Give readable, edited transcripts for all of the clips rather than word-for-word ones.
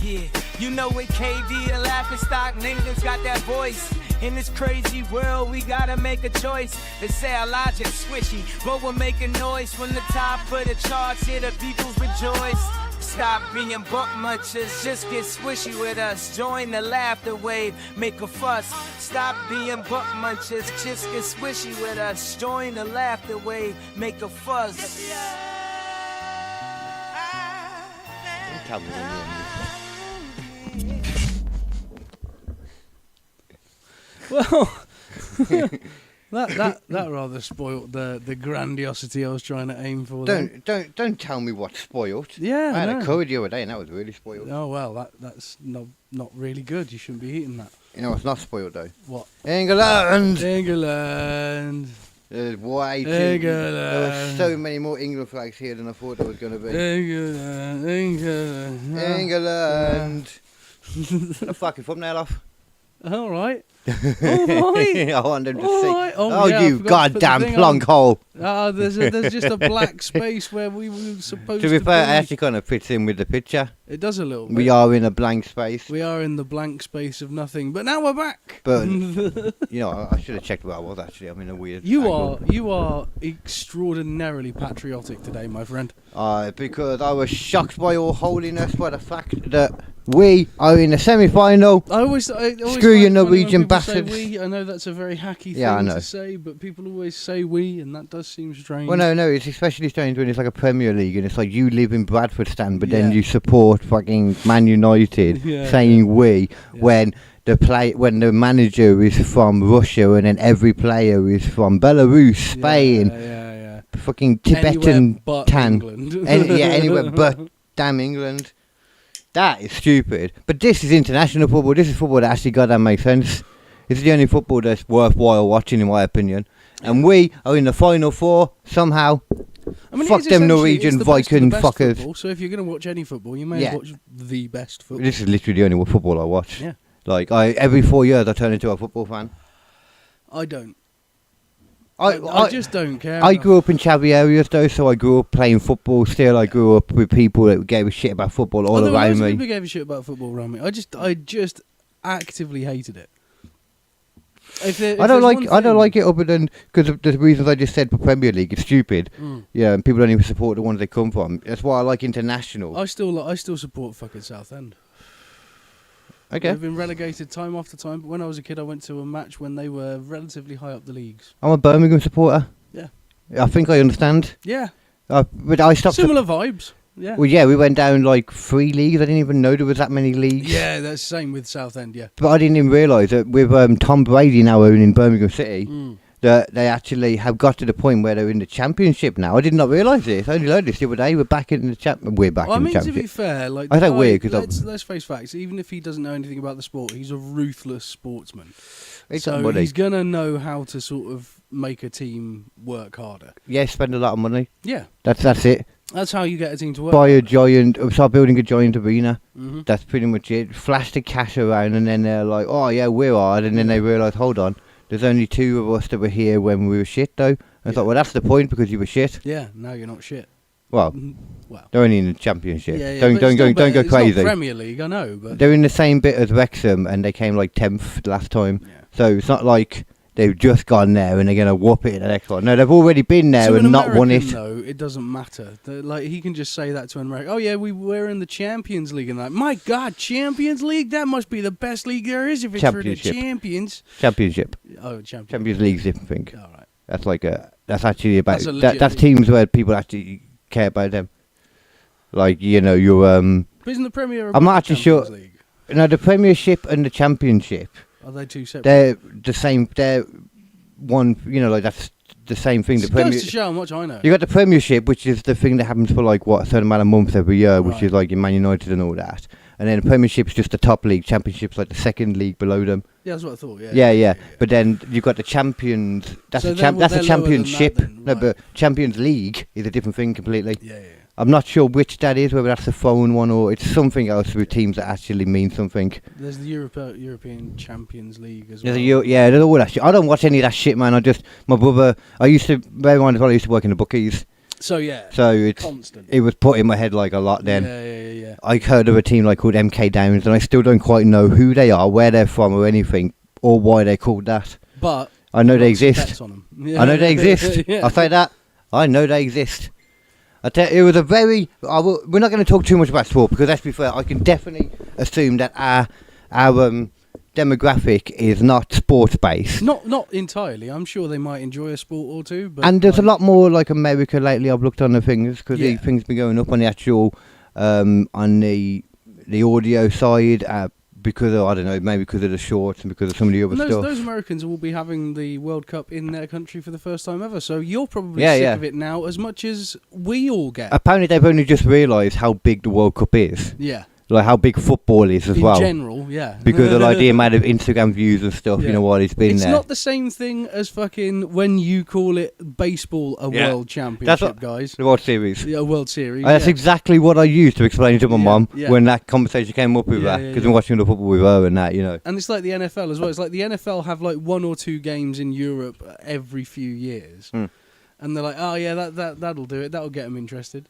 Yeah, you know with KD, the laughing stock niggas got that voice. In this crazy world, we gotta make a choice. They say our logic's swishy, but we're making noise from the top of the charts. Here the people rejoice. Stop being buck munchers, just get swishy with us. Join the laughter wave, make a fuss. Stop being buck munchers, just get swishy with us. Join the laughter wave, make a fuss. Well, that rather spoilt the grandiosity I was trying to aim for. Don't tell me what's spoilt. Yeah, I had a curry the other day and that was really spoiled. Oh well, that's not really good. You shouldn't be eating that. You know what's not spoiled though? What? England. England. There's way too. England. There were so many more England flags here than I thought there was going to be. England. England. England. A fucking thumbnail off. All right. All right. I want them to All see. right. Oh, yeah, you goddamn plonk hole. There's just a black space where we were supposed to be. To be fair, it be. actually kind of fits in with the picture. It does a little bit. We are in a blank space. We are in the blank space of nothing. But now we're back. But, you know, I should have checked where I was actually. I'm in a weird You are extraordinarily patriotic today, my friend. Because I was shocked by your holiness by the fact that we are in the semi-final. I always Screw you Norwegian bastards. We. I know that's a very hacky Yeah, thing to say, but people always say we, and that does seem strange. Well, no, it's especially strange when it's like a Premier League and it's like you live in Bradford stand, but then you support fucking Man United saying we when the manager is from Russia and then every player is from Belarus, Spain, fucking Tibetan tan. Anywhere but damn England. That is stupid. But this is international football. This is football that actually goddamn makes sense. This is the only football that's worthwhile watching, in my opinion. And we are in the final four somehow. I mean, fuck them Norwegian Viking fuckers. Football, so if you're going to watch any football, you may watch the best football. This is literally the only football I watch. Yeah. Like every 4 years I turn into a football fan. I don't. I just don't care. I grew up in chavvy areas though, so I grew up playing football. Still, I grew up with people that gave a shit about football all around me. People gave a shit about football around me. I just actively hated it. I don't like it other than because of the reasons I just said for Premier League. It's stupid. Yeah, and people don't even support the ones they come from. That's why I like international. I still support fucking Southend. Okay. They've been relegated time after time, but when I was a kid I went to a match when they were relatively high up the leagues. I'm a Birmingham supporter. Yeah. I think I understand. Yeah. But I stopped. Similar vibes. Yeah. Well, yeah, we went down like 3 leagues. I didn't even know there was that many leagues. Yeah, that's the same with Southend, yeah. But I didn't even realise that with Tom Brady now owning Birmingham City, that they actually have got to the point where they're in the Championship now. I did not realise this. I only learned this the other day. We're back in the Championship. We're back in the Championship. To be fair, like I think weird because let's face facts. Even if he doesn't know anything about the sport, he's a ruthless sportsman. He's gonna know how to sort of make a team work harder. Yeah, spend a lot of money. Yeah, that's it. That's how you get a team to work. Start building a giant arena. That's pretty much it. Flash the cash around, and then they're like, "Oh yeah, we're hard," and then they realise, hold on. There's only 2 of us that were here when we were shit, though. I thought, well, that's the point because you were shit. Yeah, now you're not shit. Well, they're only in the Championship. Yeah, don't go crazy. It's not Premier League, I know, but they're in the same bit as Wrexham, and they came like 10th last time. Yeah. So it's not like they've just gone there and they're going to whoop it in the next one. No, they've already been there and not won it. Though, it doesn't matter. Like he can just say that to an American. Oh yeah, we're in the Champions League, and like, my God, Champions League? That must be the best league there is if it's for the champions. Championship. Oh, Championship. Champions League's different thing. All right. That's like that's actually about that's teams where people actually care about them. Like you're But isn't the Premier? I'm not actually sure. League? No, the Premiership and the Championship. Are they two separate? They're the same. They're one. Like that's the same thing. The goes to show how much I know. You got the Premiership, which is the thing that happens for like a certain amount of months every year, which is like in Man United and all that. And then the Premiership's just the top league. Championship's like the second league below them. Yeah, that's what I thought. Yeah. But then you've got the Champions. That's a Championship. No, but Champions League is a different thing completely. Yeah. I'm not sure which that is, whether that's the phone one or it's something else with teams that actually mean something. There's the European Champions League as well. There's all that shit. I don't watch any of that shit, man. My brother, I used to, bear in mind as well, I used to work in the bookies. So yeah, it's constant. It was put in my head like a lot then. Yeah. I heard of a team like called MK Downs, and I still don't quite know who they are, where they're from, or anything, or why they're called that. But I know they exist. On them. I know they exist. I'll say that. I know they exist. It was a very. We're not going to talk too much about sport because let's be fair. I can definitely assume that our demographic is not sports based. Not entirely. I'm sure they might enjoy a sport or two. But and there's a lot more like America lately. I've looked on the things because the things been going up on the actual on the audio side. Because of, I don't know, maybe because of the shorts and because of some of the other stuff. Those Americans will be having the World Cup in their country for the first time ever, so you're probably sick of it now as much as we all get. Apparently they've only just realised how big the World Cup is. Yeah. Like how big football is as well. In general, yeah. Because of like the amount of Instagram views and stuff, you know what, it's been there. It's not the same thing as fucking when you call it baseball a world championship, guys. The World Series. Yeah, World Series. That's exactly what I used to explain to my mum when that conversation came up with her. Because I'm watching the football with her and that, you know. And it's like the NFL as well. It's like the NFL have like 1 or 2 games in Europe every few years. And they're like, oh yeah, that'll do it. That'll get them interested.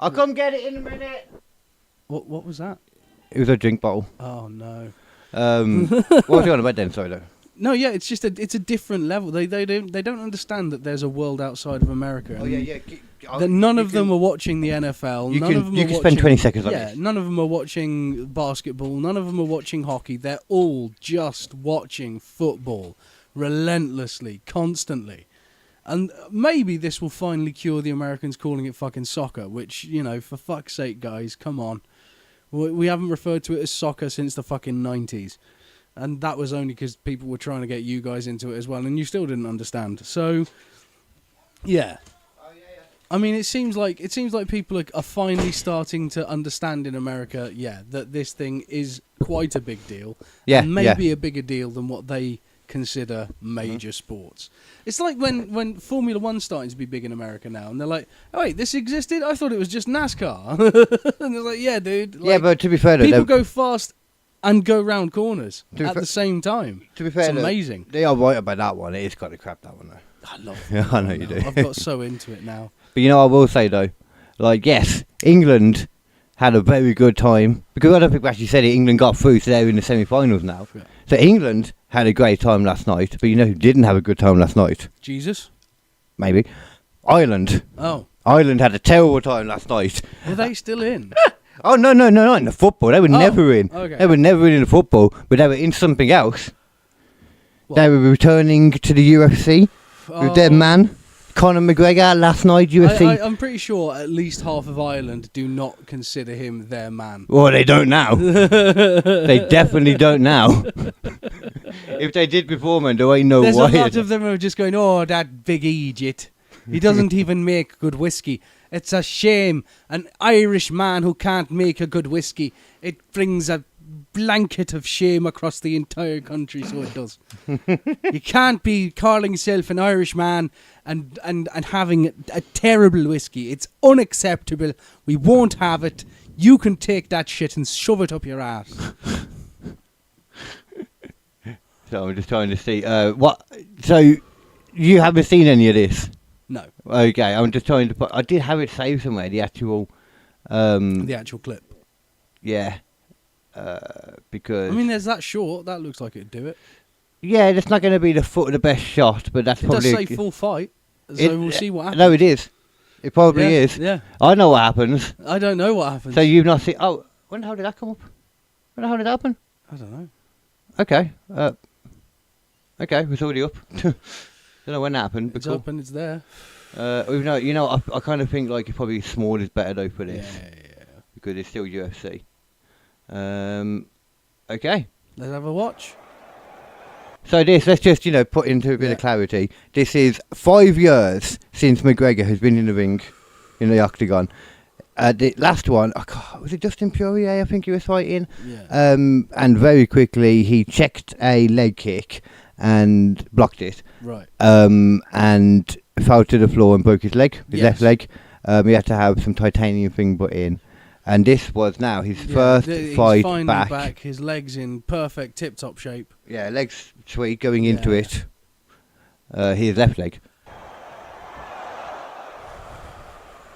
I'll come get it in a minute. What was that? It was a drink bottle. Oh no. What was you on about then? Sorry, though. No, yeah, it's just it's a different level. They don't understand that there's a world outside of America. Oh yeah. That none of them are watching the NFL. You can spend 20 seconds on this. Yeah, none of them are watching basketball. None of them are watching hockey. They're all just watching football relentlessly, constantly. And maybe this will finally cure the Americans calling it fucking soccer, which, you know, for fuck's sake, guys, come on. We haven't referred to it as soccer since the fucking 90s. And that was only because people were trying to get you guys into it as well, and you still didn't understand. So, yeah. I mean, it seems like people are finally starting to understand in America, that this thing is quite a big deal. Yeah, and maybe a bigger deal than what they consider major sports. It's like when Formula 1's starting to be big in America now, and they're like, oh wait, this existed? I thought it was just NASCAR. And they're like, yeah, dude. Like, yeah, but to be fair, people go fast and go round corners at the same time. To be fair, it's amazing. They are right about that one. It is kind of crap, that one, though. I love it. Yeah, I know you do. I've got so into it now. But you know, I will say, though, like, yes, England had a very good time. Because I don't think we actually said it. England got through, so they're in the semi-finals now. Yeah. So England had a great time last night. But you know who didn't have a good time last night? Jesus? Maybe. Ireland. Oh. Ireland had a terrible time last night. Were they still in? Oh, no, not in the football. They were never in. Okay. They were never in the football, but they were in something else. What? They were returning to the UFC with their man, Conor McGregor, last night, UFC. I'm pretty sure at least half of Ireland do not consider him their man. Well, they don't now. They definitely don't now. If they did before, man, there ain't no way. There's a lot of them who are just going, oh, that big idiot. He doesn't even make good whiskey. It's a shame. An Irish man who can't make a good whiskey. It brings a blanket of shame across the entire country, so it does. You can't be calling yourself an Irish man and having a terrible whiskey. It's unacceptable. We won't have it. You can take that shit and shove it up your ass. So I'm just trying to see what. So you haven't seen any of this? No. Okay, I'm just trying to put. I did have it saved somewhere. The actual clip. Yeah. Because I mean, there's that short. That looks like it'd do it. Yeah, it's not going to be the best shot, but that's probably. It does say full fight, so we'll see what happens. No, it is. It probably is. Yeah. I know what happens. I don't know what happens. So you've not seen? Oh, when the hell did that come up? When the hell did that happen? I don't know. Okay. Okay, it's already up. Don't know when that happened. It's up and it's there. I kind of think like probably small is better though for this. Yeah. Because it's still UFC. Okay. Let's have a watch. So let's just, put into a bit of clarity. This is 5 years since McGregor has been in the ring, in the octagon. The last one, was it Justin Poirier, I think he was fighting? Yeah. And very quickly he checked a leg kick and blocked it. Right. And fell to the floor and broke his left leg. He had to have some titanium thing put in. And this was now his first fight he's finally back. His legs in perfect tip-top shape. Yeah, legs sweet going into it. His left leg.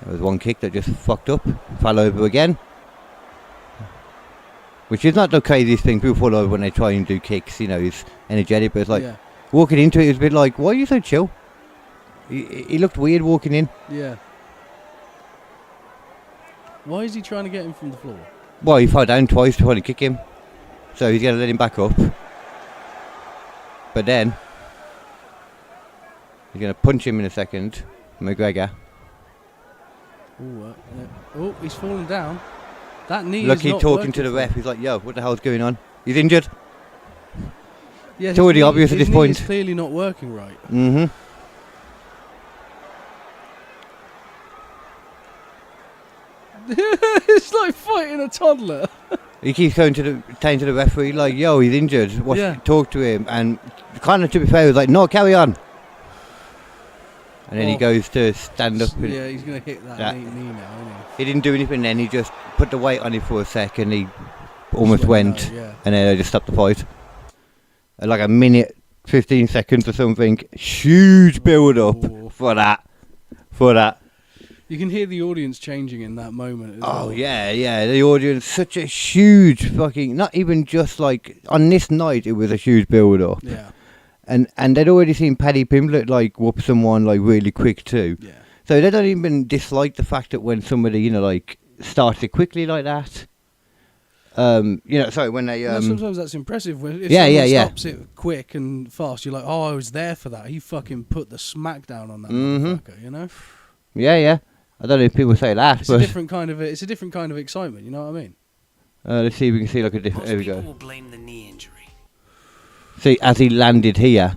There was one kick that just fucked up, fell over again. Which is not the craziest thing. People fall over when they try and do kicks, you know, he's energetic, but it's like walking into it was a bit like, why are you so chill? He looked weird walking in. Yeah. Why is he trying to get him from the floor? Well, he fell down twice trying to kick him. So he's going to let him back up. But then, he's going to punch him in a second. McGregor. Oh, he's falling down. That knee Look, is he's not talking working to the for ref. him. He's like, yo, what the hell's going on? He's injured. Yeah, it's already obvious at his this knee point. Is clearly not working right. Mm-hmm. It's like fighting a toddler. He keeps going to the referee like, yo, he's injured. Talk to him. And kind of, to be fair, he was like, no, carry on. And then he goes to stand up. Yeah, he's going to hit that knee now, isn't he didn't do anything then. He just put the weight on him for a second. He almost went. And then they just stopped the fight. Like a minute, 15 seconds or something. Huge build-up for that. You can hear the audience changing in that moment as well. Yeah. The audience, such a huge fucking... Not even just like... On this night, it was a huge build-up. Yeah. And they'd already seen Paddy Pimblett, like, whoop someone, like, really quick, too. Yeah. So they don't even dislike the fact that when somebody, you know, like, starts it quickly like that... when they... sometimes that's impressive. If someone stops it quick and fast, you're like, oh, I was there for that. He fucking put the smack down on that motherfucker, you know? Yeah. I don't know if people say that, it's but... a different kind of excitement, you know what I mean? Let's see if we can see like a different... There we go. Most people will blame the knee injury. See, as he landed here,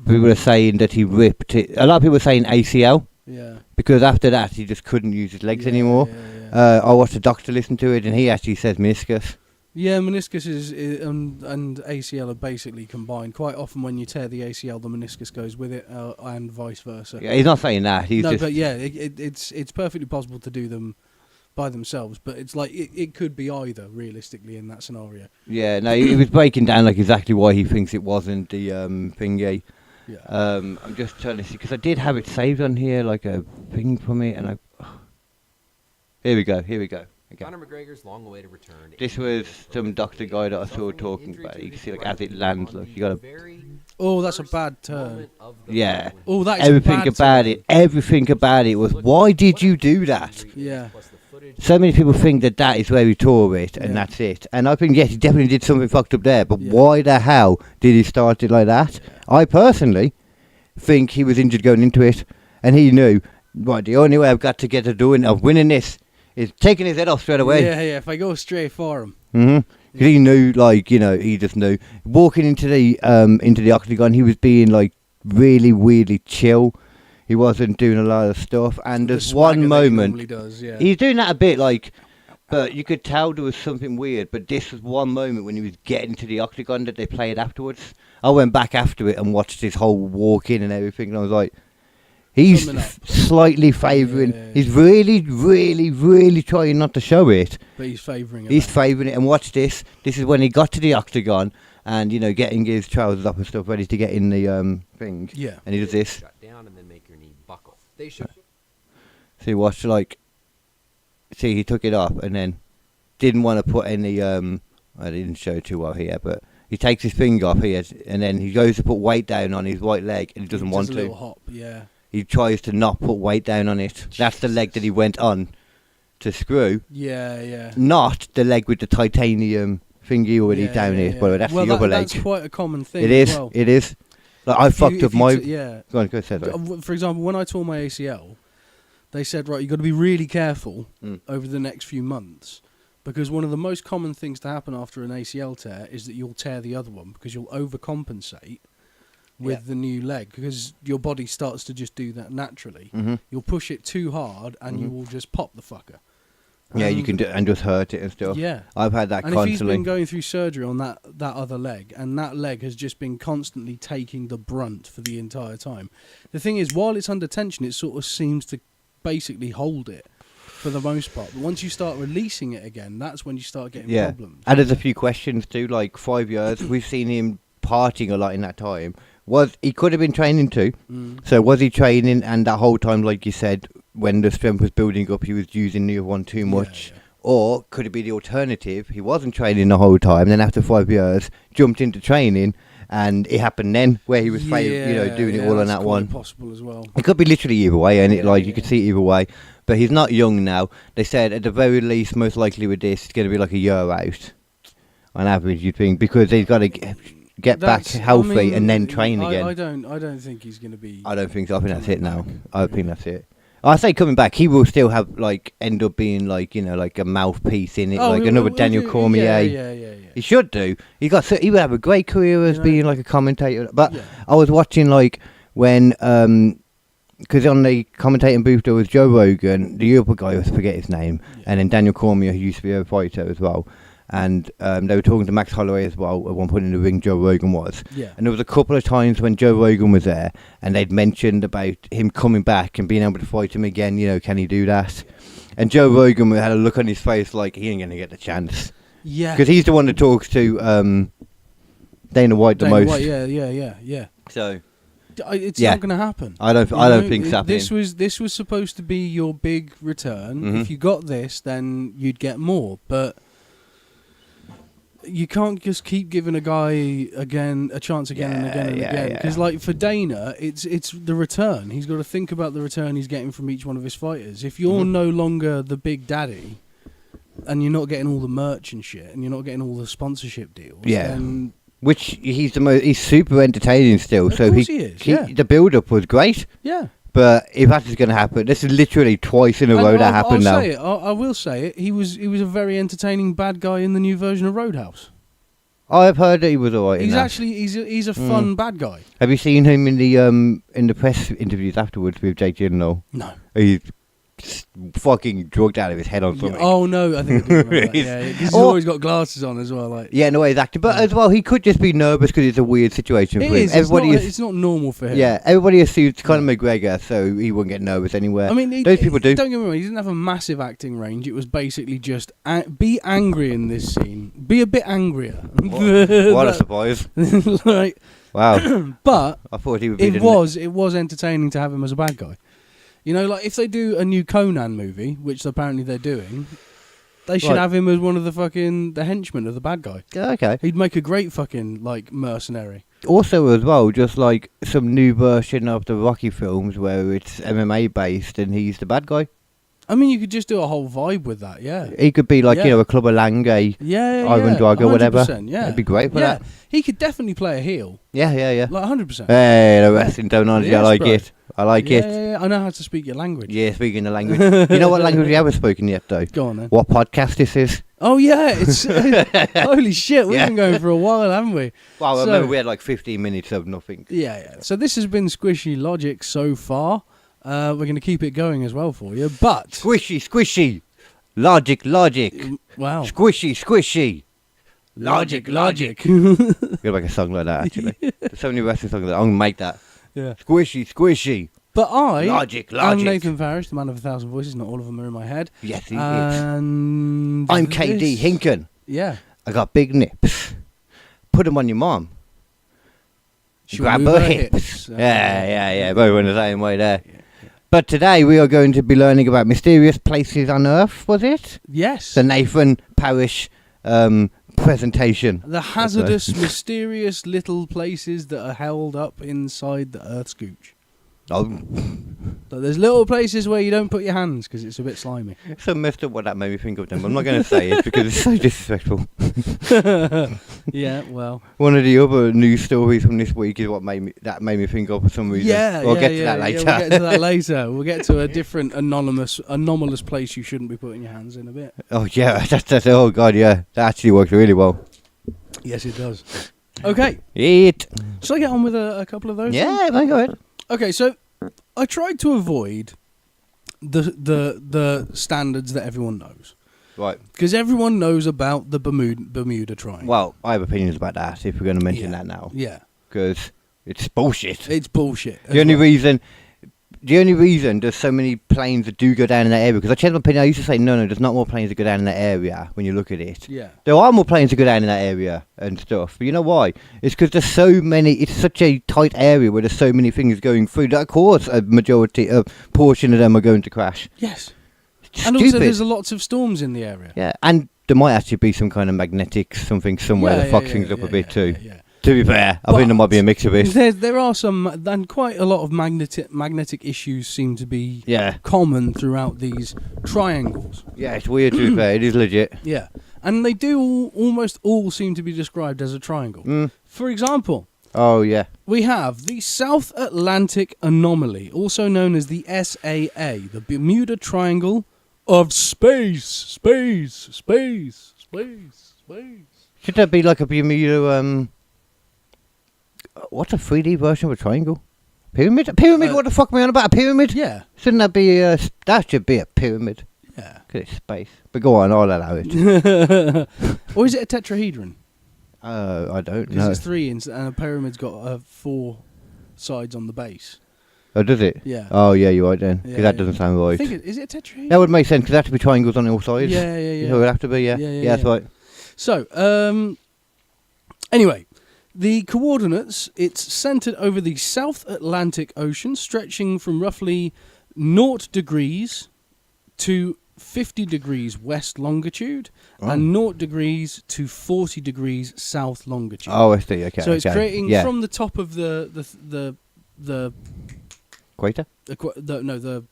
people are saying that he ripped it. A lot of people are saying ACL. Yeah. Because after that, he just couldn't use his legs anymore. Yeah. I watched a doctor listen to it, and he actually says meniscus. Yeah, meniscus and ACL are basically combined. Quite often when you tear the ACL, the meniscus goes with it, and vice versa. Yeah, he's not saying that. But yeah, it's perfectly possible to do them by themselves, but it's like it could be either, realistically, in that scenario. Yeah, no, he was breaking down like exactly why he thinks it wasn't the thingy. Yeah. I'm just trying to see, because I did have it saved on here, like a thing for me, and Here we go. Okay. Conor McGregor's long-awaited return. This was some doctor guy that I saw talking about it. You can see like as it lands, look, you got a... Oh, that's a bad turn. Yeah. Oh, that is everything a bad about turn. it. Everything about it was, why did you do that? Yeah. So many people think that is where he tore it, and that's it. And I think, yes, he definitely did something fucked up there, but why the hell did he start it like that? Yeah. I personally think he was injured going into it, and he knew, right, the only way I've got to get a doing of winning this is taking his head off straight away. Yeah, if I go straight for him. Mm-hmm. Because he knew, like, you know, he just knew. Walking into the octagon, he was being, like, really weirdly chill. He wasn't doing a lot of stuff. And there's one moment... He does, yeah. He's doing that a bit, like... But you could tell there was something weird. But this was one moment when he was getting to the octagon that they played afterwards. I went back after it and watched his whole walk in and everything. And I was like... He's slightly favouring. Yeah. He's really, really, really trying not to show it. But he's favouring it. He's favouring it. And watch this. This is when he got to the octagon and, you know, getting his trousers up and stuff ready to get in the thing. Yeah. And he does this. Shut down and then make your knee buckle. They should. See, watch, like... See, he took it up and then didn't want to put any... I didn't show too well here, but... He takes his finger off here and then he goes to put weight down on his right leg and he doesn't want to. A little hop, yeah. He tries to not put weight down on it. That's the leg that he went on to screw. Yeah. Not the leg with the titanium thingy already down it. But that's the other leg. That's quite a common thing. It is. As well. It is. Like I fucked up my. Yeah. Go on, say that. For example, when I tore my ACL, they said, right, you've got to be really careful over the next few months. Because one of the most common things to happen after an ACL tear is that you'll tear the other one because you'll overcompensate with the new leg because your body starts to just do that naturally. Mm-hmm. You'll push it too hard and you will just pop the fucker. Yeah, you can do and just hurt it and stuff. Yeah. I've had that constantly. And if he's been going through surgery on that other leg and that leg has just been constantly taking the brunt for the entire time. The thing is, while it's under tension, it sort of seems to basically hold it for the most part. But once you start releasing it again, that's when you start getting Yeah. problems. And there's a few questions too, like 5 years. We've seen him partying a lot in that time. He could have been training too. So was he training, and that whole time, like you said, when the strength was building up, he was using the other one too much? Yeah. Or could it be the alternative? He wasn't training the whole time, then after 5 years, jumped into training, and it happened then, where he was doing it all on that one. Possible as well. It could be literally either way, and you could see it either way. But he's not young now. They said at the very least, most likely with this, it's going to be like a year out, on average. You think, because he's got to get back healthy and then train again. I don't think he's going to be. I don't think so. I think that's it now. I think that's it. I say coming back, he will still have end up being like a mouthpiece in it, another Daniel Cormier. Yeah. He should do. He would have a great career as being like a commentator. But I was watching when because on the commentating booth there was Joe Rogan, the other guy, I forget his name, and then Daniel Cormier, who used to be a fighter as well. And they were talking to Max Holloway as well at one point in the ring. Joe Rogan was, and there was a couple of times when Joe Rogan was there, and they'd mentioned about him coming back and being able to fight him again. Can he do that? And Joe Rogan had a look on his face like he ain't gonna get the chance. Yeah, because he's the one that talks to Dana White the most. White, yeah. So it's not going to happen. I don't think so. This was supposed to be your big return. Mm-hmm. If you got this, then you'd get more. But you can't just keep giving a guy a chance again and again and again. Because for Dana, it's the return. He's got to think about the return he's getting from each one of his fighters. If you're no longer the big daddy, and you're not getting all the merch and shit, and you're not getting all the sponsorship deals, then which he's he's super entertaining still. Of course he is. The build up was great. Yeah. But if that is going to happen, this is literally twice in a row that happened now. I will say it. He was a very entertaining bad guy in the new version of Roadhouse. I've heard that he was alright. He's a fun bad guy. Have you seen him in the press interviews afterwards with Jake Gyllenhaal? No. He's fucking drugged out of his head on something. Oh no, I think I do remember that. Yeah, he's always got glasses on as well. He's acting, but as well, he could just be nervous because it's a weird situation for him. It's not normal for him. Yeah, everybody assumes Conor McGregor, so he wouldn't get nervous anywhere. I mean, those people do. Don't get me wrong, he didn't have a massive acting range. It was basically just be angry in this scene. Be a bit angrier. What a surprise! Wow. But I thought he would be. It was entertaining to have him as a bad guy. If they do a new Conan movie, which apparently they're doing, they should have him as one of the henchmen of the bad guy. Yeah, okay. He'd make a great fucking mercenary. Also, as well, just some new version of the Rocky films where it's MMA based and he's the bad guy. I mean, you could just do a whole vibe with that, yeah. He could be a Clubber Lang, Ivan Drago, whatever. Yeah, it'd be great for that. He could definitely play a heel. Yeah. 100%. Hey, the wrestling terminology, I like it. I like it. Yeah, I know how to speak your language. Yeah, speaking the language. You know what language you haven't spoken yet, though? Go on, then. What podcast this is? Oh, yeah. It's holy shit, we've been going for a while, haven't we? Well, I remember we had 15 minutes of nothing. Yeah. So this has been Squishy Logic so far. We're going to keep it going as well for you, but... Squishy. Logic. Wow. Squishy. Logic. You're gonna make a song like that, actually. There's so many wrestling songs like that. I'm gonna make that. Yeah. Squishy. But Logic. I'm Nathan Parish, the man of 1,000 voices. Not all of them are in my head. Yes, he is. And I'm KD Hinken. Yeah. I got big nips. Put them on your mom. Grab her hips. Yeah. Both in the same way there. Yeah. But today we are going to be learning about mysterious places on Earth, was it? Yes. The Nathan Parish presentation. The hazardous, mysterious little places that are held up inside the Earth's gooch. Oh. So there's little places where you don't put your hands because it's a bit slimy. It's so messed up what that made me think of them. I'm not going to say it because it's so disrespectful. Yeah, well. One of the other news stories from this week is what made me think of for some reason. We'll get to that later. We'll get to that later. We'll get to a different anomalous place you shouldn't be putting your hands in a bit. Oh yeah, that's oh god, yeah. That actually works really well. Yes, it does. Okay. Shall I get on with a couple of those? Yeah, man, go ahead. Okay, so I tried to avoid the standards that everyone knows. Right. Because everyone knows about the Bermuda Triangle. Well, I have opinions about that if we're going to mention that now. Yeah. Because it's bullshit. It's bullshit. The only reason... the only reason there's so many planes that do go down in that area, because I changed my opinion. I used to say no, there's not more planes that go down in that area when you look at it. Yeah. There are more planes that go down in that area and stuff. But you know why? It's because there's so many. It's such a tight area where there's so many things going through that, of course, a portion of them are going to crash. Yes. It's And stupid. also, there's lots of storms in the area. Yeah, and there might actually be some kind of magnetic something somewhere that fucks things up a bit too. Yeah. To be fair, I think there might be a mix of it. There are some, and quite a lot of magnetic issues seem to be common throughout these triangles. Yeah, it's weird to be fair. It is legit. Yeah, and they do almost all seem to be described as a triangle. For example, oh yeah, we have the South Atlantic Anomaly, also known as the SAA, the Bermuda Triangle of Space. Should that be like a Bermuda? What's a 3D version of a triangle? Pyramid? A pyramid? What the fuck am I on about? A pyramid? Yeah. Shouldn't that be that should be a pyramid. Yeah. Because it's space. But go on, I'll allow it. Or is it a tetrahedron? I don't Because know. it's 3 and a pyramid's got 4 sides on the base. Oh, does it? Yeah. Oh, yeah, you're right then. Because Yeah, that yeah. doesn't sound right. I think is it a tetrahedron? That would make sense, because there have to be triangles on all sides. Yeah. It would have to be, yeah. Yeah, That's right. So, anyway, the coordinates, it's centered over the South Atlantic Ocean, stretching from roughly 0 degrees to 50 degrees west longitude and 0 degrees to 40 degrees south longitude. Oh, I see. Okay. So it's okay. creating yeah. from the top of the equator, the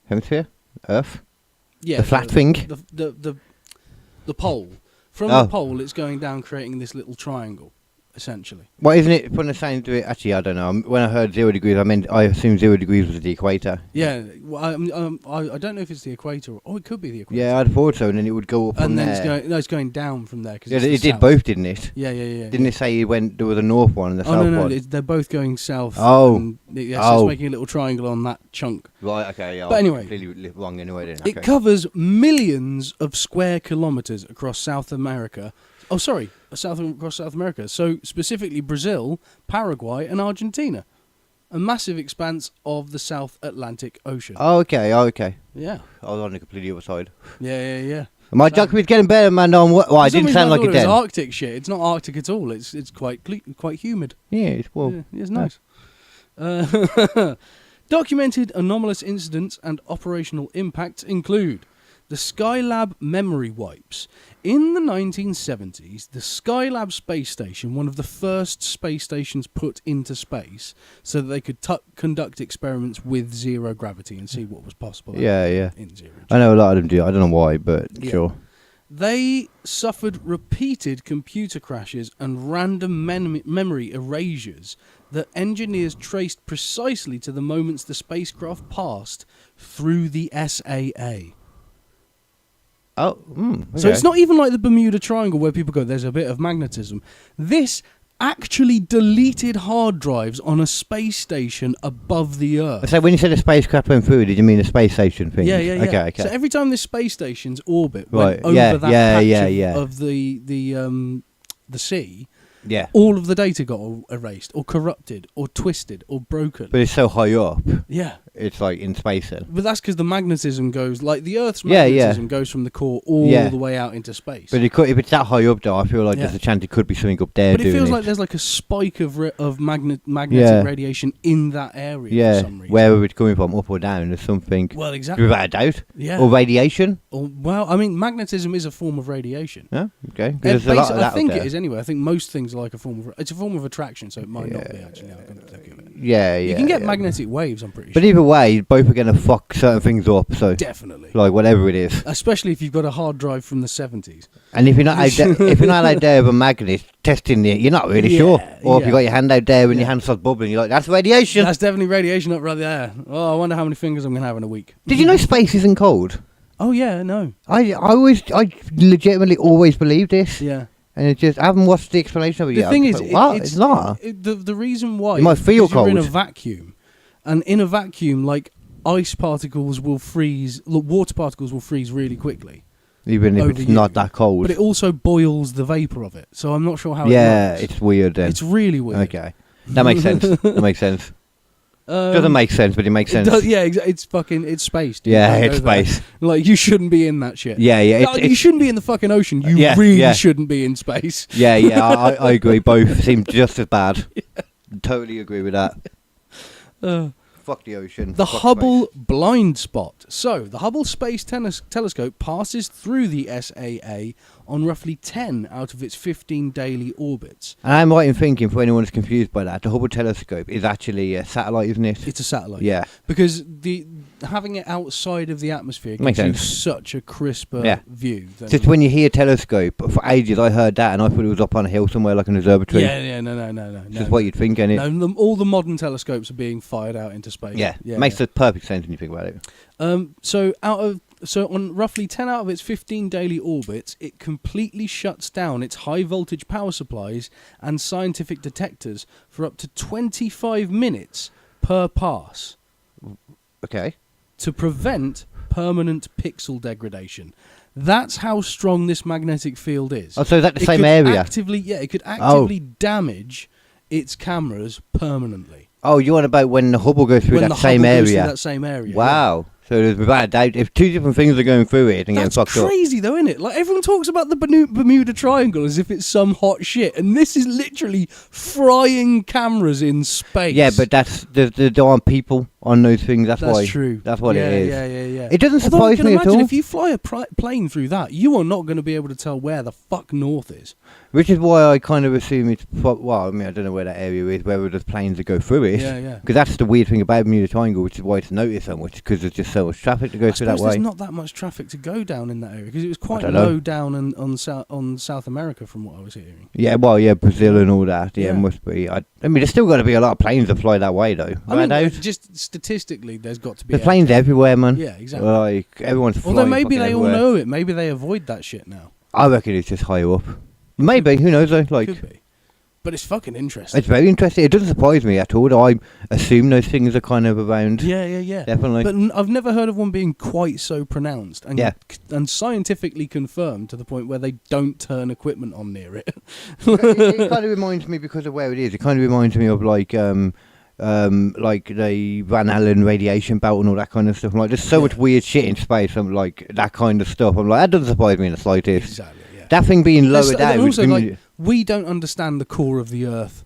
hemisphere, Earth. yeah the flat thing. the pole. From Oh. the pole, it's going down, creating this little triangle, essentially. Well, isn't it from the same to it? Actually, I don't know. When I heard 0 degrees, I assumed 0 degrees was the equator. Yeah, well, I don't know if it's the equator. Oh, it could be the equator. Yeah, I'd thought so, and then it would go up from and then there. it's going down from there. Cause Yeah, it's the it did south. both, didn't it? Yeah. Didn't it say there was a north one and the Oh south no, one? they're both going south. Oh. and so Oh. it's making a little triangle on that chunk. Right, okay, yeah. But anyway, completely wrong anyway then. It covers millions of square kilometers across South America. Oh, sorry, across South America. So specifically Brazil, Paraguay, and Argentina. A massive expanse of the South Atlantic Ocean. Oh, okay. Yeah. I was on the completely other side. Yeah. My geography's getting better, man. Well, I didn't sound like it It's then. Arctic shit. It's not Arctic at all. It's quite humid. Yeah, it's well. Yeah, it's nice. Documented anomalous incidents and operational impacts include the Skylab memory wipes. In the 1970s, the Skylab space station, one of the first space stations put into space, so that they could conduct experiments with zero gravity and see what was possible. Yeah. In zero. I know a lot of them do. I don't know why, but sure. They suffered repeated computer crashes and random memory erasures that engineers traced precisely to the moments the spacecraft passed through the SAA. Oh, okay. So it's not even like the Bermuda Triangle where people go, there's a bit of magnetism. This actually deleted hard drives on a space station above the Earth. So when you said a spacecraft went through, did you mean the space station thing? Yeah. Okay. So every time this space station's orbit Right, went over yeah, that yeah, patch yeah. of the sea, Yeah. all of the data got erased or corrupted or twisted or broken. But it's so high up. Yeah. It's like in space then. But that's because the magnetism goes, like the Earth's Yeah, magnetism goes from the core all the way out into space. But if it's that high up, though, I feel like there's a chance it could be something up there. But it doing feels like there's like a spike of magnetic radiation in that area for some reason. Wherever it's coming from, up or down, there's something. Well, exactly. Without a doubt. Yeah. Or radiation. Well, I mean, magnetism is a form of radiation. Yeah. Okay. There's a lot of that I think up it there. is anyway. I think most things are like a form of. It's a form of attraction, so it might not be actually. Now I'm think of it. Yeah. You can get magnetic waves. I'm pretty sure. But either way, both are going to fuck certain things up. So definitely. Like whatever it is. Especially if you've got a hard drive from the 70s. And if you're not out there with a magnet testing it, you're not really sure. Or if you got your hand out there and your hand starts bubbling, you're like, that's radiation. That's definitely radiation up right there. Oh, I wonder how many fingers I'm going to have in a week. Did you know space isn't cold? Oh yeah, no. I legitimately always believed this. Yeah. And it just, I haven't watched the explanation of it yet. The thing is, it's not. The reason why You might feel is you're in a cold. vacuum, and in a vacuum, like ice particles will freeze, water particles will freeze really quickly. Even if over it's you. not that cold. But it also boils the vapor of it, so I'm not sure how. Yeah, it works. it's weird then. It's really weird. Okay, that makes sense. That makes sense. Doesn't make sense, but it makes sense. It's space. Dude. Yeah, Don't it's go there. space. Like, you shouldn't be in that shit. Yeah. You shouldn't be in the fucking ocean. You really shouldn't be in space. Yeah. I agree. Both seem just as bad. Totally agree with that. Fuck the ocean. The Fuck Hubble space. blind spot. So, the Hubble Space Telescope passes through the SAA on roughly 10 out of its 15 daily orbits. And I'm right in thinking, for anyone who's confused by that, the Hubble telescope is actually a satellite, isn't it? It's a satellite. Yeah. Because having it outside of the atmosphere gives you such a crisper view. Just when you hear telescope, for ages I heard that and I thought it was up on a hill somewhere like an observatory. No. Just what you'd think, innit? No, all the modern telescopes are being fired out into space. Yeah, makes perfect sense when you think about it. So on roughly 10 out of its 15 daily orbits, it completely shuts down its high voltage power supplies and scientific detectors for up to 25 minutes per pass. Okay. To prevent permanent pixel degradation. That's how strong this magnetic field is. Oh, so is that the same area? It could actively damage its cameras permanently. Oh, you're on about when the Hubble goes through that same area? Wow. So there's without a doubt, if two different things are going through it and getting fucked up. That's crazy though, isn't it? Like, everyone talks about the Bermuda Triangle as if it's some hot shit, and this is literally frying cameras in space. Yeah, but there aren't people on those things. That's why. That's true. That's what it is. Yeah. It doesn't surprise me at all. If you fly a plane through that, you are not going to be able to tell where the fuck north is. Which is why I kind of assume it's... Well, I mean, I don't know where that area is, whether there's planes that go through it. Yeah. Because that's the weird thing about Bermuda Triangle, which is why it's noticed so much, because there's just so much traffic to go through that way. There's not that much traffic to go down in that area, because it was quite low down on South America, from what I was hearing. Yeah, Brazil and all that. Yeah, it must be. I mean, there's still got to be a lot of planes that fly that way, though. I mean, just statistically, there's got to be... There's planes everywhere, man. Yeah, exactly. Like, everyone's flying. Although maybe they everywhere. all know it. Maybe they avoid that shit now. I reckon it's just higher up. Maybe, who knows though? Like, could be. But it's fucking interesting. It's very interesting. It doesn't surprise me at all. I assume those things are kind of around. Yeah. Definitely. But I've never heard of one being quite so pronounced and scientifically confirmed to the point where they don't turn equipment on near it. It kind of reminds me, because of where it is, it kind of reminds me of like the Van Allen radiation belt and all that kind of stuff. I'm like, there's so much weird shit in space. I'm like, that kind of stuff. I'm like, that doesn't surprise me in the slightest. Exactly. That thing being lower down. Also, like, we don't understand the core of the Earth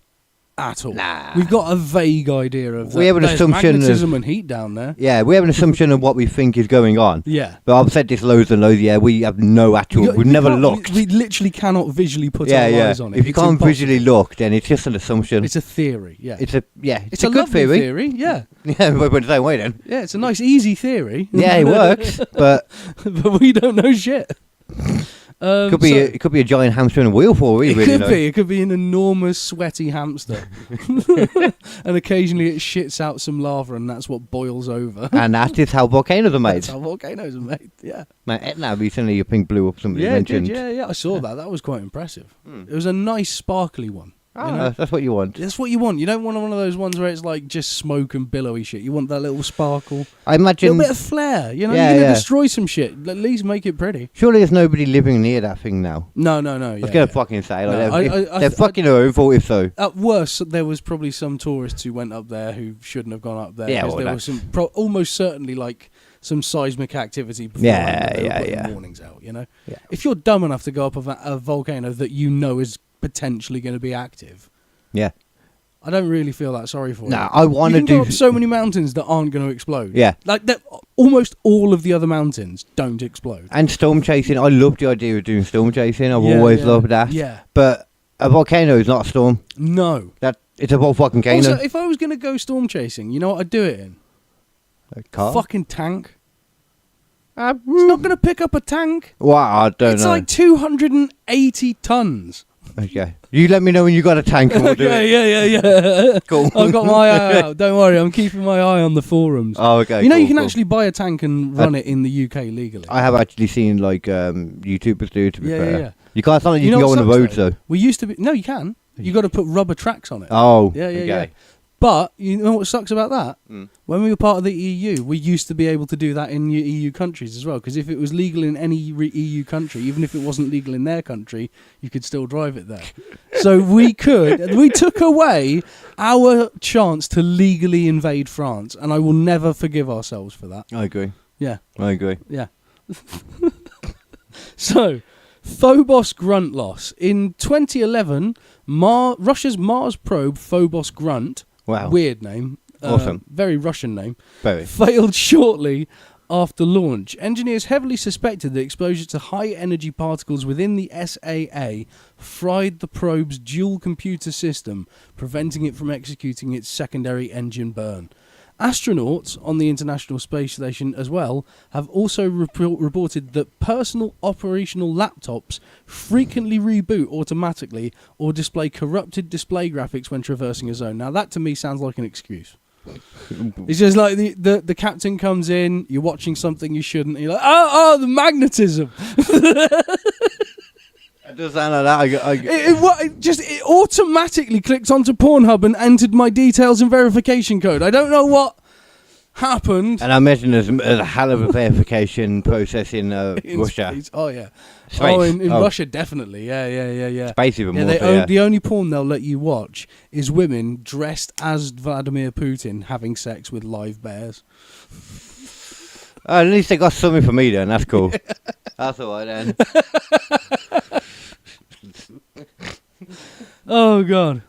at all. Nah. We've got a vague idea of that. We have an assumption magnetism and heat down there. Yeah, we have an assumption of what we think is going on. Yeah. But I've said this loads and loads. Yeah, we have no actual. We've never looked. We literally cannot visually put our eyes on it. If you can't visually look, then it's just an assumption. It's a theory. Yeah. It's a good lovely theory. Yeah. Yeah, but the same way then. Yeah, it's a nice easy theory. Yeah, it works, but we don't know shit. It could be a giant hamster in a wheel for all we really know. It could be an enormous sweaty hamster, and occasionally it shits out some lava, and that's what boils over. And that is how volcanoes are made. That's how volcanoes are made. Yeah. Man, Etna recently, I think, blew up. Somebody mentioned. Yeah. I saw that. That was quite impressive. It was a nice sparkly one. That's what you want. That's what you want. You don't want one of those ones where it's like just smoke and billowy shit. You want that little sparkle. I imagine a little bit of flair. You know, you're going to destroy some shit. At least make it pretty. Surely there's nobody living near that thing now. No. I was going to fucking say. They're fucking their own fault if so. At worst, there was probably some tourists who went up there who shouldn't have gone up there. Yeah, there was some almost certainly like some seismic activity before the warnings out, you know? Yeah. If you're dumb enough to go up a volcano that you know is potentially going to be active... Yeah. I don't really feel that sorry for you. No, I want to do... go up so many mountains that aren't going to explode. Yeah. Like, almost all of the other mountains don't explode. And storm chasing. I love the idea of doing storm chasing. I've always loved that. Yeah. But a volcano is not a storm. No. It's a volcano. Also, if I was going to go storm chasing, you know what I'd do it in? A car? Fucking tank. It's not going to pick up a tank. Well, I don't know. It's like 280 tons. Okay. You let me know when you got a tank and we'll do it. Yeah. Cool. I've got my eye out. Don't worry, I'm keeping my eye on the forums. Oh, okay. You know, you can actually buy a tank and run it in the UK legally. I have actually seen like YouTubers do it, to be fair. Yeah. You can't, it's not like you can go on the road, though. We used to be... No, you can. You got to put rubber tracks on it. Oh, Yeah. But you know what sucks about that? When we were part of the EU, we used to be able to do that in EU countries as well. Because if it was legal in any EU country, even if it wasn't legal in their country, you could still drive it there. So we took away our chance to legally invade France, and I will never forgive ourselves for that. I agree. Yeah. I agree. Yeah. So, Phobos grunt loss. In 2011, Russia's Mars probe Phobos Grunt, Wow. weird name, Awesome. very Russian name, Very. failed shortly after launch. Engineers heavily suspected that exposure to high-energy particles within the SAA fried the probe's dual computer system, preventing it from executing its secondary engine burn. Astronauts on the International Space Station as well have also reported that personal operational laptops frequently reboot automatically or display corrupted display graphics when traversing a zone. Now that to me sounds like an excuse. It's just like the captain comes in, you're watching something you shouldn't, and you're like, oh, the magnetism. It does sound like that. It automatically clicked onto Pornhub and entered my details and verification code. I don't know what happened. And I imagine there's a hell of a verification process in Russia. Space. Oh, yeah. Space. Oh, in Russia, definitely. Yeah. Space even more. The only porn they'll let you watch is women dressed as Vladimir Putin having sex with live bears. At least they got something for me then. That's cool. That's all right then. Oh, God.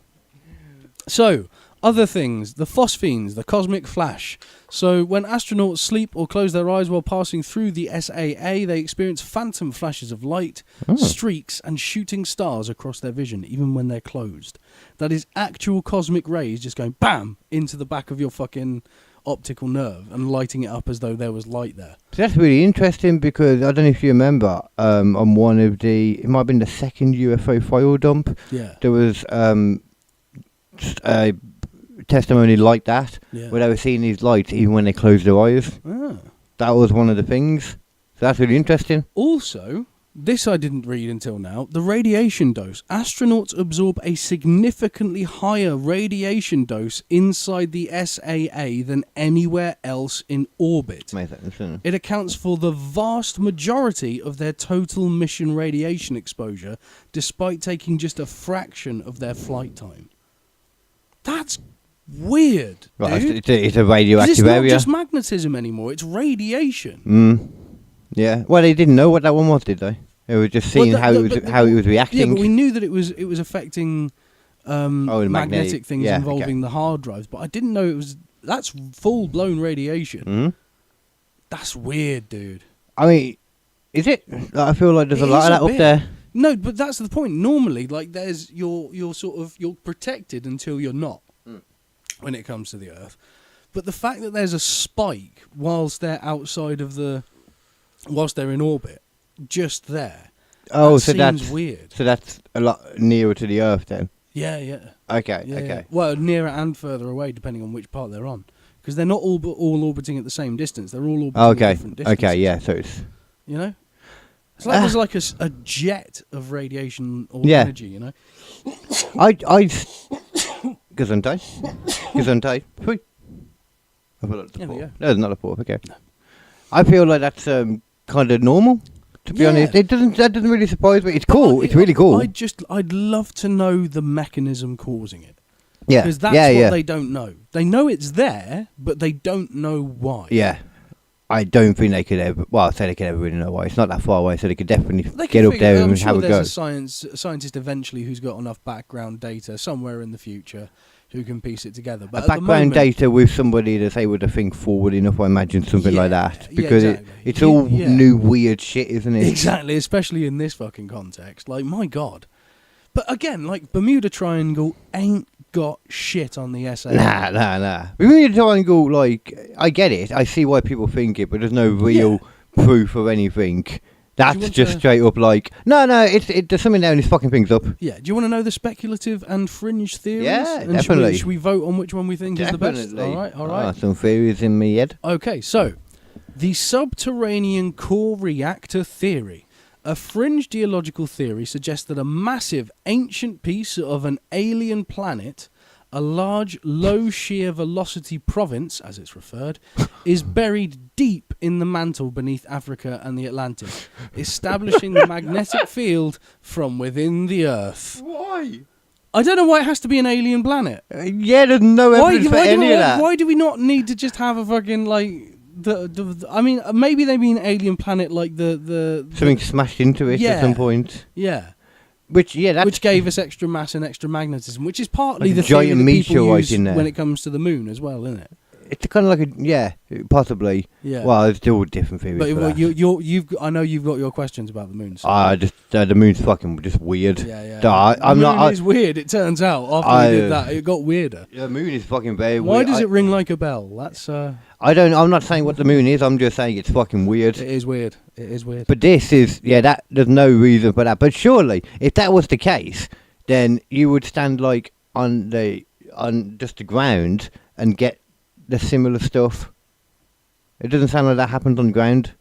So, other things. The phosphenes, the cosmic flash. So, when astronauts sleep or close their eyes while passing through the SAA, they experience phantom flashes of light, streaks, and shooting stars across their vision, even when they're closed. That is actual cosmic rays just going BAM! Into the back of your fucking optical nerve and lighting it up as though there was light there. So that's really interesting because I don't know if you remember on one of it might have been the second UFO file dump. Yeah. There was a testimony like that where they were seeing these lights even when they closed their eyes. That was one of the things. So that's really interesting. Also, this I didn't read until now, the radiation dose. Astronauts absorb a significantly higher radiation dose inside the SAA than anywhere else in orbit. It accounts for the vast majority of their total mission radiation exposure, despite taking just a fraction of their flight time. That's weird, Right, dude. it's a radioactive It's not area. just magnetism anymore, it's radiation. Yeah. Well, they didn't know what that one was, did they? They were just seeing how it was reacting. Yeah, but we knew that it was affecting magnetic things involving the hard drives, but I didn't know that's full blown radiation. That's weird, dude. I mean, is it? I feel like there's a lot of that up there. No, but that's the point. Normally, like there's you're protected until you're not when it comes to the Earth. But the fact that there's a spike whilst they're in orbit, just there. Oh, so seems that's weird. So that's a lot nearer to the Earth then. Yeah. Okay. Yeah. Well, nearer and further away, depending on which part they're on, because they're not all orbiting at the same distance. They're all orbiting at different distances. Okay. Yeah. So it's it's like there's like a jet of radiation or energy. You know. I Gesundheit. Phui. I feel like There we go. No, it's not a port. Okay. No. I feel like that's kind of normal. To be honest, that doesn't really surprise me. It's cool. It's really cool. I'd love to know the mechanism causing it. Yeah. Because that's what they don't know. They know it's there, but they don't know why. Yeah. I don't think they could ever. Well, I say they could ever really know why. It's not that far away, so they could definitely get up there and have a go. There's a scientist eventually who's got enough background data somewhere in the future who can piece it together. But a background data with somebody that's able to think forward enough, I imagine something like that. Because it's all new weird shit, isn't it? Exactly, especially in this fucking context. Like, my God. But again, like, Bermuda Triangle ain't got shit on the SA. Nah. Bermuda Triangle, like, I get it. I see why people think it, but there's no real proof of anything. That's just straight up like, no, there's something there and it's fucking things up. Yeah, do you want to know the speculative and fringe theories? Yeah, and definitely. Should we vote on which one we think is the best? All right. Some theories in my head. Okay, so, the subterranean core reactor theory. A fringe geological theory suggests that a massive ancient piece of an alien planet a large, low shear velocity province, as it's referred, is buried deep in the mantle beneath Africa and the Atlantic, establishing the magnetic field from within the Earth. Why? I don't know why it has to be an alien planet. Yeah, there's no evidence for any of that. Why do we not need to just have a fucking, like... I mean, maybe they mean alien planet like the something smashed into it at some point. Yeah. Which gave us extra mass and extra magnetism, which is partly like the giant theory that people meteorite use in there. when it comes to the moon as well, isn't it? It's kind of like possibly. Yeah. Well, there's still different theories. But for that. I know you've got your questions about the moon. So. The moon's fucking just weird. Yeah. The moon is weird. It turns out after we did that, it got weirder. The moon is fucking very weird. Why does it ring like a bell? That's. I'm not saying what the moon is. I'm just saying it's fucking weird. It is weird. It is weird. But this is that. There's no reason for that. But surely, if that was the case, then you would stand like on just the ground and get the similar stuff. It doesn't sound like that happens on the ground.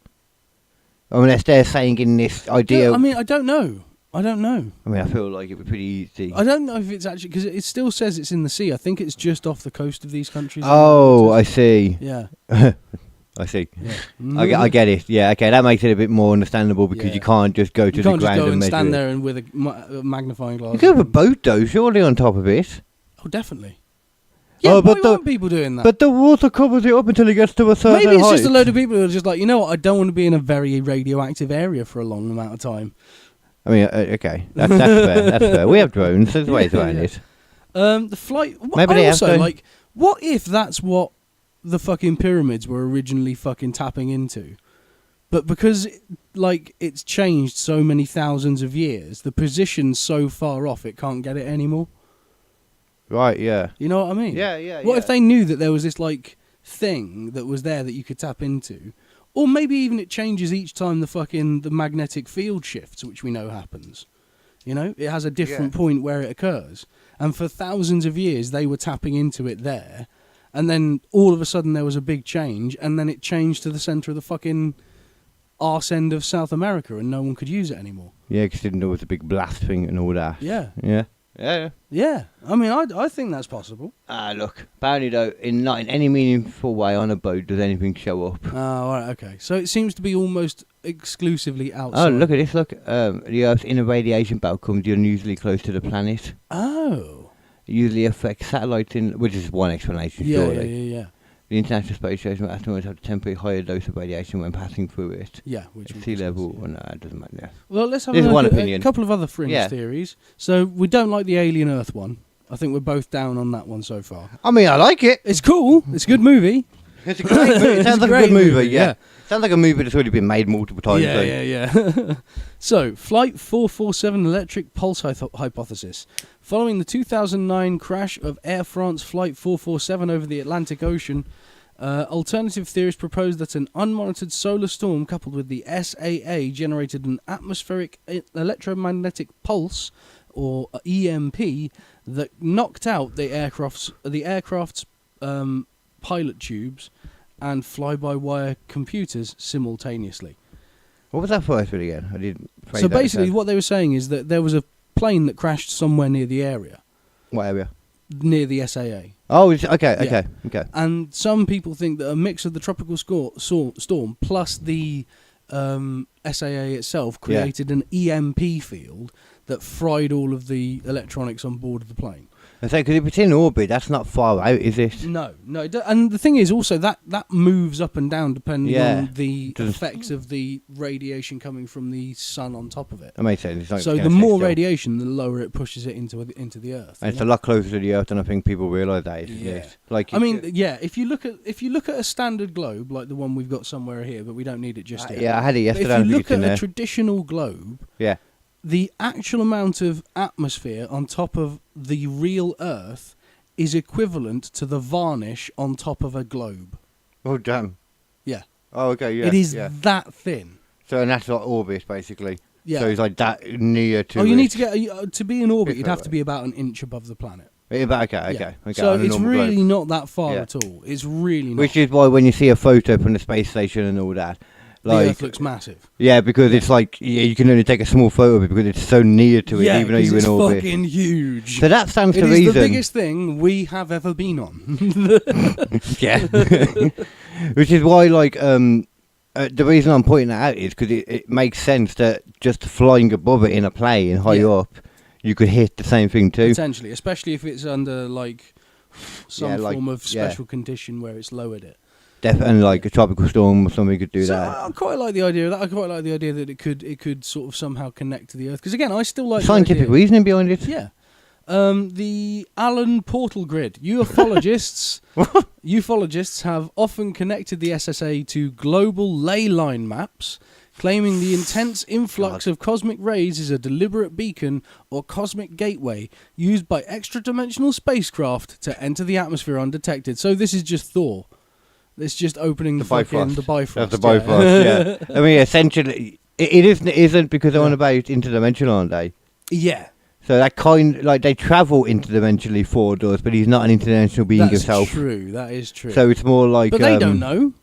Unless they're saying in this idea. I mean, I don't know. I mean, I feel like it would be pretty easy. I don't know if it's actually... Because it still says it's in the sea. I think it's just off the coast of these countries. Oh, I see. Yeah. I see. Yeah. I get it. Yeah, okay. That makes it a bit more understandable because you can't just go to the ground and measure it. You can't just go and stand there and with a magnifying glass. You could have a boat, though, surely, on top of it. Oh, definitely. Yeah, but why aren't people doing that? But the water covers it up until it gets to a certain height. Maybe it's just a load of people who are just like, you know what, I don't want to be in a very radioactive area for a long amount of time. I mean, okay, that's fair. That's fair. We have drones. There's ways around it. The flight. Maybe they also have. Like, what if that's what the fucking pyramids were originally fucking tapping into? But because it's changed so many thousands of years, the position's so far off, it can't get it anymore. Right, yeah. You know what I mean? Yeah. What if they knew that there was this, thing that was there that you could tap into? Or maybe even it changes each time the magnetic field shifts, which we know happens. You know? It has a different point where it occurs. And for thousands of years, they were tapping into it there. And then all of a sudden there was a big change, and then it changed to the centre of the fucking arse end of South America, and no one could use it anymore. Yeah, because didn't know it was a big blast thing and all that. Yeah. Yeah. I mean, I think that's possible. Look, apparently though, not in any meaningful way on a boat does anything show up. Oh, all right, okay. So it seems to be almost exclusively outside. Oh, look at this, look. The Earth's inner radiation belt comes unusually close to the planet. Oh. It usually affects satellites which is one explanation, surely. Yeah. The International Space Station astronauts have a temporary higher dose of radiation when passing through it. Yeah, which sea level. Well, no, it doesn't matter. Well, let's have a couple of other fringe theories. So we don't like the alien Earth one. I think we're both down on that one so far. I mean, I like it. It's cool. It's a good movie. It's a great movie. It sounds like a good movie. Yeah. Sounds like a movie that's already been made multiple times. Yeah. So, Flight 447 electric pulse hypothesis. Following the 2009 crash of Air France Flight 447 over the Atlantic Ocean, alternative theorists propose that an unmonitored solar storm coupled with the SAA generated an atmospheric electromagnetic pulse, or EMP, that knocked out the aircraft's pilot tubes and fly-by-wire computers simultaneously. What was that first bit again? I didn't. So basically, what they were saying is that there was a plane that crashed somewhere near the area. What area? Near the SAA. Oh, okay. And some people think that a mix of the tropical storm plus the SAA itself created an EMP field that fried all of the electronics on board of the plane. I say, because if it's in orbit, that's not far out, is it? No. And the thing is also that moves up and down depending on the effects of the radiation coming from the sun on top of it. That makes sense. So the more radiation, the lower it pushes it into the Earth. And it's a lot closer to the Earth than I think people realise that is. Yeah. Like, I mean, if you look at a standard globe like the one we've got somewhere here, but we don't need it just yet. Yeah, I had it yesterday. If you look at a traditional globe, the actual amount of atmosphere on top of the real Earth is equivalent to the varnish on top of a globe. Oh, damn. Yeah. Oh, okay, yeah. It is that thin. So, and that's like orbit, basically. Yeah. So it's like that near to you need to get... to be in orbit, you'd have to be about an inch above the planet. Okay. So it's really not that far at all. It's really not. Which is why when you see a photo from the space station and all that, The Earth looks massive. Yeah, because it's like you can only take a small photo of it because it's so near to it, even though you're in orbit. It's fucking huge. So that stands to reason. It is the biggest thing we have ever been on. Yeah. Which is why, like, the reason I'm pointing that out is because it makes sense that just flying above it in a plane high up, you could hit the same thing too. Potentially, especially if it's under like some form of special condition where it's lowered it. Definitely, like a tropical storm or something could do that. I quite like the idea of that. I quite like the idea that it could sort of somehow connect to the Earth. Because again, I still like scientific reasoning behind it. Yeah. The Allen Portal Grid. Ufologists have often connected the SSA to global ley line maps, claiming the intense influx of cosmic rays is a deliberate beacon or cosmic gateway used by extra-dimensional spacecraft to enter the atmosphere undetected. So this is just Thor. It's just opening the Bifrost. The Bifrost. The Bifrost, yeah. I mean, essentially, it isn't because they're on about interdimensional, aren't they? Yeah. So that they travel interdimensionally, Thor does, but he's not an interdimensional being himself. That's true. That is true. So it's more like. But they don't know.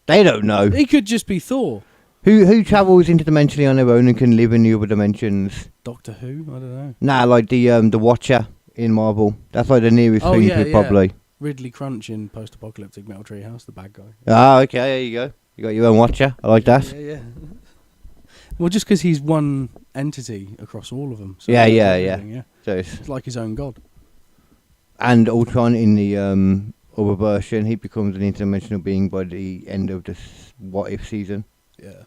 They don't know. He could just be Thor. Who travels interdimensionally on their own and can live in the other dimensions? Doctor Who? I don't know. Nah, like the Watcher in Marvel. That's like the nearest thing to probably. Ridley Crunch in Post-Apocalyptic Metal Treehouse, the bad guy. Ah, okay, there you go. You got your own Watcher. I like that. Yeah. Well, just because he's one entity across all of them. So yeah. So it's like his own god. And Ultron in the other version, he becomes an interdimensional being by the end of the What If season. Yeah.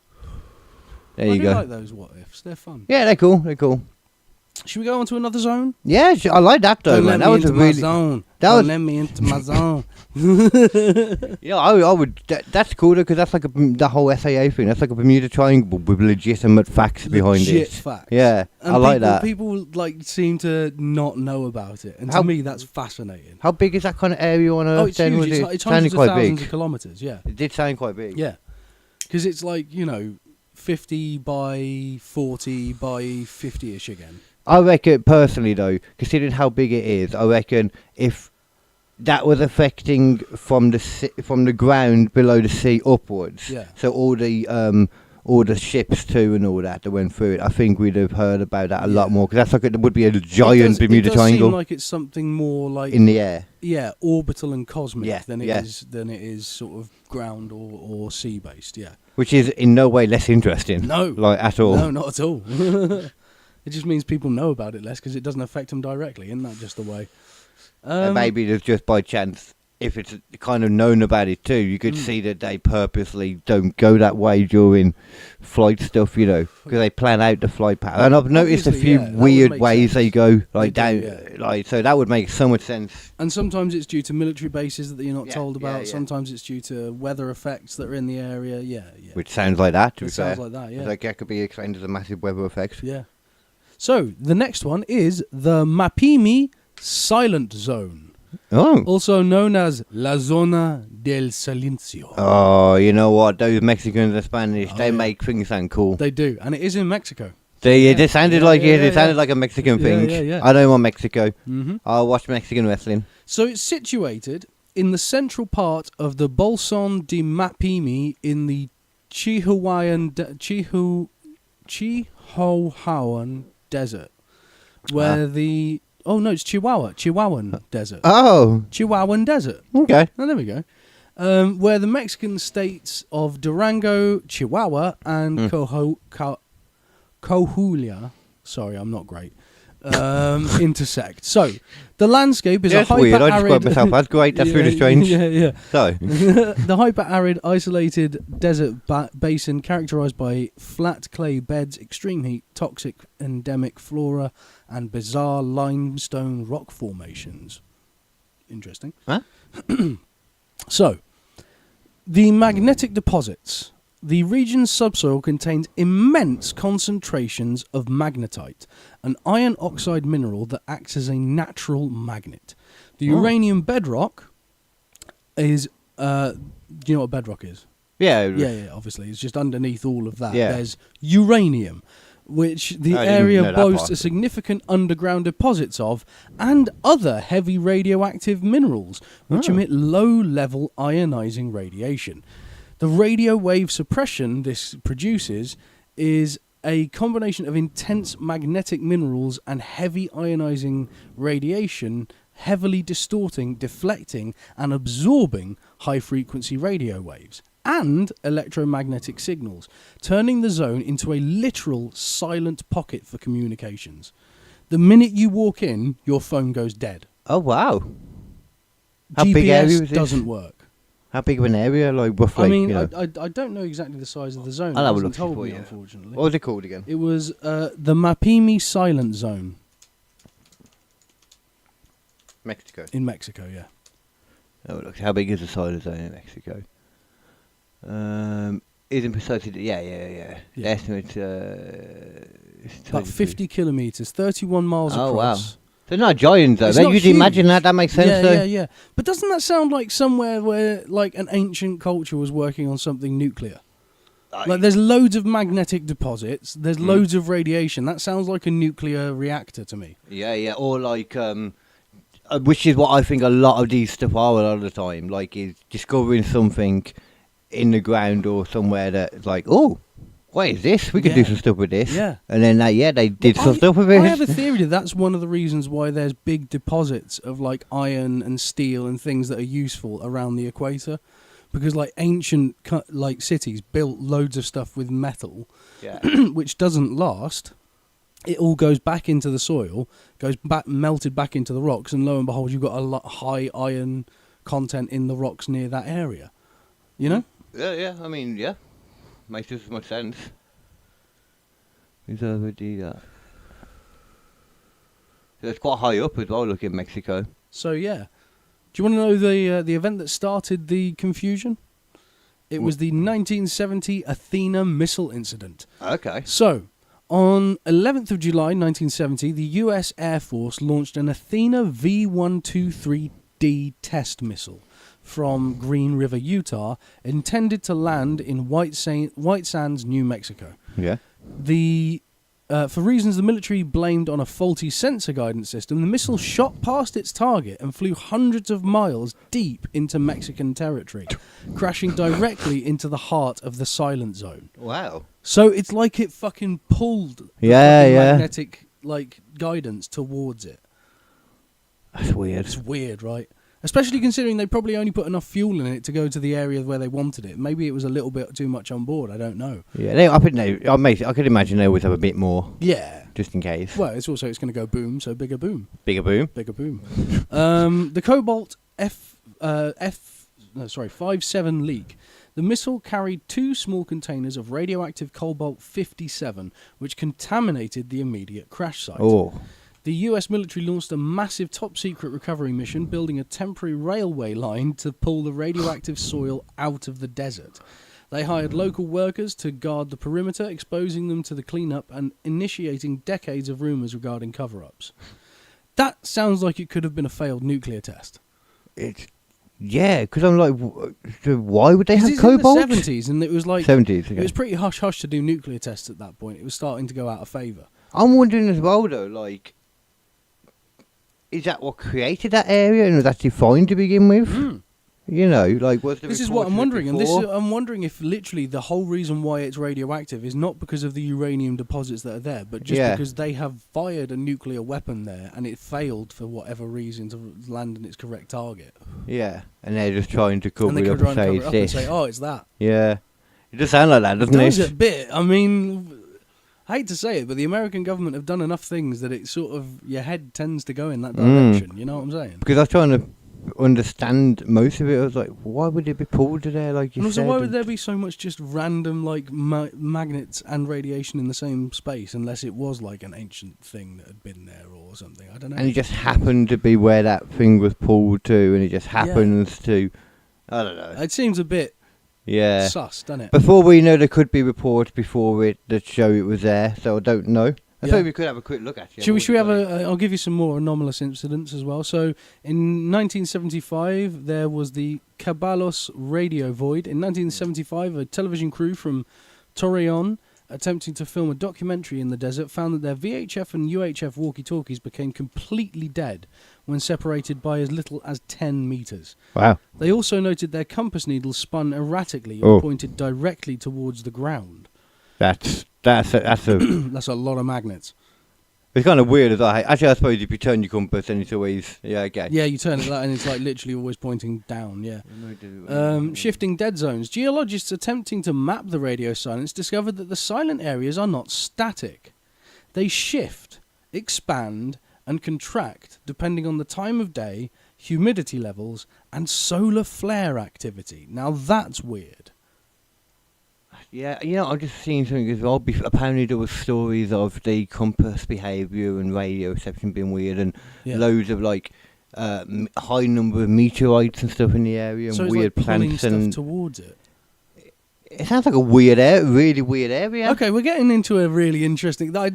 There you go. I like those What Ifs. They're fun. Yeah, they're cool. Should we go on to another zone? Yeah, I like that though, man. That was a really zone. Let me into my zone. Yeah, I would. That's cool because that's like the whole SAA thing. That's like a Bermuda Triangle with legitimate facts behind it. Legit facts. Yeah, and I like that. People like seem to not know about it, and to me that's fascinating. How big is that kind of area on Earth? Oh, it's huge. It's hundreds of thousands of kilometres. Yeah, it did sound quite big. Yeah, because it's like 50 by 40 by 50ish again. I reckon, personally though, considering how big it is, I reckon if that was affecting from the ground below the sea upwards, so all the ships too and all that went through it, I think we'd have heard about that a lot more, because that's like it would be a giant Bermuda Triangle. It does seem like it's something more like in the air. Yeah, orbital and cosmic than it is sort of ground or sea based. Yeah, which is in no way less interesting. No, like at all. No, not at all. It just means people know about it less because it doesn't affect them directly. Isn't that just the way? Maybe there's just by chance, if it's kind of known about it too, you could see that they purposely don't go that way during flight stuff, because they plan out the flight pattern. And I've noticed a few weird ways they go so that would make so much sense. And sometimes it's due to military bases that you're not told about. Sometimes it's due to weather effects that are in the area. Yeah. Which sounds like that. To be fair. Sounds like that. Yeah. Like that could be explained as a massive weather effect. Yeah. So the next one is the Mapimi Silent Zone. Oh. Also known as La Zona del Silencio. Oh, you know what? Those Mexicans and Spanish, they make things sound cool. They do, and it is in Mexico. It sounded like it. It sounded like a Mexican thing. Yeah. I don't want Mexico. Mm-hmm. I'll watch Mexican wrestling. So it's situated in the central part of the Bolson de Mapimi in the Chihuahuan Desert, where it's Chihuahuan Desert. Oh, Chihuahuan Desert. Okay. Oh, there we go. Where the Mexican states of Durango, Chihuahua, and Coahuila, sorry, I'm not great, intersect. So the landscape is a hyper-arid. Weird. I described myself as great. That's really strange. Yeah. So the hyper-arid, isolated desert basin characterized by flat clay beds, extreme heat, toxic endemic flora, and bizarre limestone rock formations. Interesting. Huh? So, the magnetic deposits. The region's subsoil contains immense concentrations of magnetite, an iron oxide mineral that acts as a natural magnet. The uranium bedrock is... do you know what bedrock is? Yeah, obviously. It's just underneath all of that. Yeah. There's uranium, which the area boasts a significant underground deposits of, and other heavy radioactive minerals, which emit low-level ionizing radiation. The radio wave suppression this produces is a combination of intense magnetic minerals and heavy ionizing radiation, heavily distorting, deflecting, and absorbing high-frequency radio waves and electromagnetic signals, turning the zone into a literal silent pocket for communications. The minute you walk in, your phone goes dead. Oh, wow. How GPS big area is this? doesn't work. How big of an area, like, roughly? I mean, you know? I don't know exactly the size of the zone. I'll have a It look wasn't told for me, you. unfortunately. What was it called again? It was the Mapimi Silent Zone Mexico. in Mexico, yeah. Oh, look, how big is the silent zone in Mexico? Isn't precisely... Yeah. Yeah. The estimate... About 50 kilometres, 31 miles Oh, across. wow. They're not giants, though. It's They not usually huge. imagine that makes sense, though. Yeah. But doesn't that sound like somewhere where, like, an ancient culture was working on something nuclear? Like, there's loads of magnetic deposits, there's loads of radiation. That sounds like a nuclear reactor to me. Yeah. Or, like... which is what I think a lot of these stuff are a lot of the time. Like, is discovering something in the ground or somewhere that's like, oh, what is this? We could do some stuff with this. Yeah. And then, they did some stuff with it. I have a theory that that's one of the reasons why there's big deposits of, like, iron and steel and things that are useful around the equator. Because, like, ancient, like, cities built loads of stuff with metal, Yeah. which doesn't last. It all goes back into the soil, goes back, melted back into the rocks, and lo and behold, you've got a lot high iron content in the rocks near that area. You know? Yeah. I mean, yeah. Makes just as much sense. It's already it's quite high up as well, look in Mexico. So, yeah. Do you want to know the event that started the confusion? It was the 1970 Athena missile incident. Okay. So, on 11th of July 1970, the US Air Force launched an Athena V-123D test missile from Green River, Utah, intended to land in White Sands, New Mexico. Yeah. For reasons the military blamed on a faulty sensor guidance system, the missile shot past its target and flew hundreds of miles deep into Mexican territory, crashing directly into the heart of the silent zone. Wow. So it's like it fucking pulled the Yeah. magnetic, like, guidance towards it. That's weird. It's weird, right? Especially considering they probably only put enough fuel in it to go to the area where they wanted it. Maybe it was a little bit too much on board. I don't know. Yeah, I could imagine they always have a bit more. Yeah. Just in case. Well, it's going to go boom, so bigger boom. Bigger boom. Bigger boom. The Cobalt 57 leak. The missile carried 2 small containers of radioactive cobalt-57, which contaminated the immediate crash site. Oh. The US military launched a massive top-secret recovery mission, building a temporary railway line to pull the radioactive soil out of the desert. They hired local workers to guard the perimeter, exposing them to the cleanup and initiating decades of rumours regarding cover-ups. That sounds like it could have been a failed nuclear test. Yeah, because I'm like, so why would they have It's cobalt? in the 70s, and it was like... 70s, okay. It was pretty hush-hush to do nuclear tests at that point. It was starting to go out of favour. I'm wondering as well, though, like, is that what created that area and was actually fine to begin with? You know, like, was there This is what I'm wondering, and before? I'm wondering if literally the whole reason why it's radioactive is not because of the uranium deposits that are there, but just because they have fired a nuclear weapon there and it failed for whatever reason to land in its correct target. Yeah, and they're just trying to cover And they it could up try and and say cover it it's up and this. say, oh, it's that. Yeah, it does sound like that, doesn't It does it? a bit. I mean, I hate to say it, but the American government have done enough things that it sort of, your head tends to go in that direction. You know what I'm saying? Because I was trying to understand most of it. I was like, why would it be pulled to there, like you And also, said? why would there be so much just random, like, magnets and radiation in the same space, unless it was, like, an ancient thing that had been there or something? I don't know. And it just happened to be where that thing was pulled to, and it just happens to... I don't know. It seems a bit sus, doesn't it? Before we know, there could be reports before it that show it was there, so I don't know. I thought we could have a quick look at it. Should we have I'll give you some more anomalous incidents as well. So, in 1975, there was the Caballos radio void. In 1975, a television crew from Torreon, attempting to film a documentary in the desert, found that their VHF and UHF walkie-talkies became completely dead when separated by as little as 10 metres. Wow. They also noted their compass needles spun erratically Oh. and pointed directly towards the ground. That's a That's a lot of magnets. it's kind of weird as I suppose if you turn your compass then it's always okay. Yeah, you turn it like, and it's like literally always pointing down, yeah. Shifting dead zones. Geologists attempting to map the radio silence discovered that the silent areas are not static. They shift, expand, and contract depending on the time of day, humidity levels, and solar flare activity. Now that's weird. Yeah, I've just seen something as well. Apparently there were stories of the compass behaviour and radio reception being weird, and loads of like high number of meteorites and stuff in the area, and So it's weird like pulling plants and stuff towards it. it sounds like a really weird area. Okay, we're getting into a really interesting. I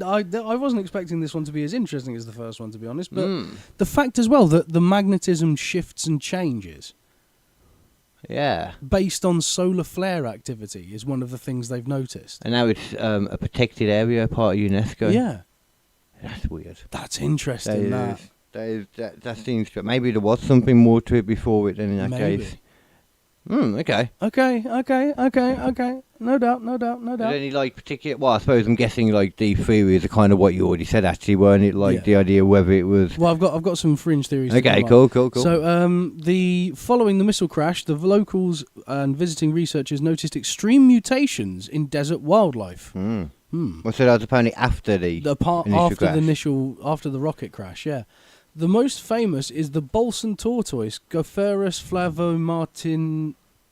wasn't expecting this one to be as interesting as the first one, to be honest. But the fact as well that the magnetism shifts and changes. Yeah. Based on solar flare activity is one of the things they've noticed. And now it's a protected area, part of UNESCO. Yeah. That's weird. That's interesting. That seems to. Maybe there was something more to it before it. Then in that case. Okay. Okay. No doubt. Is there any like particular? Well, I suppose I'm guessing like the theories are kind of what you already said. Actually, weren't it? Like the idea whether it was. Well, I've got some fringe theories. Okay, cool. So, following the missile crash, the locals and visiting researchers noticed extreme mutations in desert wildlife. Well, so that was apparently after the after the rocket crash. Yeah. The most famous is the Bolson tortoise, Gopherus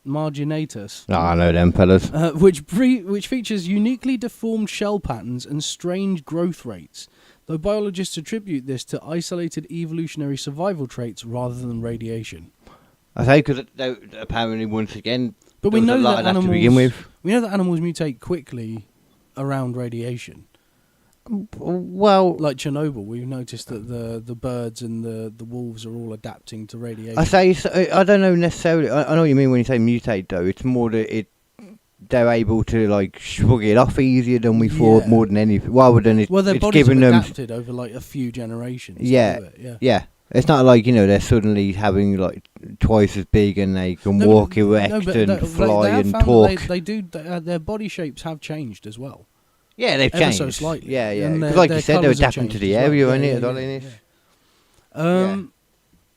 flavomarginatus. I know them fellas. Which features uniquely deformed shell patterns and strange growth rates, though biologists attribute this to isolated evolutionary survival traits rather than radiation. I say because apparently once again, but we know that animals to begin with. We know that animals mutate quickly around radiation. Well, like Chernobyl, we've noticed that the birds and the wolves are all adapting to radiation. I don't know necessarily. I know what you mean when you say mutate, though. It's more that they're able to like shrug it off easier than we thought, more than anything. Rather than their bodies have adapted over like a few generations. Yeah. It's not like they're suddenly having like twice as big and they can walk erect and fly and talk. They do. Their body shapes have changed as well. Yeah, they've changed. Ever so slightly. Yeah. Because like you said, they're adapting to the area, aren't it?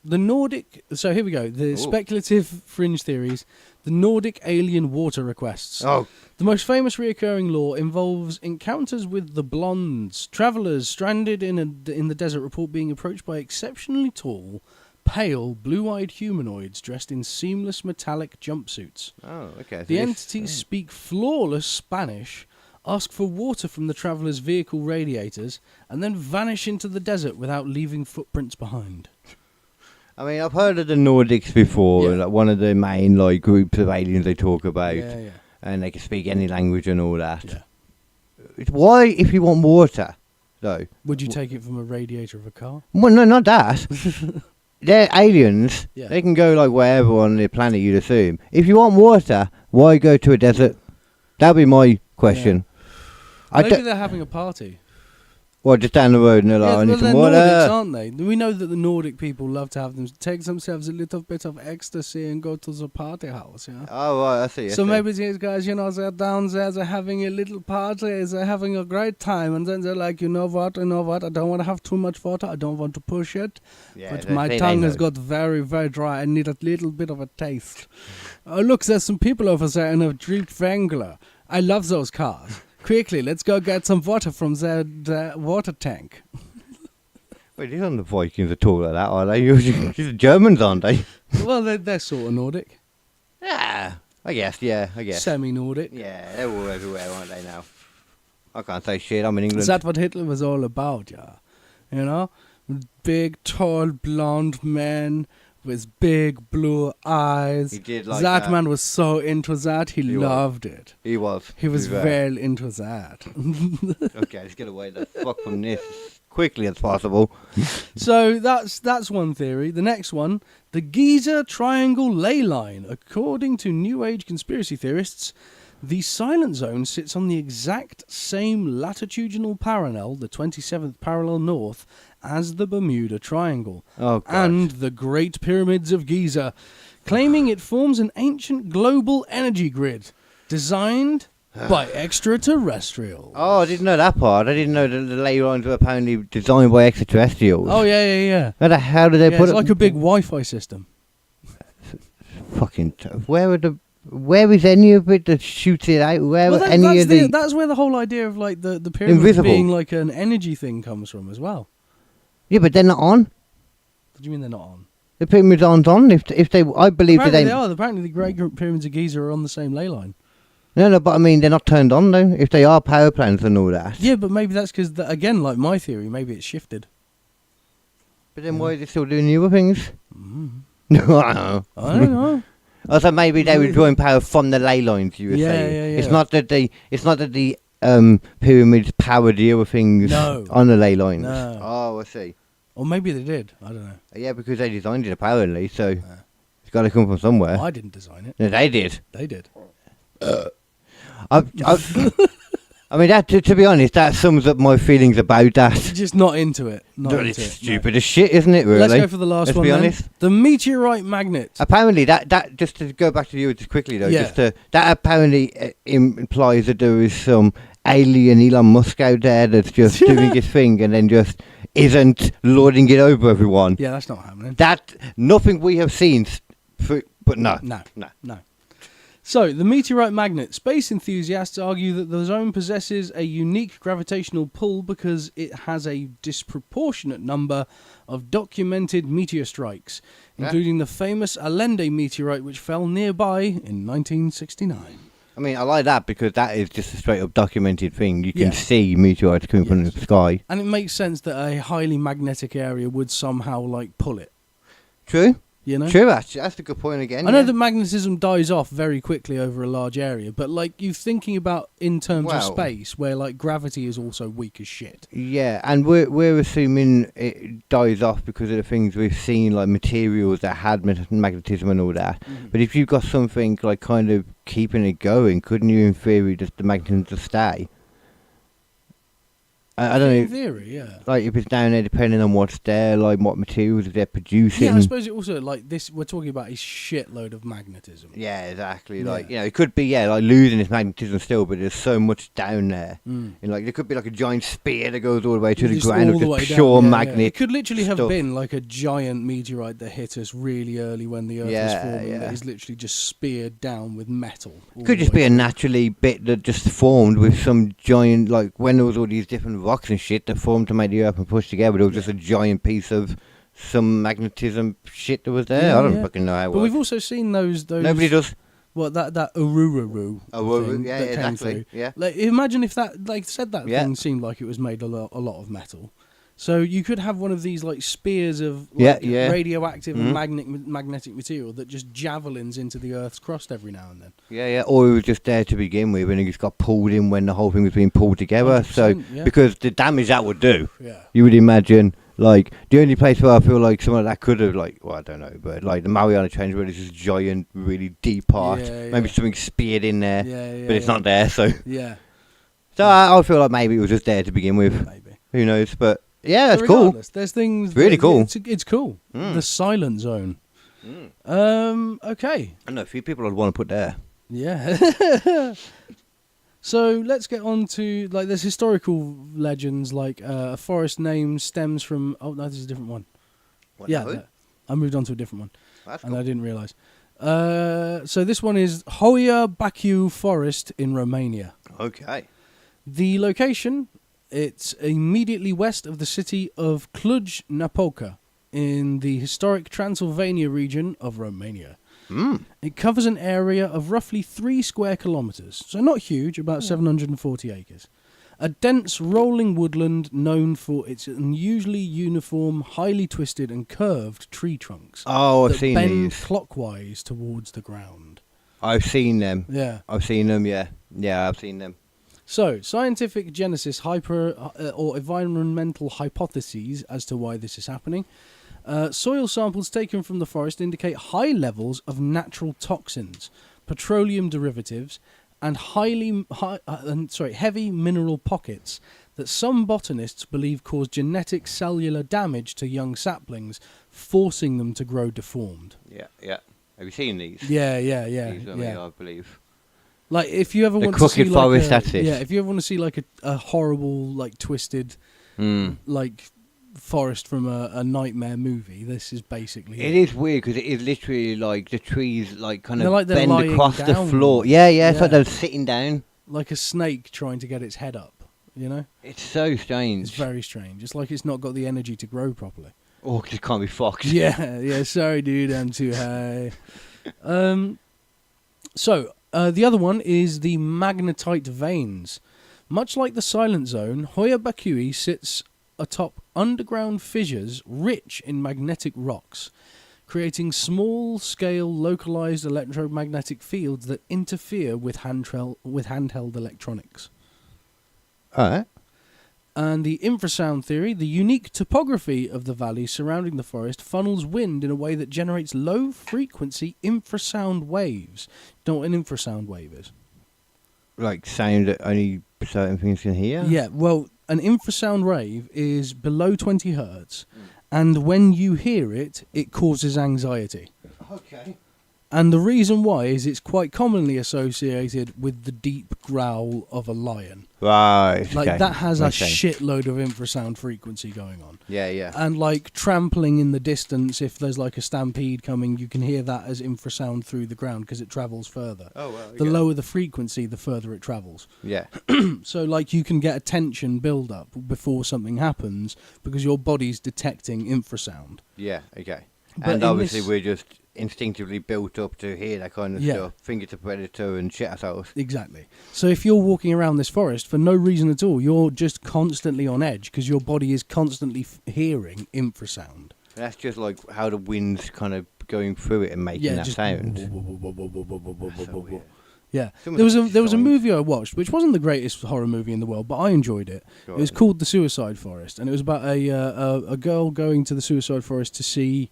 The Nordic... So here we go. The speculative fringe theories. The Nordic alien water requests. Oh. The most famous reoccurring lore involves encounters with the Blondes. Travellers stranded in the desert report being approached by exceptionally tall, pale, blue-eyed humanoids dressed in seamless metallic jumpsuits. Oh, okay. The entities speak flawless Spanish, ask for water from the travellers' vehicle radiators, and then vanish into the desert without leaving footprints behind. I mean, I've heard of the Nordics before, like one of the main like groups of aliens they talk about, and they can speak any language and all that. Yeah. Why, if you want water, though? Would you take it from a radiator of a car? Well, no, not that. They're aliens. Yeah. They can go like wherever on the planet, you'd assume. If you want water, why go to a desert? That'd be my question. Maybe they're having a party. Well, just down the road and they're like, I need some water. Nordics, aren't they? We know that the Nordic people love to have take themselves a little bit of ecstasy and go to the party house, yeah? Oh, right, I see. Maybe these guys, they're down there, they're having a little party, they're having a great time, and then they're like, you know what, I don't want to have too much water, I don't want to push it, but my tongue has got very, very dry, I need a little bit of a taste. Oh, look, there's some people over there in a Jeep Wrangler. I love those cars. Quickly, let's go get some water from the water tank. Wait, these aren't the Vikings at all like that, are they? These are Germans, aren't they? Well, they're sort of Nordic. Yeah, I guess. Semi-Nordic. Yeah, they're all everywhere, aren't they now? I can't say shit, I'm in England. Is that what Hitler was all about, yeah? Big, tall, blonde man with big blue eyes. He did like that. Man was so into that, he loved it. He was. He was well into that. Okay, let's get away the fuck from this as quickly as possible. So that's one theory. The next one, the Giza Triangle ley line. According to New Age conspiracy theorists, The silent zone sits on the exact same latitudinal parallel, the 27th parallel north, as the Bermuda Triangle and the Great Pyramids of Giza, claiming it forms an ancient global energy grid designed by extraterrestrials. Oh, I didn't know that part. I didn't know that the ley lines were apparently designed by extraterrestrials. Oh, yeah. How the hell did they put it's it? like a big Wi-Fi system. Fucking where is any of it that shoots it out? That's where the whole idea of like the pyramids Invisible. being like an energy thing comes from as well. Yeah, but they're not on. What do you mean they're not on? The pyramids aren't on. If they, I believe Apparently that they are. Apparently the Great Pyramids of Giza are on the same ley line. No, but I mean they're not turned on though. If they are power plants and all that. Yeah, but maybe that's because again, like my theory, maybe it's shifted. But then why are they still doing the other things? Mm. No, I don't know. I don't know. Also, maybe they were drawing power from the ley lines. You were saying. Yeah. It's not that the pyramids power the other things on the ley lines. No. Oh, I see. Or maybe they did. I don't know. Yeah, because they designed it apparently, so it's got to come from somewhere. Well, I didn't design it. No, they did. They did. I mean, that to be honest, that sums up my feelings about that. Just not into it. It's stupid as shit, isn't it? Really. Let's go for the last one. Let's be then. honest. The meteorite magnet. Apparently, that just to go back to you just quickly though, that apparently implies that there is some alien Elon Musk out there that's just doing his thing and then just isn't lording it over everyone. Yeah, that's not happening. That nothing we have seen, but no. So, the meteorite magnet. Space enthusiasts argue that the zone possesses a unique gravitational pull because it has a disproportionate number of documented meteor strikes, including the famous Allende meteorite which fell nearby in 1969. I mean, I like that because that is just a straight-up documented thing. You can see meteorites coming from the sky. And it makes sense that a highly magnetic area would somehow, like, pull it. True. You know? True, actually. That's a good point again. I know that magnetism dies off very quickly over a large area, but like you thinking about in terms of space, where like gravity is also weak as shit. Yeah, and we're assuming it dies off because of the things we've seen, like materials that had magnetism and all that. Mm-hmm. But if you've got something like kind of keeping it going, couldn't you, in theory, just the magnetism just stay? I don't know. In theory, yeah. Like if it's down there, depending on what's there, like what materials they're producing. Yeah, I suppose it also like this. We're talking about a shitload of magnetism. Yeah, exactly. Like it could be like losing its magnetism still, but there's so much down there. And like there could be like a giant spear that goes all the way to the ground of just pure magnet. It could literally have been like a giant meteorite that hit us really early when the Earth was forming. That is literally just speared down with metal. Could just be a naturally bit that just formed with some giant, like when there was all these different rocks and shit that formed to make the Earth and push together. There was just a giant piece of some magnetism shit that was there. I don't fucking know how it works. But we've also seen those. Nobody does. Well, that Ururu. Yeah, exactly. Yeah. Like, imagine if that, like, said that thing seemed like it was made a lot of metal. So you could have one of these like spears of radioactive and magnetic material that just javelins into the Earth's crust every now and then. Yeah. Or it was just there to begin with, and it just got pulled in when the whole thing was being pulled together. So because the damage that would do, you would imagine. Like the only place where I feel like something like that could have, like, well, I don't know, but like the Mariana Trench, where there's this giant, really deep part, maybe something speared in there, but it's not there. So So I feel like maybe it was just there to begin with. Maybe. Who knows? But yeah, that's cool. There's things. It's really cool. It's cool. The silent zone. Okay. I know a few people I'd want to put there. Yeah. So let's get on to, like, there's historical legends, like a forest name stems from... Oh, no, this is a different one. I moved on to a different one. That's and cool. I didn't realise. So this one is Hoia Baciu Forest in Romania. Okay. The location, it's immediately west of the city of Cluj-Napoca in the historic Transylvania region of Romania. It covers an area of roughly 3 square kilometres, so not huge, about 740 acres. A dense rolling woodland known for its unusually uniform, highly twisted and curved tree trunks. Oh, I've seen bend these. Clockwise towards the ground. I've seen them. Yeah. I've seen them, yeah. Yeah, I've seen them. So, scientific genesis or environmental hypotheses as to why this is happening. Soil samples taken from the forest indicate high levels of natural toxins, petroleum derivatives, and heavy mineral pockets that some botanists believe cause genetic cellular damage to young saplings, forcing them to grow deformed. Yeah. Have you seen these? Yeah. These are I believe. Like if you ever The want to see crooked forest, like that's it. yeah, if you ever want to see like a horrible like twisted like forest from a nightmare movie, this is basically It is weird because it is literally like the trees like kind They're of like they're bend lying across the down. floor. Yeah, it's like Yeah. they're sitting down. like a snake trying to get its head up. You know, It's so strange. it's very strange. It's like it's not got the energy to grow properly. Oh, 'cause it can't be fucked. Yeah. Sorry, dude, I'm too high. So the other one is the magnetite veins. Much like the Silent Zone, Hoya Bakui sits atop underground fissures rich in magnetic rocks, creating small-scale localized electromagnetic fields that interfere with handheld electronics. Alright. And the infrasound theory, the unique topography of the valley surrounding the forest funnels wind in a way that generates low-frequency infrasound waves. Do you know what an infrasound wave is? Like sound that only certain things can hear? Yeah, well, an infrasound wave is below 20 hertz, and when you hear it, it causes anxiety. Okay. And the reason why is it's quite commonly associated with the deep growl of a lion. Right. Like, okay. that has Makes a sense. shitload of infrasound frequency going on. Yeah. And, like, trampling in the distance, if there's, like, a stampede coming, you can hear that as infrasound through the ground because it travels further. Oh, well. The lower the frequency, the further it travels. Yeah. So, like, you can get a tension build-up before something happens because your body's detecting infrasound. Yeah, okay. But And in obviously this- we're just instinctively built up to hear that kind of Yeah. stuff. Finger to predator and shit ourselves. Exactly. So if you're walking around this forest for no reason at all, you're just constantly on edge because your body is constantly hearing infrasound. That's just like how the wind's kind of going through it and making that sound. So weird. Yeah, Some of there was the a signs. movie I watched which wasn't the greatest horror movie in the world, but I enjoyed it. Go It was on. called The Suicide Forest, and it was about a girl going to the suicide forest to see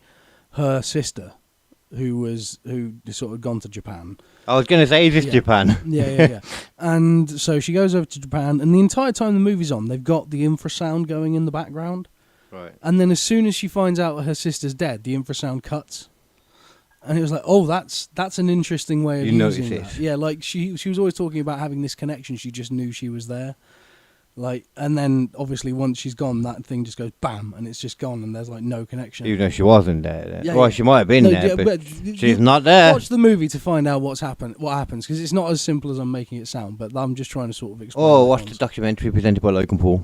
her sister, who sort of gone to Japan. I was going to say, is this Yeah. Japan? Yeah. And so she goes over to Japan, and the entire time the movie's on, they've got the infrasound going in the background. Right. And then as soon as she finds out her sister's dead, the infrasound cuts. And it was like, oh, that's an interesting way of You using notice that. it. Yeah, like she was always talking about having this connection. She just knew she was there. Like, and then obviously once she's gone, that thing just goes bam, and it's just gone, and there's like no connection. Even though she wasn't there. Then. Yeah, Well, yeah. she might have been No, there, yeah, but you she's not there. Watch the movie to find out what happens, because it's not as simple as I'm making it sound. But I'm just trying to sort of explain. Oh, the watch the concept. documentary presented by Logan Paul.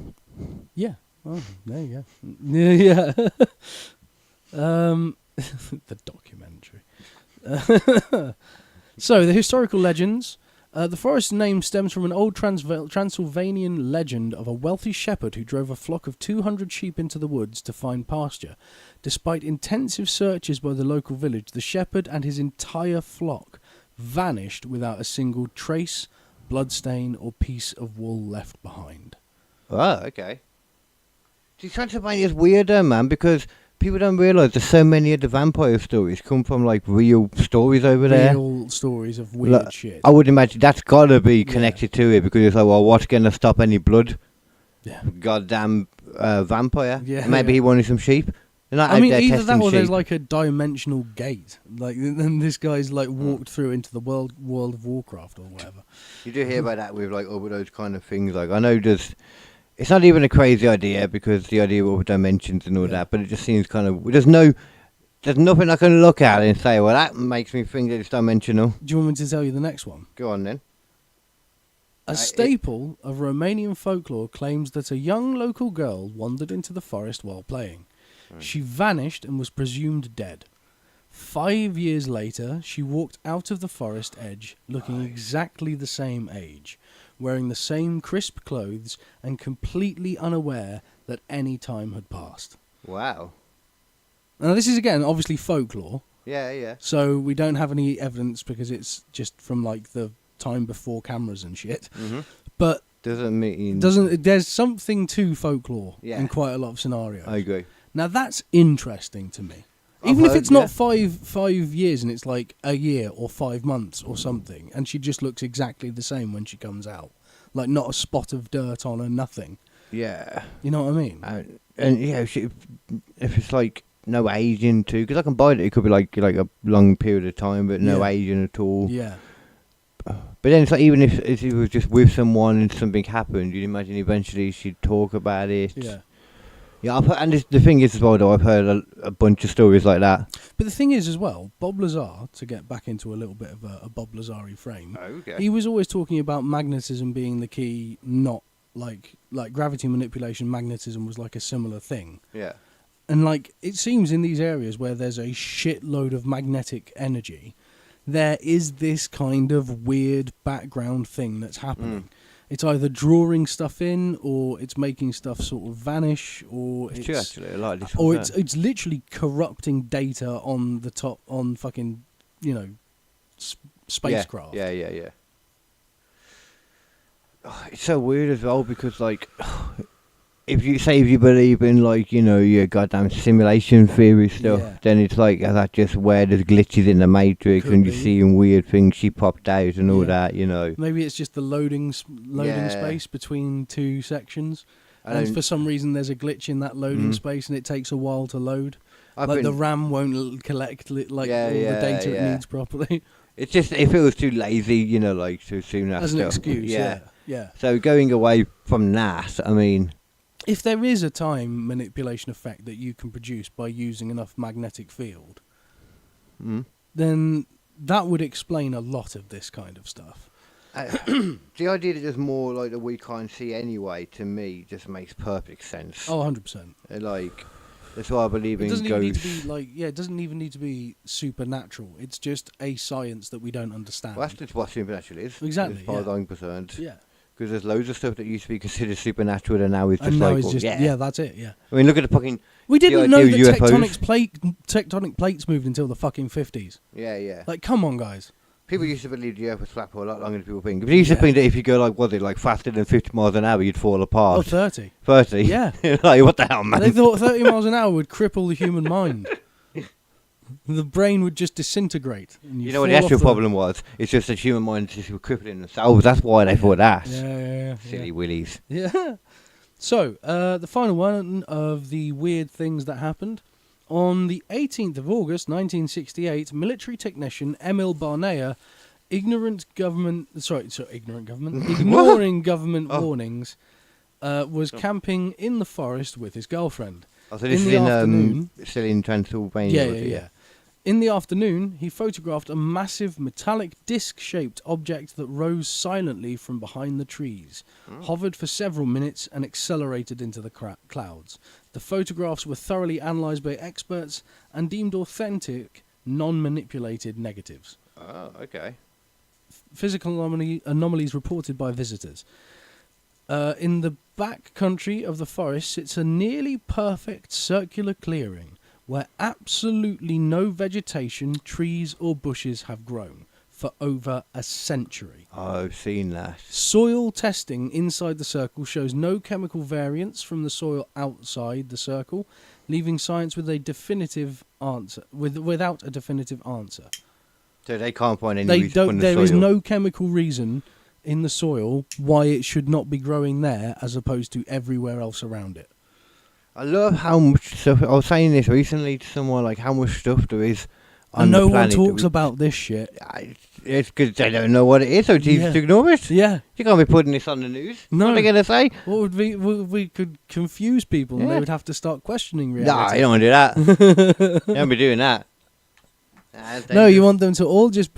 Yeah. Oh, there you go. Yeah. The documentary. So, the historical legends. The forest name stems from an old Transylvanian legend of a wealthy shepherd who drove a flock of 200 sheep into the woods to find pasture. Despite intensive searches by the local village, the shepherd and his entire flock vanished without a single trace, bloodstain, or piece of wool left behind. Oh, okay. See, Transylvania's weirder, man, because people don't realise there's so many of the vampire stories come from, like, real stories over there. Real stories of weird Like, shit. I would imagine that's got to be connected to it, because it's like, well, what's going to stop any blood? Yeah. Goddamn vampire. Yeah, Maybe yeah. he wanted some sheep. They're not I out mean, there either testing that or there's sheep. like a dimensional gate. Like, then this guy's like walked through into the World of Warcraft or whatever. You do hear about that with, like, all those kind of things. Like, I know there's... It's not even a crazy idea, because the idea of dimensions and all that, but it just seems kind of... There's nothing I can look at and say, well, that makes me think that it's dimensional. Do you want me to tell you the next one? Go on, then. A staple of Romanian folklore claims that a young local girl wandered into the forest while playing. She vanished and was presumed dead. 5 years later, she walked out of the forest edge, looking exactly the same age, wearing the same crisp clothes, and completely unaware that any time had passed. Wow. Now, this is, again, obviously folklore, Yeah. so we don't have any evidence because it's just from, like, the time before cameras and shit. Mm-hmm. But Doesn't mean... there's something to folklore Yeah. in quite a lot of scenarios. I agree. Now, that's interesting to me. Even if heard, it's not yeah. 5 years and it's like a year or 5 months or something, and she just looks exactly the same when she comes out, like not a spot of dirt on her, nothing. Yeah. You know what I mean? And yeah, if it's like no aging too, because I can buy it. It could be like a long period of time, but no aging at all. Yeah. But then it's like even if it was just with someone and something happened, you'd imagine eventually she'd talk about it. Yeah. Yeah, and the thing is as well, though, I've heard a bunch of stories like that. But the thing is as well, Bob Lazar, to get back into a little bit of a Bob Lazar-y frame, Okay. he was always talking about magnetism being the key, not like gravity manipulation. Magnetism was like a similar thing. Yeah. And like it seems in these areas where there's a shitload of magnetic energy, there is this kind of weird background thing that's happening. It's either drawing stuff in, or it's making stuff sort of vanish, or It's true, actually. I like this or one, it's literally corrupting data on the top on fucking spacecraft. Yeah. Oh, it's so weird as well because like if you believe in like your goddamn simulation theory stuff, then it's like that just where there's glitches in the matrix and you're seeing weird things. She popped out and all that. Maybe it's just the loading space between two sections, and for some reason there's a glitch in that loading space and it takes a while to load. The RAM won't collect all the data it needs properly. It's just if it was too lazy, like too soon after. As an excuse, yeah. So going away from that, I mean, if there is a time manipulation effect that you can produce by using enough magnetic field, then that would explain a lot of this kind of stuff. The idea that there's more like that we can't see anyway, to me, just makes perfect sense. Oh, 100%. Like, that's why I believe in ghosts. It doesn't even need to be it doesn't even need to be supernatural. It's just a science that we don't understand. Well, that's just what supernatural is. Exactly. As far as I'm concerned. Yeah. Because there's loads of stuff that used to be considered supernatural and now is just that's it, yeah. I mean, look at the fucking... We didn't know that UFOs. tectonic plates moved until the fucking 50s. Yeah. Like, come on, guys. People used to believe the Earth was flat for a lot longer than people think. But they used to think that if you go, faster than 50 miles an hour, you'd fall apart. Oh, 30. 30? Yeah. Like, what the hell, man? They thought 30 miles an hour would cripple the human mind. The brain would just disintegrate. You know what the actual problem was? It's just that human minds just were crippling themselves. That's why they thought that. Yeah. Silly willies. Yeah. So, the final one of the weird things that happened. On the 18th of August, 1968, military technician Emil Barnea, ignoring government warnings, was camping in the forest with his girlfriend. Oh, so this is still in Transylvania? Yeah. In the afternoon, he photographed a massive metallic disc-shaped object that rose silently from behind the trees, hovered for several minutes, and accelerated into the clouds. The photographs were thoroughly analysed by experts and deemed authentic, non-manipulated negatives. Oh, okay. Physical anomalies reported by visitors. In the back country of the forest sits a nearly perfect circular clearing where absolutely no vegetation, trees or bushes have grown for over a century. Oh, I've seen that. Soil testing inside the circle shows no chemical variance from the soil outside the circle, leaving science with a definitive answer without a definitive answer. So they can't find any reason from the There soil. is no chemical reason in the soil why it should not be growing there as opposed to everywhere else around it. I love how much stuff... I was saying this recently to someone, like how much stuff there is on and the no planet. one talks about this shit. It's because they don't know what it is, so it's easy to ignore it. Yeah. You can't be putting this on the news. No. What are they going to say? What would we could confuse people and they would have to start questioning reality. Nah, you don't want to do that. You don't be doing that. No, you want them to all just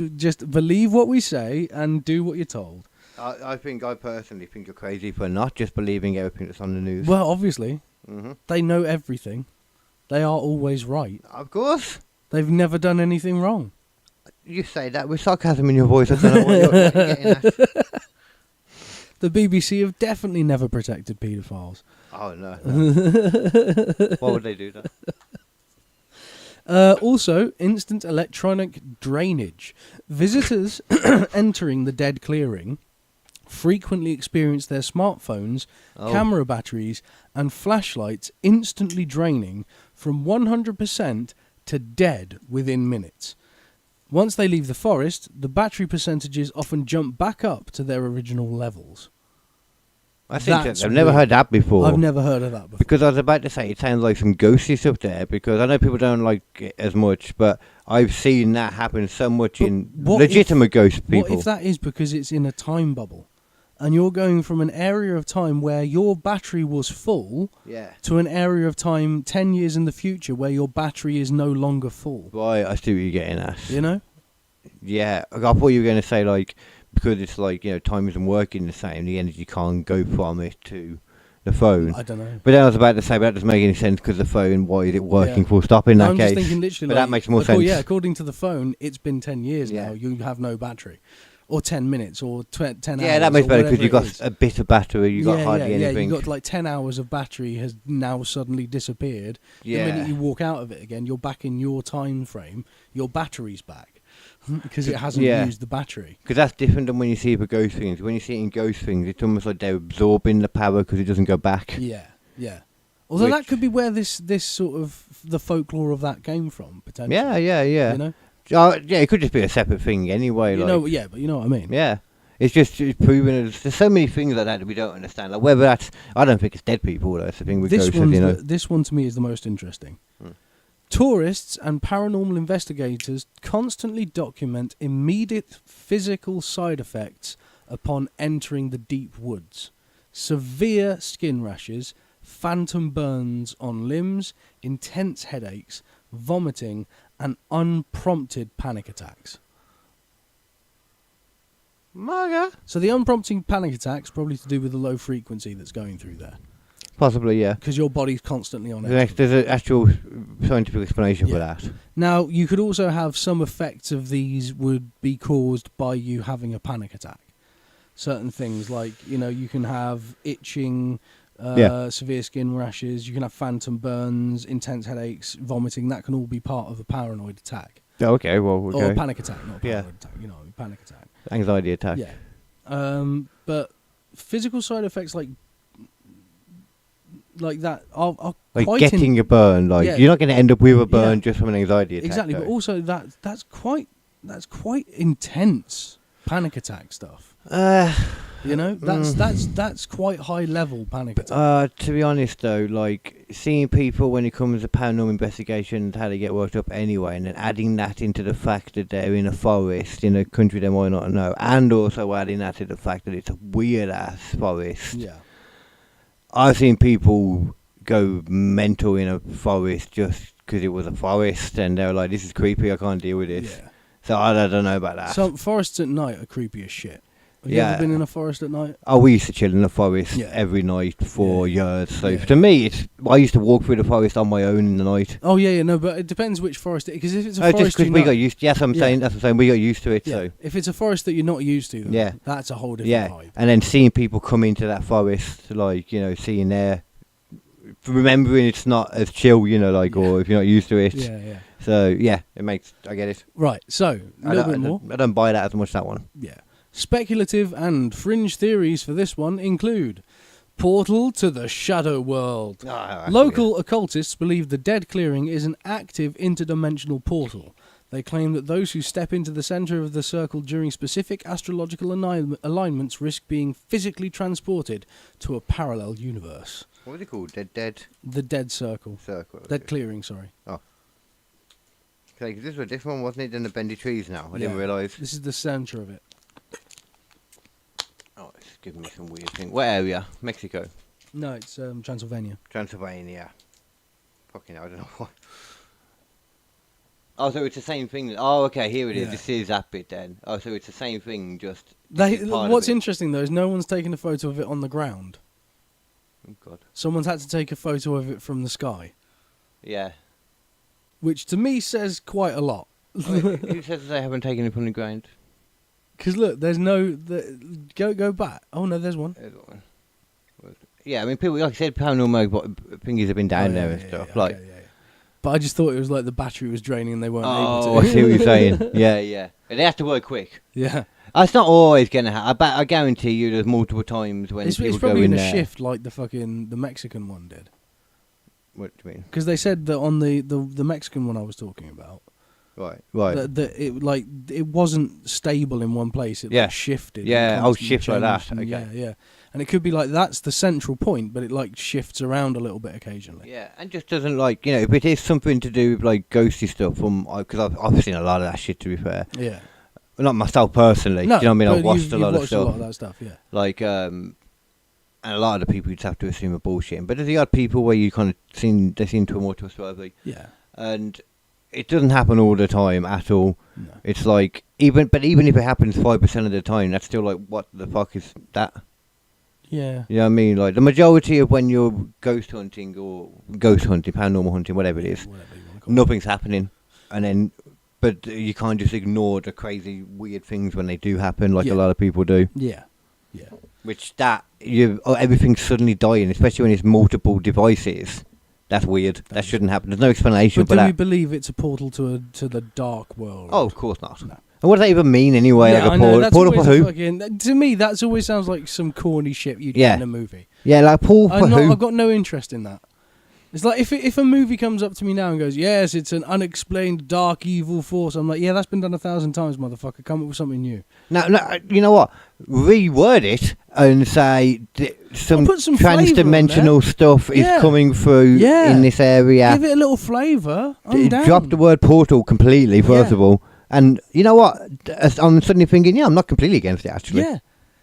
believe what we say and do what you're told. I personally think you're crazy for not just believing everything that's on the news. Well, obviously. Mm-hmm. They know everything. They are always right. Of course. They've never done anything wrong. You say that with sarcasm in your voice. I don't know what you're getting at. The BBC have definitely never protected paedophiles. Oh, no. Why would they do that? Also, instant electronic drainage. Visitors entering the dead clearing frequently experience their smartphones, camera batteries, and flashlights instantly draining from 100% to dead within minutes. Once they leave the forest, the battery percentages often jump back up to their original levels. I've never heard that before. I've never heard of that before. Because I was about to say, it sounds like some ghosty stuff there, because I know people don't like it as much, but I've seen that happen so much in legitimate ghost people. What if that is because it's in a time bubble? And you're going from an area of time where your battery was full to an area of time 10 years in the future where your battery is no longer full. Right, I see what you're getting at. You know? Yeah, I thought you were going to say, like, because it's like, time isn't working the same, the energy can't go from it to the phone. I don't know. But then I was about to say, but that doesn't make any sense because the phone, why is it working full stop in that I'm case? just thinking literally but that makes more sense. Yeah, according to the phone, it's been 10 years now. You have no battery. Or 10 minutes, or 10 hours. Yeah, that makes better because you've got a bit of battery, you've got hardly anything. Yeah, you've got like 10 hours of battery has now suddenly disappeared. Yeah. The minute you walk out of it again, you're back in your time frame, your battery's back. Because it hasn't used the battery. Because that's different than when you see it for ghost things. When you see it in ghost things, it's almost like they're absorbing the power because it doesn't go back. Yeah. Although that could be where this sort of the folklore of that came from, potentially. Yeah. You know? It could just be a separate thing anyway. But you know what I mean. Yeah. It's proven. There's so many things like that that we don't understand. Like whether that's, I don't think it's dead people. That's the thing with ghosts. This one to me is the most interesting. Tourists and paranormal investigators constantly document immediate physical side effects upon entering the deep woods. Severe skin rashes, phantom burns on limbs, intense headaches, vomiting, and unprompted panic attacks. So the unprompted panic attacks probably to do with the low frequency that's going through there. Possibly, yeah. Because your body's constantly on it. There's an actual scientific explanation for that. Now, you could also have some effects of these would be caused by you having a panic attack. Certain things like, you can have itching, severe skin rashes, you can have phantom burns, intense headaches, vomiting. That can all be part of a paranoid attack. Oh, okay, well, okay. Or a panic attack, not a paranoid attack. Panic attack. Anxiety attack. Yeah. But physical side effects like that are like quite getting a burn. You're not going to end up with a burn just from an anxiety attack. Exactly, but also that's quite intense panic attack stuff. That's quite high level panic attack. To be honest though, seeing people when it comes to paranormal investigations, how they get worked up anyway, and then adding that into the fact that they're in a forest in a country they might not know, and also adding that to the fact that it's a weird ass forest. Yeah. I've seen people go mental in a forest just because it was a forest, and they were like, "This is creepy. I can't deal with this." Yeah. So I don't know about that. So forests at night are creepy as shit. Have you ever been in a forest at night? Oh, we used to chill in the forest every night for years. So to me, I used to walk through the forest on my own in the night. Oh no, but it depends which forest. Because if it's a forest, just because we got used. Yes, I'm saying that's what I'm saying. We got used to it. Yeah. So if it's a forest that you're not used to, then that's a whole different vibe. And then seeing people come into that forest, seeing their, remembering it's not as chill, or if you're not used to it. Yeah. So it makes. I get it. Right. So a little bit more. I don't buy that as much. That one. Yeah. Speculative and fringe theories for this one include portal to the shadow world. Local occultists believe the Dead Clearing is an active interdimensional portal. They claim that those who step into the centre of the circle during specific astrological alignments risk being physically transported to a parallel universe. What was it called? Dead? The Dead Circle. Dead Clearing, sorry. Oh. Okay, this was a different one, wasn't it, than the bendy trees now? I didn't realise. This is the centre of it. Oh, it's giving me some weird thing. What area? Mexico? No, it's Transylvania. Transylvania. Fucking hell, I don't know what. Oh, so it's the same thing. Oh, okay, here it is. This is that bit then. Oh, so it's the same thing, just... What's interesting, though, is no one's taken a photo of it on the ground. Oh, God. Someone's had to take a photo of it from the sky. Yeah. Which, to me, says quite a lot. Who says they haven't taken it from the ground? Because, look, there's no... Go back. Oh, no, there's one. There's one. Yeah, I mean, people, like I said, paranormal thingies have been down there and stuff. Okay, But I just thought it was like the battery was draining and they weren't able to. Oh, I see what you're saying. Yeah. And they have to work quick. Yeah. It's not always going to happen. I guarantee you there's multiple times when people go in there. It's probably going to shift like the Mexican one did. What do you mean? Because they said that on the Mexican one I was talking about. Right. That it wasn't stable in one place. It Yeah. like shifted. Yeah. and Oh, constantly shift like that. changed, and Okay. Yeah. And it could be like that's the central point, but it like shifts around a little bit occasionally. Yeah, and just doesn't like if it is something to do with like ghosty stuff. Because I've seen a lot of that shit. To be fair, Yeah. not myself personally. No, do you know what I mean? but I've watched you've a lot of watched stuff. a lot of that stuff. Yeah. Like and a lot of the people you'd have to assume are bullshitting. But there's the odd people where you kind of they seem to be more trustworthy. Yeah. And it doesn't happen all the time at all. No. It's like even if it happens 5% of the time, that's still like what the fuck is that? Yeah. You know what I mean? Like the majority of when you're ghost hunting, paranormal hunting, whatever it is, Whatever you wanna call it. nothing's happening, but you can't just ignore the crazy weird things when they do happen, like Yeah. a lot of people do. Yeah. Yeah. Which everything's suddenly dying, especially when it's multiple devices. That's weird. That shouldn't happen. There's no explanation But for do that. we believe it's a portal to the dark world? Oh, of course not. No. And what does that even mean anyway? Yeah, I like a know, that's portal for always who? to me, that always sounds like some corny shit you'd Yeah. get in a movie. Yeah, like portal for who? I've got no interest in that. It's like if a movie comes up to me now and goes, yes, it's an unexplained dark evil force. I'm like, yeah, that's been done 1,000 times, motherfucker. Come up with something new. No, you know what? Reword it and say some put some flavour on trans-dimensional stuff is Yeah. coming through Yeah. in this area. Give it a little flavour. I'm down. Drop the word portal completely, first Yeah. of all. And you know what? I'm suddenly thinking, yeah, I'm not completely against it, actually. Yeah.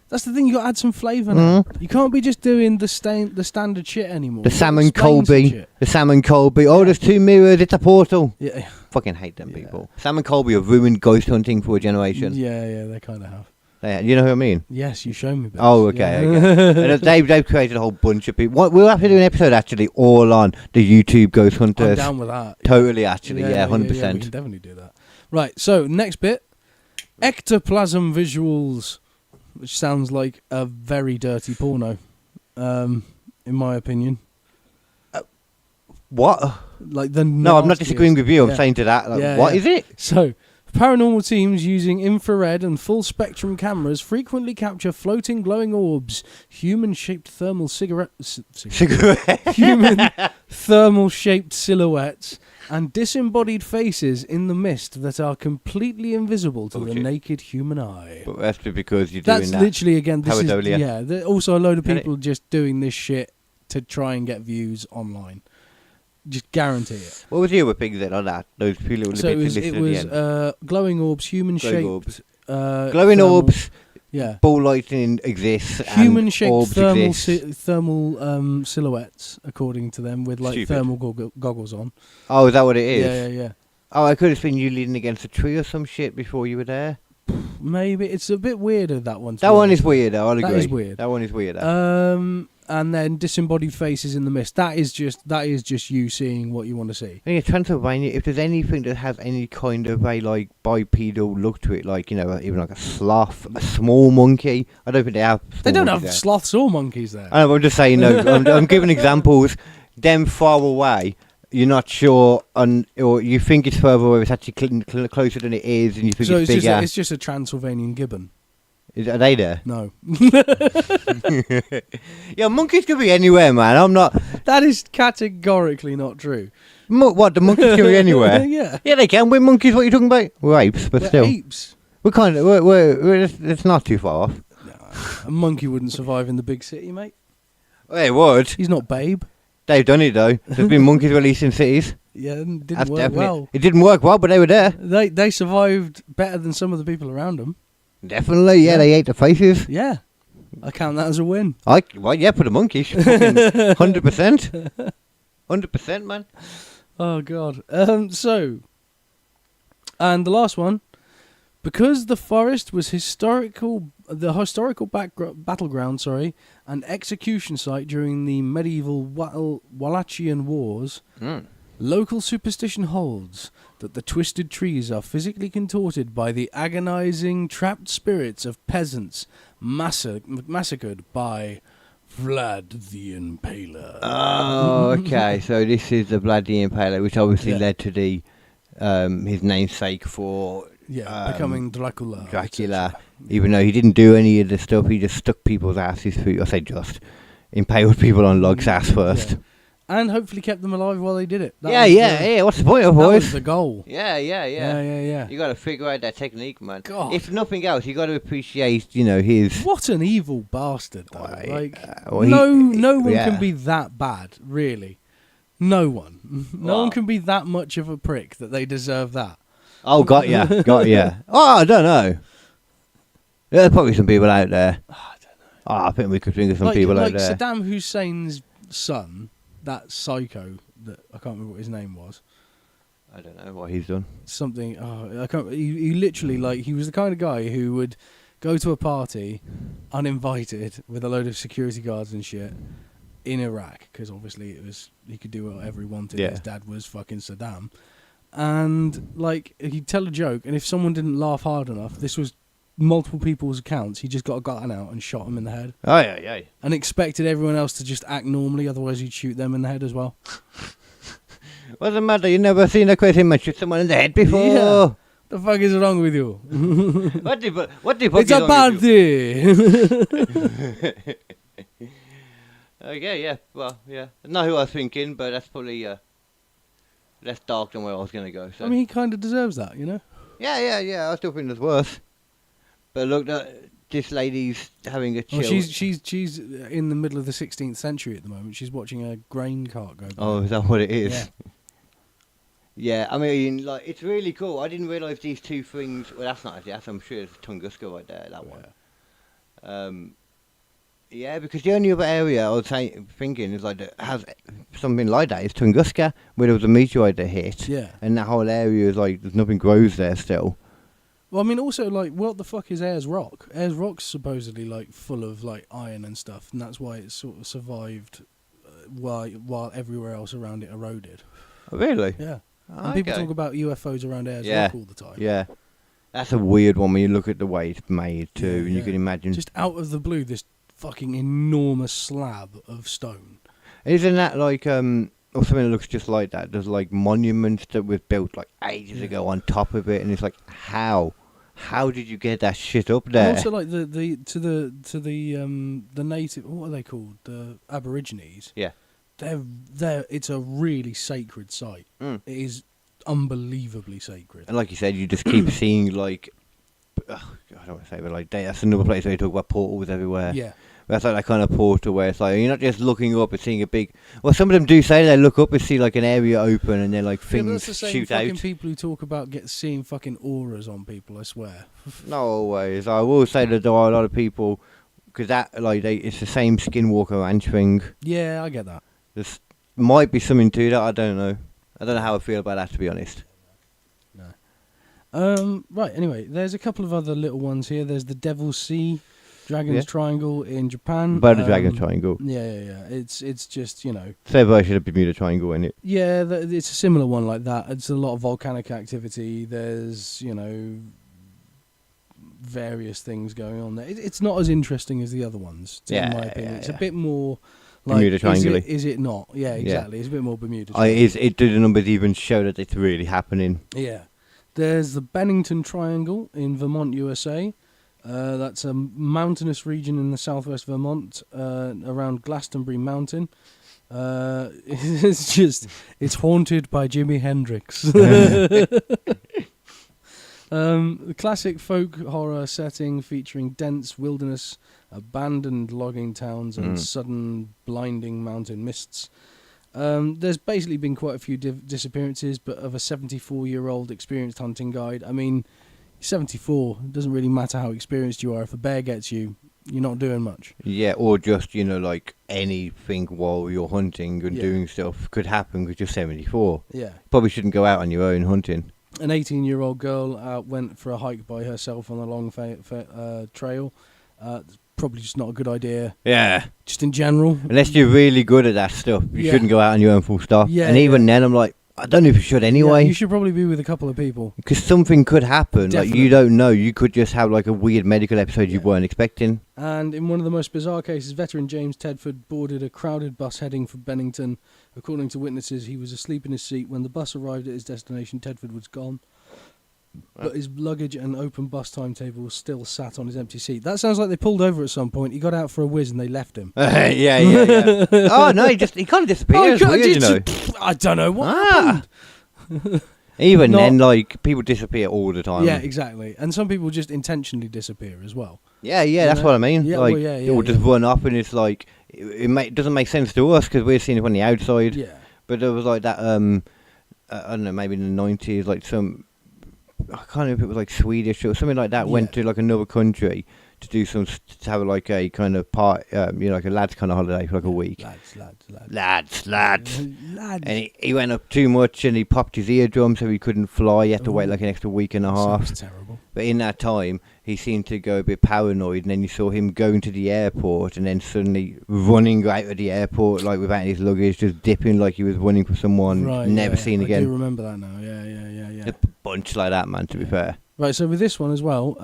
That's the thing, you got to add some flavour now. Mhm. You can't be just doing the standard shit anymore. The You Sam gotta and explain some Colby. shit. The Sam and Colby. Oh, there's two mirrors. It's a portal. Yeah. Fucking hate them Yeah. people. Sam and Colby have ruined ghost hunting for a generation. Yeah, they kind of have. You know who I mean? Yes, you show me. Bits. Oh, okay. And they've created a whole bunch of people. We'll have to do an episode actually all on the YouTube ghost I'm hunters. down with that. Totally, actually, yeah, 100%. Yeah, we can definitely do that. Right, so next bit, ectoplasm visuals, which sounds like a very dirty porno, in my opinion. What? Like the No, I'm not nastiest- disagreeing with you. I'm yeah. saying to that, like, Yeah, what yeah. is it? So, paranormal teams using infrared and full spectrum cameras frequently capture floating glowing orbs, human-shaped thermal human thermal-shaped silhouettes, and disembodied faces in the mist that are completely invisible to the Bullshit. naked human eye. But that's because you're That's doing that. literally, again, this is, Pareidolia. yeah, also a load of Get it? people just doing this shit to try and get views online. Just guarantee it. What was the other thing then on that? Those few little So bits it listed was at the end. glowing orbs, human-shaped... orbs. thermal- Glowing orbs, Yeah. ball lightning exists, and Human-shaped orbs thermal exist. thermal silhouettes, according to them, with like Stupid. thermal goggles on. Oh, is that what it is? Yeah. Oh, I could have seen you leaning against a tree or some shit before you were there. Maybe it's a bit weirder, that one. to That be one honest. is weird, I'll agree. That is weird. That one is weirder. And then disembodied faces in the mist. That is just you seeing what you want to see. Yeah, Transylvania, if there's anything that has any kind of a like bipedal look to it, like, you know, even like a sloth, a small monkey, I don't think they have. They don't small have monkeys sloths or monkeys there. there. I know, I'm just saying, no, I'm giving examples. Them far away, you're not sure, or you think it's further away, it's actually closer than it is, and you think So it's it's bigger. it's just a Transylvanian gibbon. Are they there? No. Yeah, monkeys could be anywhere, man. I'm not. That is categorically not true. What, the monkeys can be anywhere? Yeah. Yeah, they can. We're monkeys, what are you talking about? We're apes, but We're still. apes. We're kind of. It's not too far off. A monkey wouldn't survive in the big city, mate. They would. He's not Babe. They've done it, though. There's been monkeys released in cities. Yeah, it didn't That's work definite. well. It didn't work well, but they were there. They survived better than some of the people around them. Definitely, yeah, Yeah. they ate the faces. Yeah. I count that as a win. Well, yeah, for the monkeys. 100%. 100%, man. Oh, God. And the last one. Because the forest was the historical battleground, and execution site during the medieval Wallachian Wars, local superstition holds that the twisted trees are physically contorted by the agonizing trapped spirits of peasants massacred by Vlad the Impaler. Oh, okay. So this is the Vlad the Impaler, which obviously Yeah. led to the his namesake for Becoming Dracula. Dracula. Even though he didn't do any of the stuff, he just stuck people's asses through. I say just impaled people on logs' ass first. Yeah. And hopefully kept them alive while they did it. Yeah. What's the point of That was voice? the goal. Yeah. Yeah. You got to figure out that technique, man. God. If nothing else, you got to appreciate, his. What an evil bastard, though. Well, no one yeah. can be that bad, really. No one. No one Well. can be that much of a prick that they deserve that. Oh, got ya. Oh, I don't know. There's probably some people out there. I don't know. Oh, I think we could think of some people out there. Saddam Hussein's son, that psycho that I can't remember what his name was. I don't know what he's done. Something. I can't. He literally he was the kind of guy who would go to a party uninvited with a load of security guards and shit in Iraq, because obviously he could do whatever he wanted. Yeah. His dad was fucking Saddam, and he'd tell a joke, and if someone didn't laugh hard enough, this was multiple people's accounts, he just got a gun out and shot him in the head. Oh, yeah. And expected everyone else to just act normally, otherwise he'd shoot them in the head as well. What's the matter? You never seen a crazy man shoot someone in the head before? Yeah. The fuck is wrong with you? What the fuck It's is a wrong with party! you? Okay, yeah. Well, yeah. Not who I was thinking, but that's probably less dark than where I was going to go. So. I mean, he kind of deserves that, you know? Yeah. I still think there's worse. But look, this lady's having a chill. Well, she's in the middle of the 16th century at the moment. She's watching a grain cart go by. Oh, is that what it is? Yeah. Yeah, I mean, it's really cool. I didn't realise these two things. Well, that's not actually. I'm sure it's Tunguska right there. That one. Yeah, because the only other area I was thinking is that has something like that is Tunguska, where there was a meteorite that hit. Yeah. And that whole area is there's nothing grows there still. Well, I mean, also, what the fuck is Ayers Rock? Ayers Rock's supposedly, full of, iron and stuff, and that's why it sort of survived while everywhere else around it eroded. Oh, really? Yeah. Oh, And people okay. talk about UFOs around Ayers Yeah. Rock all the time. Yeah. That's a weird one when you look at the way it's made, too, Yeah, and you yeah. can imagine. Just out of the blue, this fucking enormous slab of stone. Isn't that or something that looks just like that? There's monuments that was built ages ago on top of it, and it's how? How did you get that shit up there? And also, the native, what are they called? The Aborigines. Yeah. It's a really sacred site. Mm. It is unbelievably sacred. And like you said, you just keep seeing I don't want to say, but that's another place where you talk about portals everywhere. Yeah. That's that kind of portal where it's you're not just looking up and seeing a big. Well, some of them do say they look up and see an area open and then Yeah, but things that's the same shoot fucking out. people who talk about seeing fucking auras on people, I swear. Not always. I will say that there are a lot of people because it's the same Skinwalker Ranch thing. Yeah, I get that. There might be something to that. I don't know. I don't know how I feel about that, to be honest. No. Right. Anyway, there's a couple of other little ones here. There's the Devil's Sea, Dragon's Triangle in Japan. But the Dragon Triangle. Yeah. It's just Same version of Bermuda Triangle, in it. Yeah, it's a similar one like that. It's a lot of volcanic activity. There's various things going on there. It's not as interesting as the other ones, in my opinion. It's a bit more. Bermuda Triangle. Is it not? Yeah, exactly. It's a bit more Bermuda. It do the numbers even show that it's really happening? Yeah. There's the Bennington Triangle in Vermont, USA. That's a mountainous region in the southwest Vermont, around Glastonbury Mountain. It's haunted by Jimi Hendrix. The classic folk horror setting featuring dense wilderness, abandoned logging towns, and sudden blinding mountain mists. There's basically been quite a few disappearances, but of a 74-year-old experienced hunting guide. I mean, 74, it doesn't really matter how experienced you are. If a bear gets you, you're not doing much. Yeah, or just, anything while you're hunting and doing stuff could happen because you're 74. Yeah. Probably shouldn't go out on your own hunting. An 18-year-old girl went for a hike by herself on a long trail. Probably just not a good idea. Yeah. Just in general. Unless you're really good at that stuff, you shouldn't go out on your own full stop. Yeah, and even then, I'm I don't know if you should anyway. Yeah, you should probably be with a couple of people. Because something could happen. Definitely. You don't know. You could just have a weird medical episode you weren't expecting. And in one of the most bizarre cases, veteran James Tedford boarded a crowded bus heading for Bennington. According to witnesses, he was asleep in his seat. When the bus arrived at his destination, Tedford was gone. but his luggage and open bus timetable still sat on his empty seat. That sounds like they pulled over at some point. He got out for a whiz and they left him. Yeah. Oh no, he kind of disappeared. I don't know what happened. Even then, like, people disappear all the time. Yeah, exactly. And some people just intentionally disappear as well. Yeah, that's what I mean. Yeah, like, well, yeah, it will just run up, and it's like it doesn't make sense to us because we're seeing it on the outside. Yeah. But there was like that. I don't know, maybe in the 90s, like I can't remember if it was like Swedish or something like that. Went to like another country to do to have like a kind of part, like a lads kind of holiday for like a week. Lads. And he went up too much and he popped his eardrum so he couldn't fly. He had to wait like an extra week and a half. Sounds terrible. But in that time, he seemed to go a bit paranoid, and then you saw him going to the airport and then suddenly running out of the airport like without his luggage, just dipping like he was running for someone never seen again. I do remember that now. Yeah. A bunch like that, man, to be fair. Right, so with this one as well,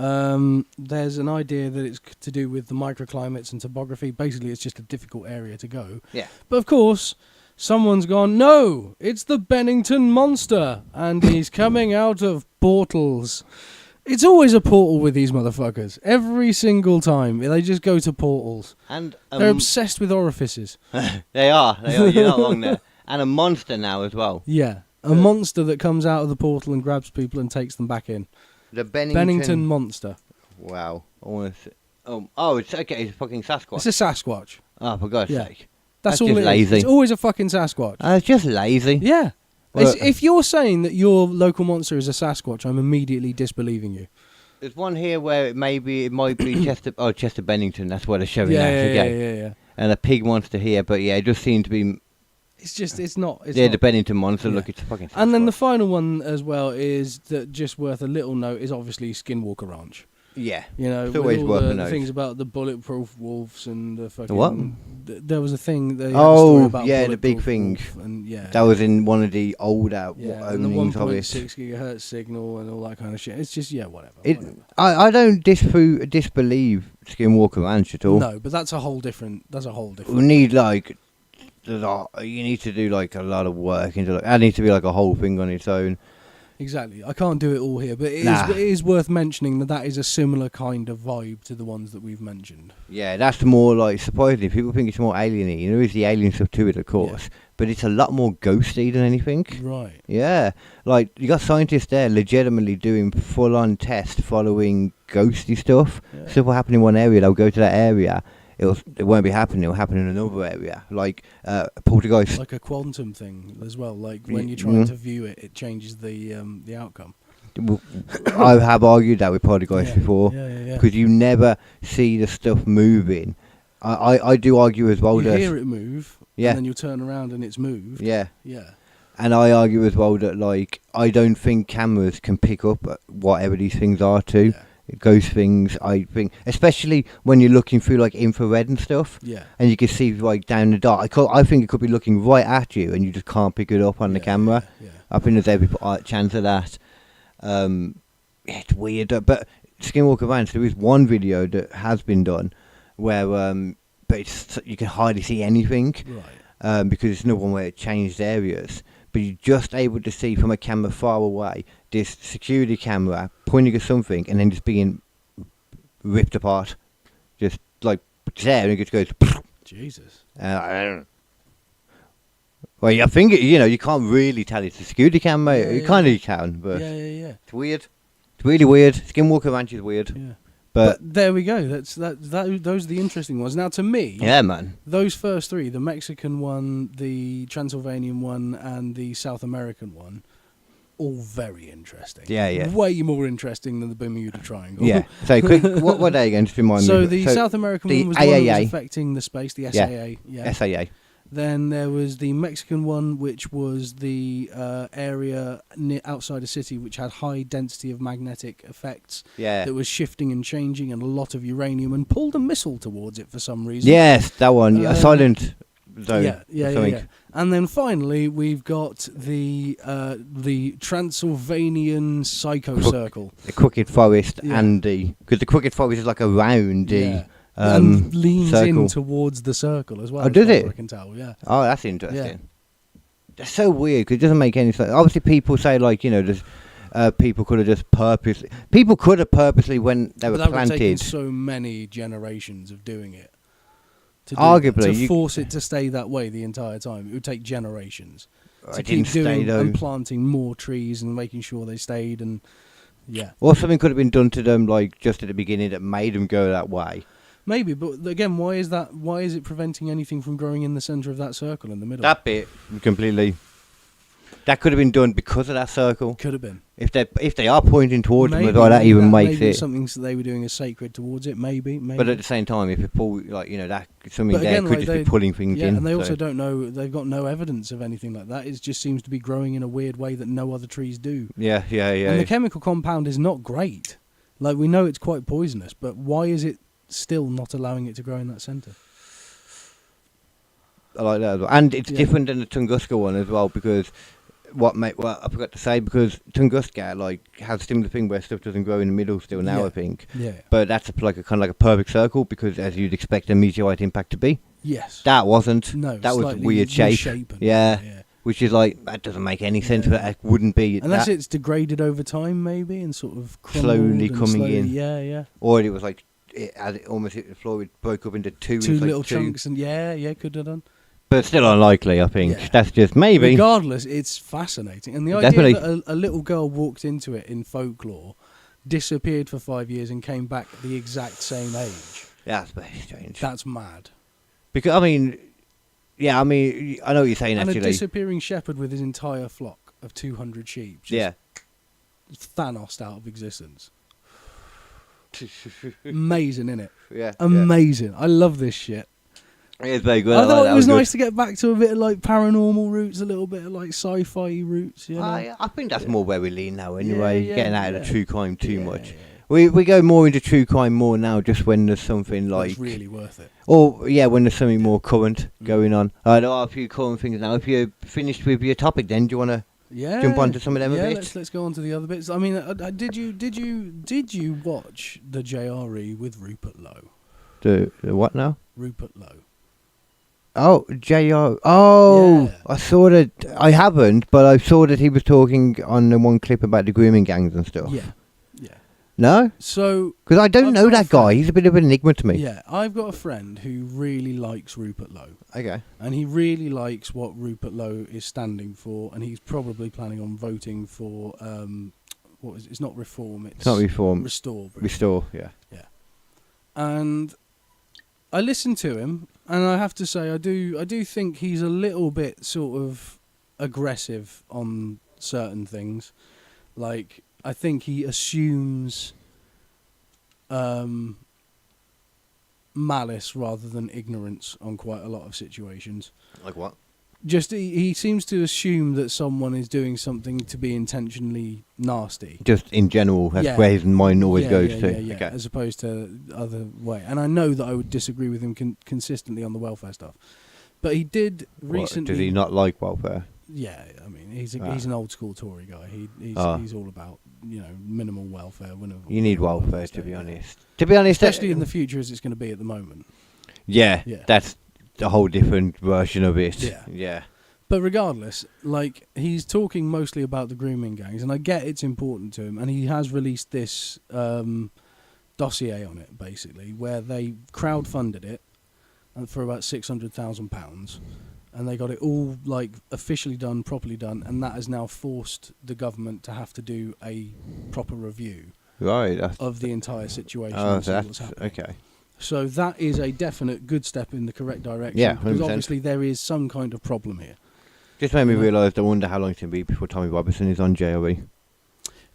there's an idea that it's to do with the microclimates and topography. Basically, it's just a difficult area to go. Yeah. But of course, someone's gone, no, it's the Bennington Monster, and he's coming out of portals. It's always a portal with these motherfuckers. Every single time. They just go to portals. And they're obsessed with orifices. They are. You're not wrong there. And a monster now as well. Yeah. A monster that comes out of the portal and grabs people and takes them back in. The Bennington Monster. Wow. I want to see. Oh, it's okay. It's a fucking Sasquatch. It's a Sasquatch. Oh, for God's sake. That's all just it lazy. Is. It's always a fucking Sasquatch. It's just lazy. Yeah. Well, If you're saying that your local monster is a Sasquatch, I'm immediately disbelieving you. There's one here where it might be Chester Bennington. That's what they're showing now. Yeah. And a pig monster here, but yeah, it just seemed to be. It's not. The Bennington monster. Look, it's fucking. And then the final one as well is that just worth a little note is obviously Skinwalker Ranch. Yeah, it's always all worth a the note. things about the bulletproof wolves and the fucking. What? There was a thing. They had a story about the big thing. And that was in one of the old and the openings of it. 1.6 gigahertz signal and all that kind of shit. It's just whatever. I don't disbelieve Skinwalker Ranch at all. No, but that's a whole different. We need like. You need to do like a lot of work into. That needs to be like a whole thing on its own. Exactly. I can't do it all here, but it is worth mentioning that is a similar kind of vibe to the ones that we've mentioned. Yeah, that's more like, surprisingly, people think it's more alien-y. There is the alien stuff to it, of course, but it's a lot more ghosty than anything. Right. Yeah. Like, you got scientists there legitimately doing full-on tests following ghosty stuff. Yeah. Stuff will happen in one area, they'll go to that area. It won't be happening. It'll happen in another area, like poltergeist. Like a quantum thing as well. Like when you're trying to view it, it changes the outcome. I have argued that with poltergeist before, Yeah. because you never see the stuff moving. I do argue as well you that hear it move, and then you'll turn around and it's moved. Yeah. And I argue as well that like I don't think cameras can pick up whatever these things are too. Yeah. Ghost things, I think, especially when you're looking through like infrared and stuff, and you can see like down the dark. I think it could be looking right at you, and you just can't pick it up on the camera. I think there's every chance of that. It's weird, but Skinwalker Ranch, there is one video that has been done where, but you can hardly see anything, because it's not one where it changed areas. But you're just able to see from a camera far away this security camera pointing at something and then just being ripped apart. Just like there, and it just goes. Jesus. I don't know. Well, I think you can't really tell it's a security camera. You kind of can, but it's weird. It's really weird. Skinwalker Ranch is weird. Yeah. But there we go. Those are the interesting ones. Now, to me, man, those first three, the Mexican one, the Transylvanian one, and the South American one, all very interesting. Yeah. Way more interesting than the Bermuda Triangle. Yeah. So quick, what were they again? Just remind me. So the South American one was the one that was affecting the space, the SAA. Yeah. SAA. Then there was the Mexican one, which was the area outside a city which had high density of magnetic effects. Yeah. That was shifting and changing, and a lot of uranium, and pulled a missile towards it for some reason. Yes, that one. A silent zone. Yeah. And then finally, we've got the Transylvanian Psycho Circle. The Crooked Forest and because the Crooked Forest is like around the. And leans circle. in towards the circle as well. Oh, does it? I can tell, yeah. Oh, that's interesting. That's so weird because it doesn't make any sense. Obviously, people say like there's people could have just purposely when they were But that would have taken planted. so many generations of doing it. To do Arguably, that, to you- force it to stay that way the entire time, it would take generations to It didn't keep stay doing though. and planting more trees and making sure they stayed. And yeah, Or something could have been done to them, like just at the beginning, that made them go that way. maybe. But again, why is that? Why is it preventing anything from growing in the centre of that circle in the middle? That bit completely. That could have been done because of that circle. Could have been. If they are pointing towards them Maybe, as well, that maybe even makes maybe it. something that they were doing as sacred towards it. Maybe. But at the same time, if you pull, like, that something But there again, could like, just be they- pulling things Yeah, in. and they also so- don't know. They've got no evidence of anything like that. It just seems to be growing in a weird way that no other trees do. Yeah. And the chemical compound is not great. Like, we know it's quite poisonous, but why is it still not allowing it to grow in that centre? I like that as well. And it's Yeah. different than the Tunguska one as well, because I forgot to say, because Tunguska has a similar thing where stuff doesn't grow in the middle still now, Yeah. I think. Yeah. But that's kind of like a perfect circle, because as you'd expect a meteorite impact to be, Yes. that wasn't. No. That was a slightly weird shape. misshapen. Yeah. Yeah. Which is that doesn't make any sense. Yeah. But that wouldn't be Unless that, it's degraded over time, maybe, and sort of crumbled Slowly and coming in. Yeah, yeah. or it was like as it almost hit the floor, it broke up into two. Two it's like little two. chunks, and yeah, could have done. But still unlikely, I think. Yeah. That's just maybe. Regardless, it's fascinating, and the idea Definitely. that a little girl walked into it in folklore, disappeared for 5 years, and came back the exact same age. That's very strange. That's mad. Because I know what you're saying. And a Actually, disappearing shepherd with his entire flock of 200 sheep. Just yeah. Thanos out of existence. Amazing, innit? Yeah. Amazing. I love this shit. It is very good. I thought like it was that. nice to get back to a bit of like paranormal roots, a little bit of like sci-fi roots. You know? I think that's more where we lean now. Anyway, Yeah, getting out of yeah. the true crime too much. Yeah. We go more into true crime more now, just when there's something like, It's really worth it. or yeah, when there's something more current going on. There are a few current things now. If you're finished with your topic, then do you want to Yeah. jump onto some of them a yeah, bit? let's go on to the other bits. I mean, did you watch the JRE with Rupert Lowe? The what now? Rupert Lowe. Oh, JR. Oh, Yeah. I saw that. I haven't, but I saw that he was talking on the one clip about the grooming gangs and stuff. Yeah. No? So Because I don't I've know got a that guy. friend- He's a bit of an enigma to me. yeah, I've got a friend who really likes Rupert Lowe, Okay. and he really likes what Rupert Lowe is standing for, and he's probably planning on voting for what is it? It's not reform. It's not reform. Restore. Restore, yeah. And I listened to him, and I have to say, I do think he's a little bit sort of aggressive on certain things. Like, I think he assumes malice rather than ignorance on quite a lot of situations. Like what? Just he seems to assume that someone is doing something to be intentionally nasty. Just in general, that's Yeah. where his mind always Yeah, goes yeah, to. yeah, yeah, Okay. as opposed to the other way. And I know that I would disagree with him consistently on the welfare stuff. But he did What, recently... does he not like welfare? Yeah, I mean, he's Ah. an old school Tory guy. He's Ah. he's all about, minimal welfare. You need welfare, to state, be yeah. honest. To be honest, Especially in the future as it's going to be at the moment. Yeah, Yeah. that's a whole different version of it. Yeah. Yeah. But regardless, like, he's talking mostly about the grooming gangs, and I get it's important to him, and he has released this dossier on it, basically, where they crowdfunded it for about £600,000, and they got it all, like, officially done, properly done, and that has now forced the government to have to do a proper review Right. That's, of the entire situation oh, and see so what's that's happening. okay. So that is a definite good step in the correct direction, Yeah, because 100%. obviously there is some kind of problem here. Just made me Yeah. realise. I wonder how long it's going to be before Tommy Robinson is on JOE.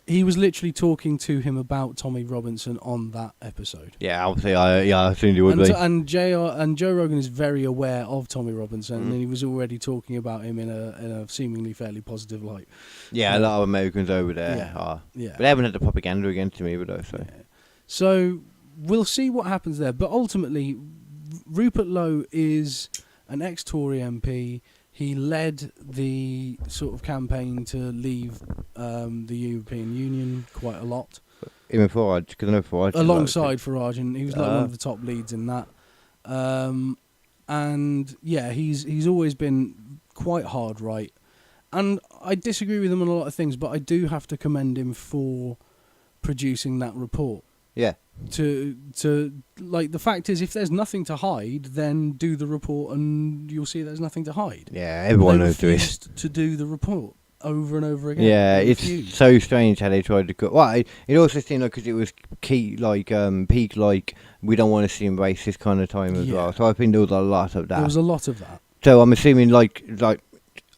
He was literally talking to him about Tommy Robinson on that episode. Yeah, obviously, I assumed he would And, be. and Joe Rogan is very aware of Tommy Robinson, Mhm. and he was already talking about him in a seemingly fairly positive light. Yeah, a lot of Americans over there Yeah. are. Yeah. But they haven't had the propaganda against him either, though. So. Yeah. So we'll see what happens there. But ultimately, Rupert Lowe is an ex-Tory MP. He led the sort of campaign to leave the European Union quite a lot. Even Farage, because I know Farage. Alongside Farage, and he was like one Ah. of the top leads in that. And yeah, he's always been quite hard right, And I disagree with him on a lot of things, but I do have to commend him for producing that report. Yeah. To like, the fact is, if there's nothing to hide, then do the report and you'll see there's nothing to hide. Yeah, everyone knows this. Refused to do the report over and over again. Yeah, They it's refused. so strange how they tried to cut. Well, it also seemed like because it was peak like we don't want to seem racist kind of time as well. So I think there was a lot of that. There was a lot of that. So I'm assuming like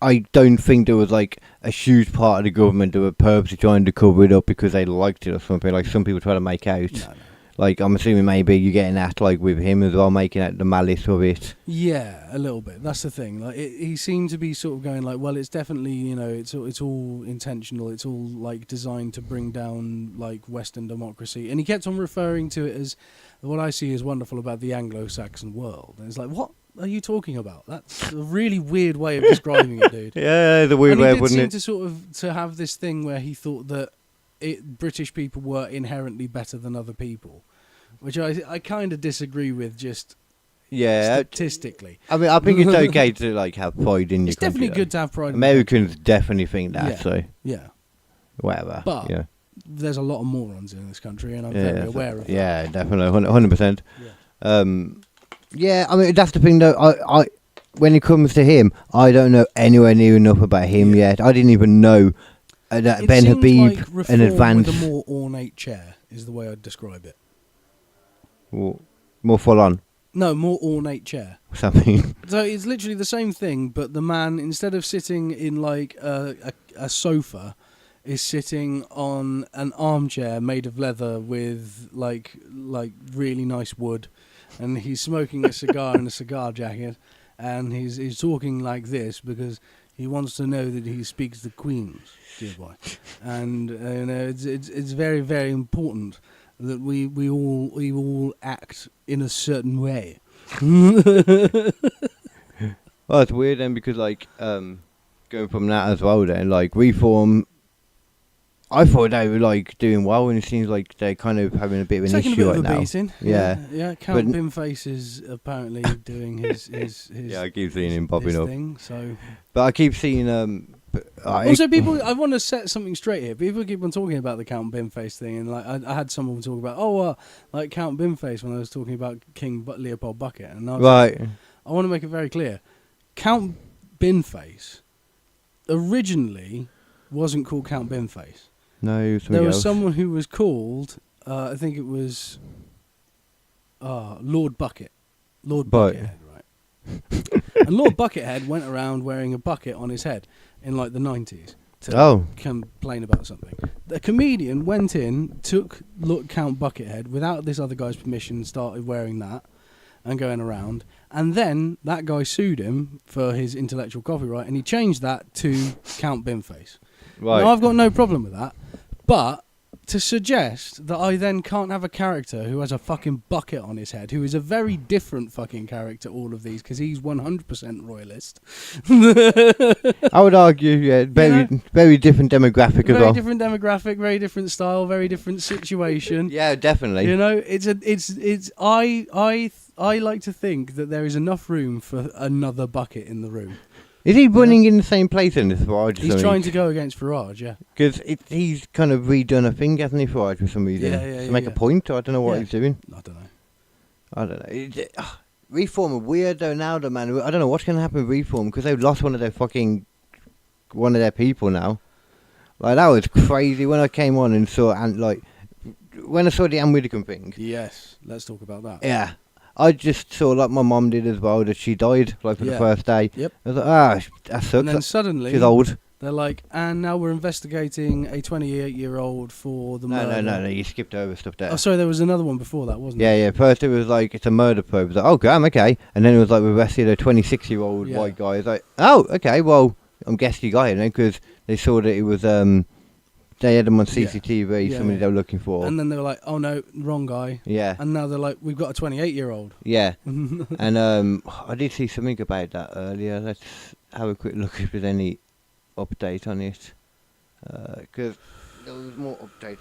I don't think there was like a huge part of the government that were purposely trying to cover it up because they liked it or something. Like some people try to make out. No. Like I'm assuming maybe you're getting that like with him as well, making out the malice of it. Yeah, a little bit. That's the thing. Like he seemed to be sort of going like, well, it's definitely, you know, it's all intentional. It's all like designed to bring down like Western democracy. And he kept on referring to it as what I see as wonderful about the Anglo-Saxon world. And it's like, what are you talking about? That's a really weird way of describing it, dude. Yeah, the weird and he way, did wouldn't seem it? to sort of to have this thing where he thought that British people were inherently better than other people, which I kind of disagree with. Just statistically, I mean, I think it's okay to like have pride in your it's country. definitely good to have pride. Americans definitely think that. Yeah. So Yeah, whatever. but yeah. there's a lot of morons in this country, and I'm very aware of that. Yeah, definitely, 100%. Yeah. Yeah, I mean that's the thing though. I when it comes to him, I don't know anywhere near enough about him yet. I didn't even know that It Ben seems Habib like reform in advance. with a more ornate chair is the way I'd describe it. More full on. No, more ornate chair. What's that mean? So it's literally the same thing, but the man, instead of sitting in like a sofa, is sitting on an armchair made of leather with like really nice wood, and he's smoking a cigar in a cigar jacket, and he's talking like this because he wants to know that he speaks the Queen's, dear boy, and you know it's very, very important that we all act in a certain way. Well, it's weird then because like going from that as well then like Reform, I thought they were like doing well, and it seems like they're kind of having a bit of an Taking issue a bit right of a now. beating. Yeah. Count Bimface is apparently doing his Yeah, I keep seeing him popping his up. thing, so. But I keep seeing Also, people, I want to set something straight here. People keep on talking about the Count Bimface thing, and like I had someone talk about, like Count Bimface when I was talking about King Leopold Bucket, and I was right. like, I want to make it very clear, Count Bimface originally wasn't called Count Bimface. No, it was something There was else. someone who was called, I think it was Lord Bucket. Lord Buckethead, right? And Lord Buckethead went around wearing a bucket on his head in like the 90s to complain about something. The comedian went in, took Count Buckethead without this other guy's permission, started wearing that and going around, and then that guy sued him for his intellectual copyright, and he changed that to Count Bimface. Right. Now, I've got no problem with that, but to suggest that I then can't have a character who has a fucking bucket on his head, who is a very different fucking character, all of these, because he's 100% royalist. I would argue, yeah, very different demographic as well. Very different demographic, very different style, very different situation. Yeah, definitely. You know, I like to think that there is enough room for another bucket in the room. Is he running in the same place in this Farage? He's trying to go against Farage, yeah. Because he's kind of redone a thing, hasn't he, Farage, for some reason? To make a point, I don't know what he's doing. I don't know. I don't know. Reform are weird though now, though, man. I don't know what's going to happen with Reform, because they've lost one of their people now. Like, that was crazy when I came on and saw, and like, when I saw the Widdicombe thing. Yes, let's talk about that. Yeah. I just saw, like my mum did as well, that she died, like, for the first day. Yep. I was like, that sucks. And then suddenly, she's old. They're like, and now we're investigating a 28-year-old for the murder. No, you skipped over stuff there. Oh, sorry, there was another one before that, wasn't there? Yeah. First it was like, it's a murder probe. It was like, oh, damn, okay. And then it was like, we arrested a 26-year-old white guy. It's like, oh, okay, well, I'm guessing you got him then, because they saw that it was, they had him on CCTV, somebody they were looking for. And then they were like, oh no, wrong guy. Yeah. And now they're like, we've got a 28-year-old. Yeah. And I did see something about that earlier. Let's have a quick look if there's any update on it. Because there was more updates.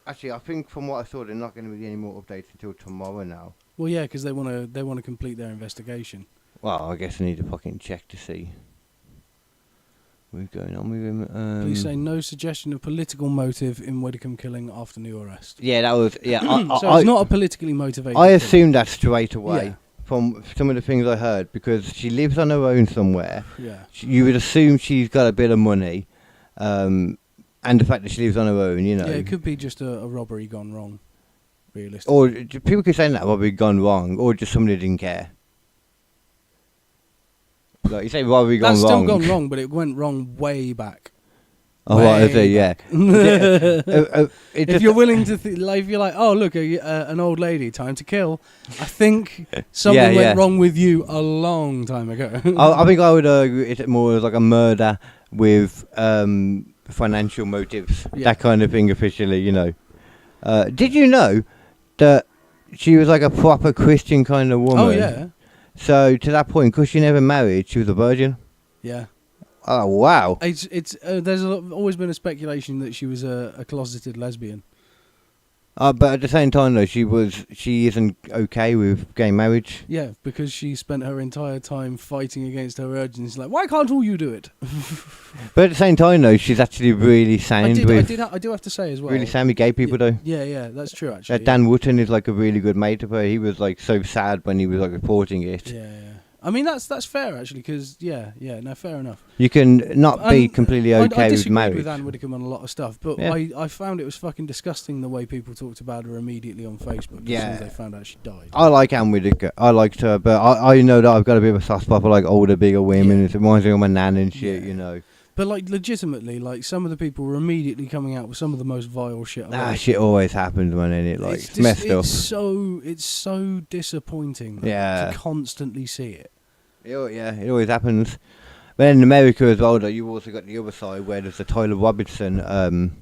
Actually, I think from what I saw, there's not going to be any more updates until tomorrow now. Well, yeah, because they want to complete their investigation. Well, I guess I need to fucking check to see. What's going on with him? Please say no suggestion of political motive in Widdicombe killing after new arrest. Yeah, that was. Yeah, So it's not a politically motivated. I thing. assumed that straight away. Yeah. From some of the things I heard, because she lives on her own somewhere. Yeah. You would assume she's got a bit of money, and the fact that she lives on her own, you know. Yeah, it could be just a robbery gone wrong, realistically. Or people could say that robbery gone wrong, or just somebody didn't care. Like you say, robbery gone That's wrong. still gone wrong, but it went wrong way back. Oh, right, is it? Yeah. If you're willing to, if you're like, oh look, an old lady, time to kill. I think something went wrong with you a long time ago. I think I would argue it's more like a murder with financial motives, that kind of thing. Officially, you know. Did you know that she was like a proper Christian kind of woman? Oh yeah. So to that point, because she never married, she was a virgin. Yeah. Oh wow! It's there's always been a speculation that she was a closeted lesbian. But at the same time, though, she isn't okay with gay marriage. Yeah, because she spent her entire time fighting against her urges. She's like, why can't all you do it? But at the same time, though, she's actually really sound I do have to say as well. really sound with gay people, though. Yeah, that's true actually. Dan Wootton is like a really good mate of her. He was like so sad when he was like reporting it. Yeah. I mean that's fair actually, because no, fair enough. You can not be completely okay I with marriage. with Anne Widdicombe on a lot of stuff, but I found it was fucking disgusting the way people talked about her immediately on Facebook as soon as they found out she died. I like Anne Widdicombe. I liked her, but I know that I've got a bit of a soft spot for like older, bigger women. It reminds me of my nan and shit, you know. But like legitimately, like some of the people were immediately coming out with some of the most vile shit. Shit always happens, man, innit? Like it's messed up. It's so disappointing. Yeah. To constantly see it. It always happens. But in America as well, though, you've also got the other side where there's the Tyler Robinson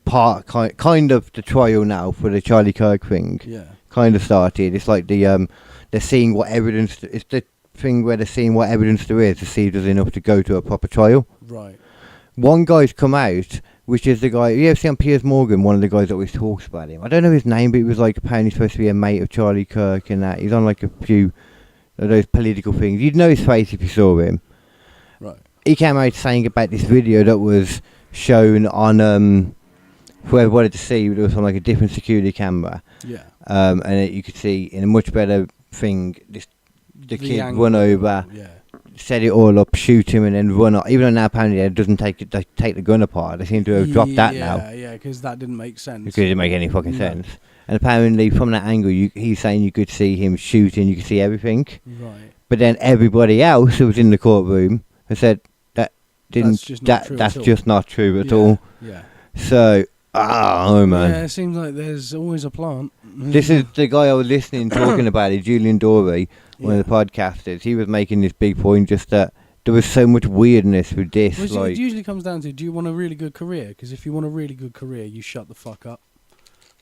part, kind of the trial now for the Charlie Kirk thing. Yeah. Kind of started. It's like they're seeing what evidence. It's the thing where they're seeing what evidence there is to see if there's enough to go to a proper trial. Right. One guy's come out, which is the guy. You ever seen Piers Morgan? One of the guys that always talks about him. I don't know his name, but he was like apparently supposed to be a mate of Charlie Kirk and that. He's on like a few those political things. You'd know his face if you saw him. Right. He came out saying about this video that was shown on whoever wanted to see. It was on like a different security camera. Yeah. And you could see in a much better thing the kid angle, run over, set it all up, shoot him, and then run off. Even though now apparently it doesn't take the gun apart. They seem to have dropped that now. Yeah, because that didn't make sense. Because it didn't make any fucking sense. And apparently from that angle, he's saying you could see him shooting, you could see everything. Right. But then everybody else who was in the courtroom has said that's just not true at all. Yeah. So, oh man. Yeah, it seems like there's always a plant. This is the guy I was listening talking about it, Julian Dorey, one of the podcasters. He was making this big point, just that there was so much weirdness with this. Well, it usually comes down to, do you want a really good career? Because if you want a really good career, you shut the fuck up.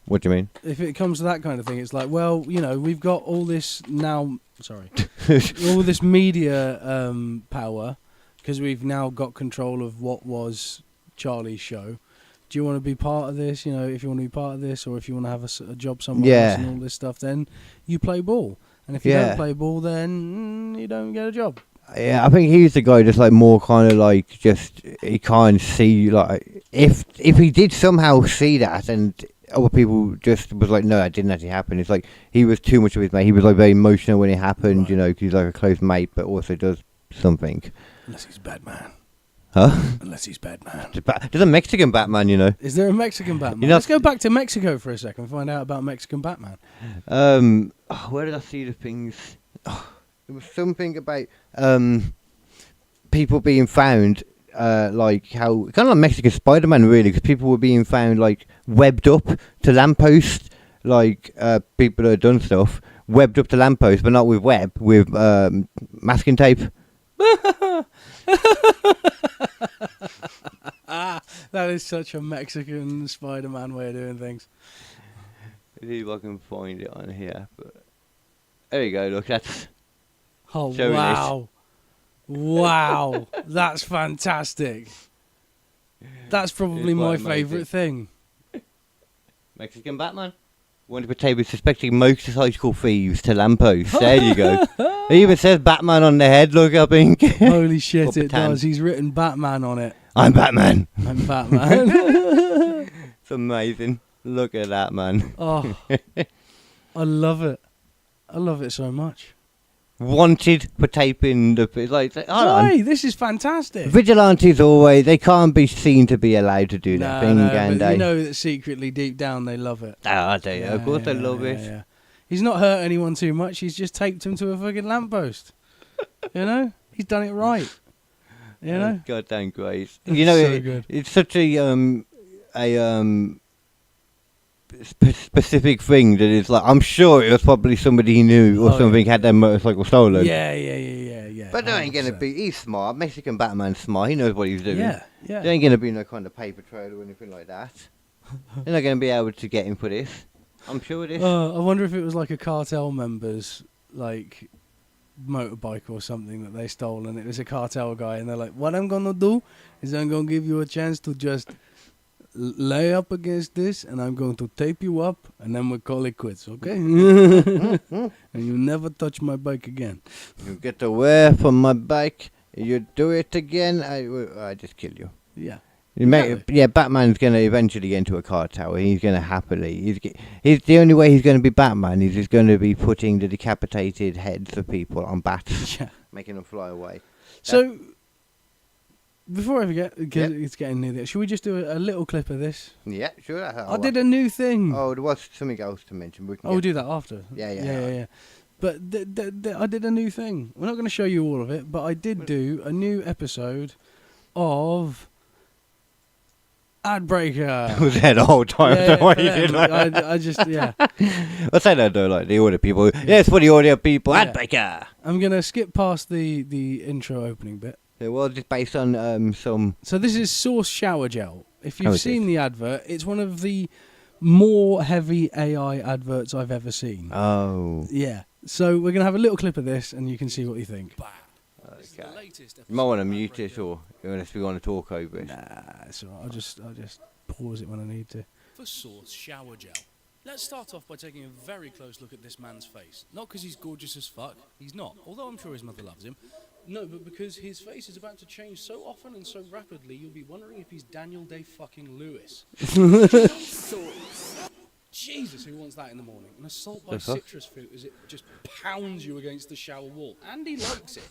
What do you mean? If it comes to that kind of thing, it's like, well, you know, we've got all this now. Sorry, all this media power, because we've now got control of what was Charlie's show. Do you want to be part of this? You know, if you want to be part of this, or if you want to have a job somewhere else and all this stuff, then you play ball. And if you don't play ball, then you don't get a job. Yeah, I think he's the guy that's like more kind of like just he can't see, like if he did somehow see that and other people just was like, no, that didn't actually happen. It's like he was too much of his mate. He was like very emotional when it happened, you know, because he's like a close mate, but also does something. Unless he's Batman. Huh? Unless he's Batman. There's a Mexican Batman, you know. Is there a Mexican Batman? Let's go back to Mexico for a second and find out about Mexican Batman. Where did I see the things? There was something about people being found, like how kind of like Mexican Spider-Man, really, because people were being found like webbed up to lampposts, like people that had done stuff webbed up to lampposts, but not with web, with masking tape. That is such a Mexican Spider-Man way of doing things. See if I can find it on here, but there you go. Look, that's. Oh wow, wow, that's fantastic. That's probably my favourite thing. Mexican Batman. Wanted potato suspecting motorcycle thieves to lampposts. There you go. It even says Batman on the head, look, I think. Holy shit, Or it Batan. does. He's written Batman on it. I'm Batman. I'm Batman. It's amazing. Look at that, man. Oh, I love it. I love it so much. Wanted for taping the... Like, hold on. Hey, this is fantastic. Vigilantes always, they can't be seen to be allowed to do that thing, can but they? you know that secretly, deep down, they love it. Ah, they, of course they love it. Yeah. He's not hurt anyone too much. He's just taped him to a fucking lamppost. You know? He's done it right. You know? Goddamn great. You know, So good. it's such a specific thing that it's like, I'm sure it was probably somebody he knew or something had their motorcycle stolen. Yeah. But there ain't going to 100%. be, he's smart, Mexican Batman's smart, he knows what he's doing. Yeah. There ain't going to be no kind of paper trail or anything like that. They're not going to be able to get him for this. I'm sure it is. I wonder if it was like a cartel member's like motorbike or something that they stole, and it was a cartel guy, and they're like, "What I'm gonna do is I'm gonna give you a chance to just lay up against this, and I'm going to tape you up, and then we'll call it quits, okay? And you never touch my bike again." You get away from my bike, you do it again, I just kill you. Yeah. Batman's going to eventually get into a car tower. He's going to happily. He's the only way he's going to be Batman is he's going to be putting the decapitated heads of people on bats, making them fly away. So, before I forget, because it's getting near there, should we just do a little clip of this? Yeah, sure. I did a new thing. Oh, there was something else to mention. We'll do that after. Yeah. But I did a new thing. We're not going to show you all of it, but I did do a new episode of Adbreaker. Was there the whole time? I just I'll say that though, like the audio people. Yes, for the audio people, Adbreaker. I'm gonna skip past the intro opening bit. It was just based on some. So this is Source Shower Gel. If you've is seen it? the advert, it's one of the more heavy AI adverts I've ever seen. Oh. Yeah. So we're gonna have a little clip of this, and you can see what you think. Okay. You might want to mute it, or unless we want to talk over it. Nah, it's alright. I'll just pause it when I need to. For Source Shower Gel. Let's start off by taking a very close look at this man's face. Not because he's gorgeous as fuck, he's not, although I'm sure his mother loves him. No, but because his face is about to change so often and so rapidly, you'll be wondering if he's Daniel Day fucking Lewis. Jesus, who wants that in the morning? An assault by citrus fruit as it just pounds you against the shower wall. And he likes it.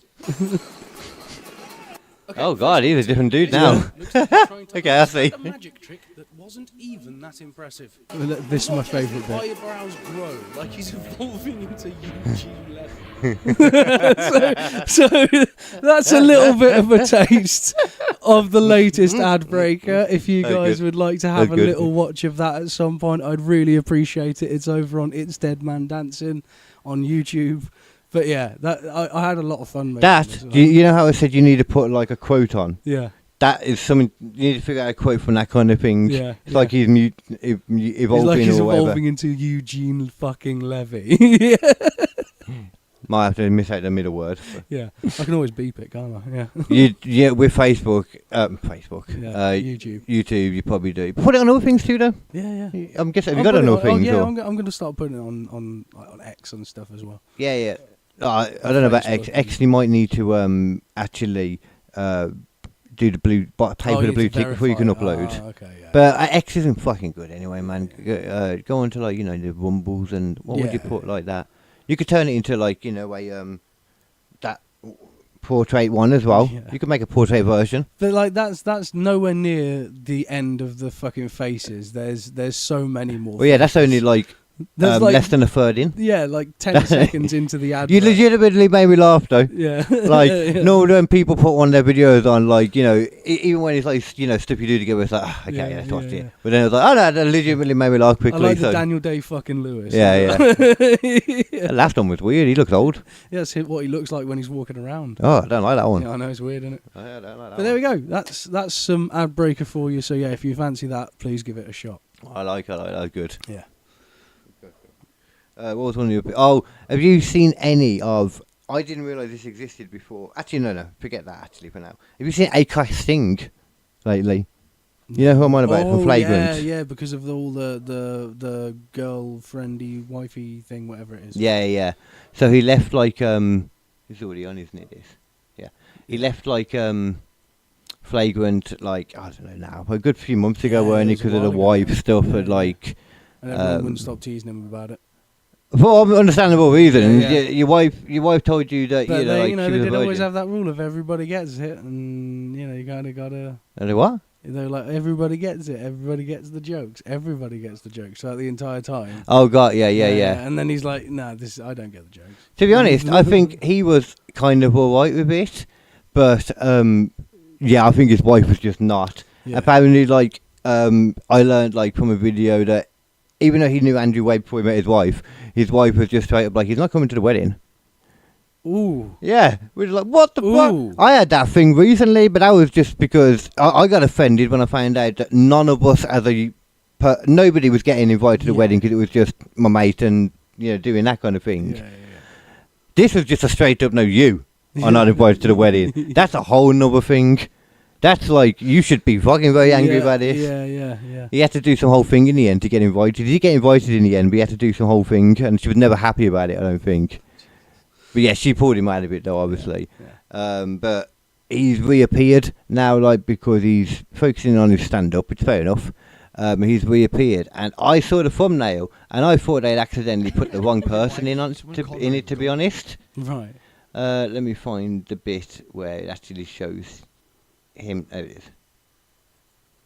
Okay, Oh God, he's a different dude now. looks like he's trying to Okay, I see. a magic trick that wasn't even that impressive. This is my favourite bit. Eyebrows grow like he's evolving into Eugene Levy. So that's a little bit of a taste of the latest Adbreaker. If you guys would like to have a good. little watch of that at some point, I'd really appreciate it. It's over on It's Dead Man Dancing on YouTube. But yeah, that I had a lot of fun making this. You know how I said you need to put like a quote on? Yeah. That is something, you need to figure out a quote from that kind of thing. Yeah, It's like he's evolving he's or whatever. evolving into Eugene fucking Levy. Might have to miss out the middle word. Yeah. I can always beep it, can't I? Yeah. Yeah, with Facebook, YouTube. YouTube, you probably do. Put it on other things too, though. Yeah. I'm guessing, have you got on other things? Yeah, or? I'm going to start putting it on X and stuff as well. Yeah. I don't know about X. X, you might need to actually do the blue, pay for the blue tick before you can upload. Oh, okay, yeah. But X isn't fucking good anyway, man. Go on to like, the Rumbles and what would you put like that? You could turn it into like, that portrait one as well. Yeah. You could make a portrait version. But like that's nowhere near the end of the fucking faces. There's so many more. Well, yeah, that's only like There's like less than a third in. Yeah, like 10 seconds into the advert. You legitimately made me laugh though. Yeah. Like, no, when people put one of their videos on, like, even when it's like, stuff you do together, it's like, okay, let's watch it. But then it was like, oh no, that legitimately made me laugh I quickly. like the Daniel Day fucking Lewis. Yeah. The last one was weird. He looks old. Yeah, that's what he looks like when he's walking around. Oh, I don't like that one. Yeah, I know, it's weird, isn't it? I don't like that But there we go. That's some Adbreaker for you. So yeah, if you fancy that, please give it a shot. I like that. Good. Yeah. What was one of your... Oh, have you seen any of... I didn't realise this existed before. Actually, no. Forget that, actually, for now. Have you seen Akash Singh lately? You know who I'm on about from yeah, Flagrant? yeah, because of all the girlfriendy, wifey thing, whatever it is. Yeah. So he left like he's already on, isn't it? This, yeah. He left like Flagrant like I don't know now, a good few months ago, Yeah, weren't it he? was a Because of the while ago, wife yeah. stuff Yeah, and yeah. like. And everyone wouldn't stop teasing him about it. For understandable reasons, Yeah. your wife told you that But they, like you know, she they was a did always virgin. have that rule of everybody gets it, and you know, you kind of gotta. And they what? They're like, everybody gets it, everybody gets the jokes, everybody gets the jokes throughout the entire time. Oh God, yeah. And then he's like, nah, I don't get the jokes. To be honest, I think he was kind of alright with it, but yeah, I think his wife was just not. Yeah. Apparently, like I learned like from a video that even though he knew Andrew Wade before he met his wife was just straight up like, he's not coming to the wedding. Ooh. Yeah, we were like, what the Ooh. fuck? I had that thing recently, but that was just because I got offended when I found out that none of us nobody was getting invited to the Yeah. wedding because it was just my mate and, you know, doing that kind of thing. Yeah. This was just a straight up no, you are not invited to the wedding. That's a whole nother thing. That's like, you should be fucking very angry about this. Yeah. He had to do some whole thing in the end to get invited. He did get invited in the end, but he had to do some whole thing, and she was never happy about it, I don't think. But yeah, she pulled him out of it though, obviously. Yeah. But he's reappeared now, like, because he's focusing on his stand-up, which is fair enough. He's reappeared, and I saw the thumbnail, and I thought they'd accidentally put the wrong person in it, to be honest. Right. Let me find the bit where it actually shows him. There it is.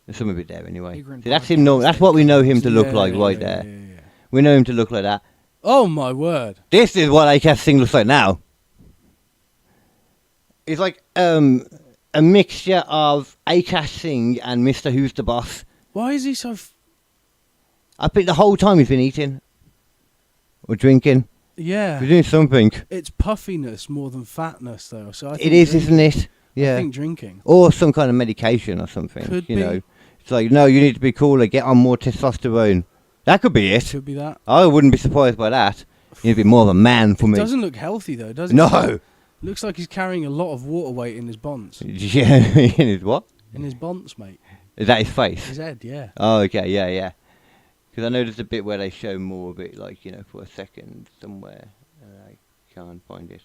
There's some of it there anyway. See, that's him. That's what we know him to look like right there. Yeah. We know him to look like that. Oh my word. This is what Acast Singh looks like now. It's like a mixture of Acast Singh and Mr. Who's the Boss. Why is he so... I think the whole time he's been eating or drinking. Yeah. He's doing something. It's puffiness more than fatness, though. So I think It is, drinking- isn't it? Yeah. I think drinking. Or some kind of medication or something. Could you be. know. It's like, no, you need to be cooler, get on more testosterone. That could be it. Could be that. I wouldn't be surprised by that. You need to be more of a man for It me. doesn't look healthy, though, does it? No. Looks like he's carrying a lot of water weight in his bonds. Yeah, in his what? In his bonds, mate. Is that his face? His head, yeah. Oh, okay, yeah. Because I know there's a bit where they show more of it, like, you know, for a second somewhere. I can't find it.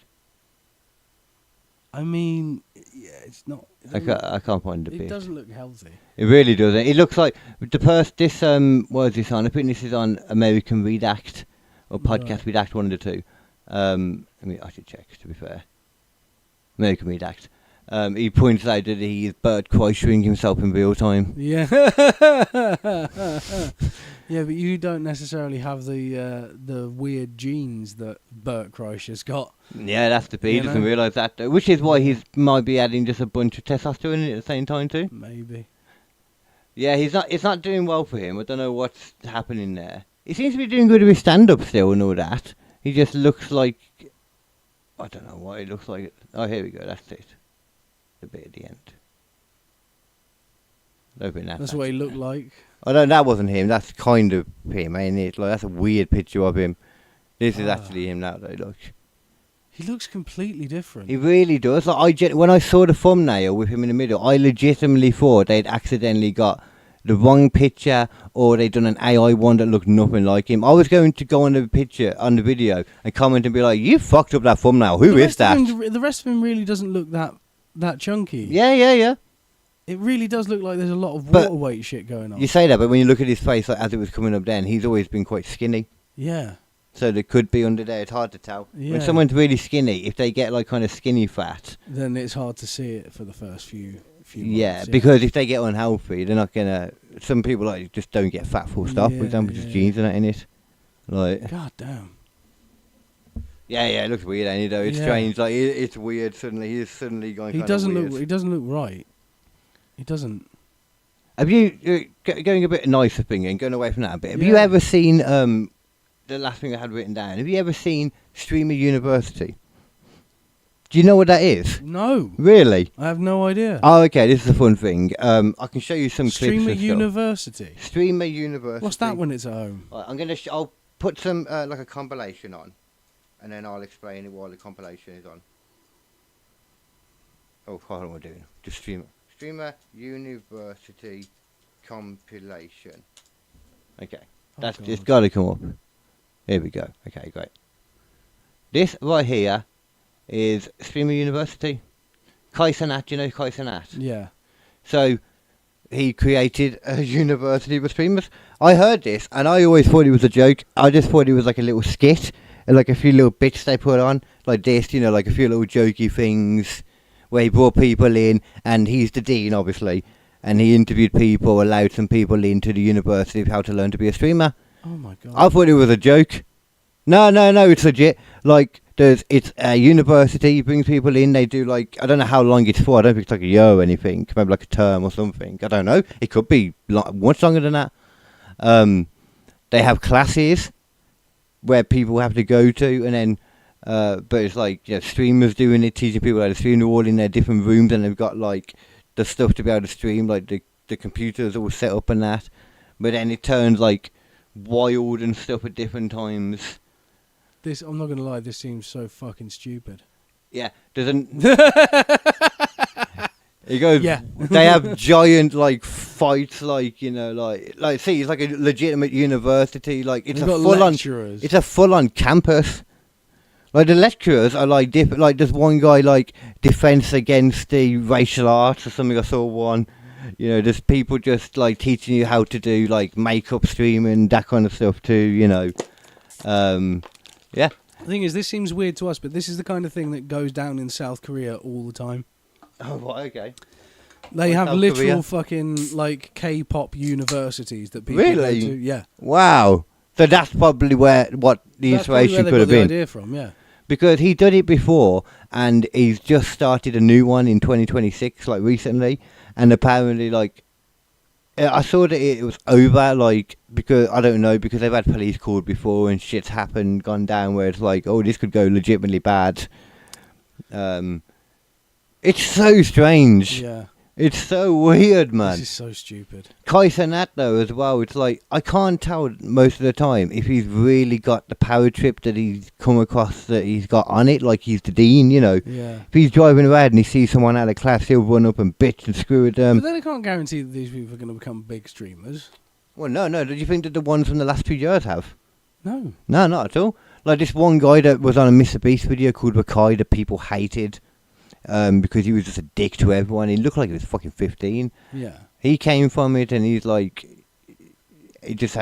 I mean, yeah, it's not... I can't find the bit. It doesn't look healthy. It really doesn't. It looks like the this what is this on? I think this is on American Redact or Podcast Redact, one of the two. I should check, to be fair. American Redact. He points out that he is Bert Kreischer'ing himself in real time. Yeah. Yeah, but you don't necessarily have the weird genes that Bert Kreischer's got. Yeah, that's the bit. He You doesn't know? realise that, though, which is why he might be adding just a bunch of testosterone in it at the same time too. Maybe. Yeah, it's not doing well for him. I don't know what's happening there. He seems to be doing good with his stand-up still and all that. He just looks like... I don't know what he looks like. Oh, here we go. That's it. The bit at the end. That's what he looked like. Oh, no, that wasn't him. That's kind of him, ain't it? Like, that's a weird picture of him. This is actually him now, though, look. He looks completely different. He really does. Like, when I saw the thumbnail with him in the middle, I legitimately thought they'd accidentally got the wrong picture or they'd done an AI one that looked nothing like him. I was going to go on the picture, on the video, and comment and be like, you fucked up that thumbnail. Who is that? The rest of him really doesn't look that chunky. Yeah. It really does look like there's a lot of But water weight shit going on. You say that, but when you look at his face, like, as it was coming up then, he's always been quite skinny. Yeah. So there could be under there. It's hard to tell. Yeah. When someone's really skinny, if they get like kind of skinny fat, Then it's hard to see it for the first few yeah, months. because if they get unhealthy, they're not gonna. Some people like just don't get fat full stop. For Yeah, example, just yeah. genes and that in it. Like, God damn. yeah, it looks weird, ain't it? Though it's Yeah. strange. Like it's weird. Suddenly, he's suddenly going. He kinda doesn't weird. look. He doesn't look right. He doesn't. Have you going a bit nicer thing and going away from that a bit? Have you Yeah. ever seen the last thing I had written down? Have you ever seen Streamer University? Do you know what that is? No. Really? I have no idea. Oh, okay. This is a fun thing. I can show you some Streamer clips. Of University. stuff. Streamer University. What's that when it's at home? Right, I'm gonna. I'll put some like a compilation on, and then I'll explain it while the compilation is on. Oh, what am I doing? Just Streamer University. compilation. Okay, Oh, it's God. got to come up. Here we go. Okay, great. This right here is Streamer University. Kai Cenat, you know Kai Cenat? Yeah. So he created a university with streamers. I heard this and I always thought it was a joke. I just thought it was like a little skit and like a few little bits they put on like this, you know, like a few little jokey things where he brought people in, and he's the dean obviously, and he interviewed people, allowed some people into the university of how to learn to be a streamer. Oh my god. I thought it was a joke. No, it's legit. Like, it's a university, he brings people in, they do like, I don't know how long it's for, I don't think it's like a year or anything, maybe like a term or something, I don't know, it could be much longer than that. They have classes where people have to go to, and then, but it's like, you know, streamers doing it, teaching people how to stream, they're all in their different rooms, and they've got like, the stuff to be able to stream, like the computers all set up and that, but then it turns like, wild and stuff at different times. This, I'm not gonna lie, this seems so fucking stupid. Yeah, doesn't. It goes. Yeah. They have giant like fights, like, you know, like see, it's like a legitimate university. Like it's They've a got full on. lecturers. It's a full on campus. Like the lecturers are like different. Like there's one guy like defense against the racial arts or something. I saw one. You know, there's people just like teaching you how to do like makeup streaming, that kind of stuff too. You know, yeah. The thing is, this seems weird to us, but this is the kind of thing that goes down in South Korea all the time. Oh, right, okay. They Like have South literal Korea? fucking like K-pop universities that people Really? go to. Yeah, Wow. So that's probably what the that's probably inspiration where they could got have the been. idea from. Yeah. Because he did it before, and he's just started a new one in 2026, like recently, and apparently, like, I saw that it was over, like, because, I don't know, because they've had police called before, and shit's happened, gone down, where it's like, oh, this could go legitimately bad. It's so strange. Yeah. It's so weird, man. This is so stupid. Kai Cenat though as well, it's like I can't tell most of the time if he's really got the power trip that he's come across that he's got on it, like he's the dean, you know. Yeah. If he's driving around and he sees someone out of class, he'll run up and bitch and screw at them. But then I can't guarantee that these people are going to become big streamers. Well, no. Do you think that the ones from the last 2 years have? No. No, not at all. Like this one guy that was on a Mr. Beast video called Rakai that people hated because he was just a dick to everyone. He looked like he was fucking 15. Yeah. He came from it and he's like, it's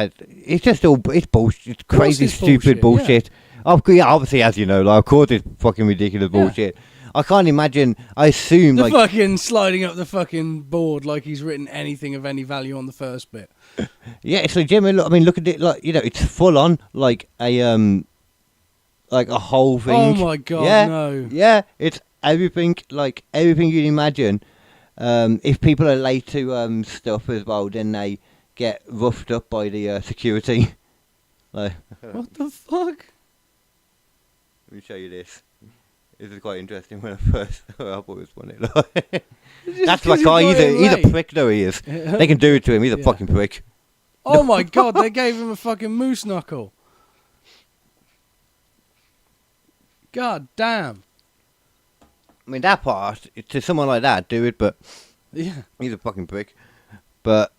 bullshit. It's crazy, it's stupid bullshit, bullshit. Yeah, obviously, as you know, like, of course it's fucking ridiculous Yeah. bullshit. I can't imagine, I assume, The like, fucking sliding up the fucking board like he's written anything of any value on the first bit. yeah, it's legitimate. Look, I mean, look at it, like, you know, it's full on, like a whole thing. Oh my god, yeah, no. Yeah, it's everything, like, everything you'd imagine. If people are late to stuff as well, then they get roughed up by the security. Like, What the fuck? let me show you this. This is quite interesting when I first I thought it was funny. That's my guy, he's a prick though, he is. They can do it to him, he's a Yeah. fucking prick. Oh my god, they gave him a fucking moose knuckle. God damn. I mean, that part, to someone like that, do it, but Yeah. he's a fucking prick. But,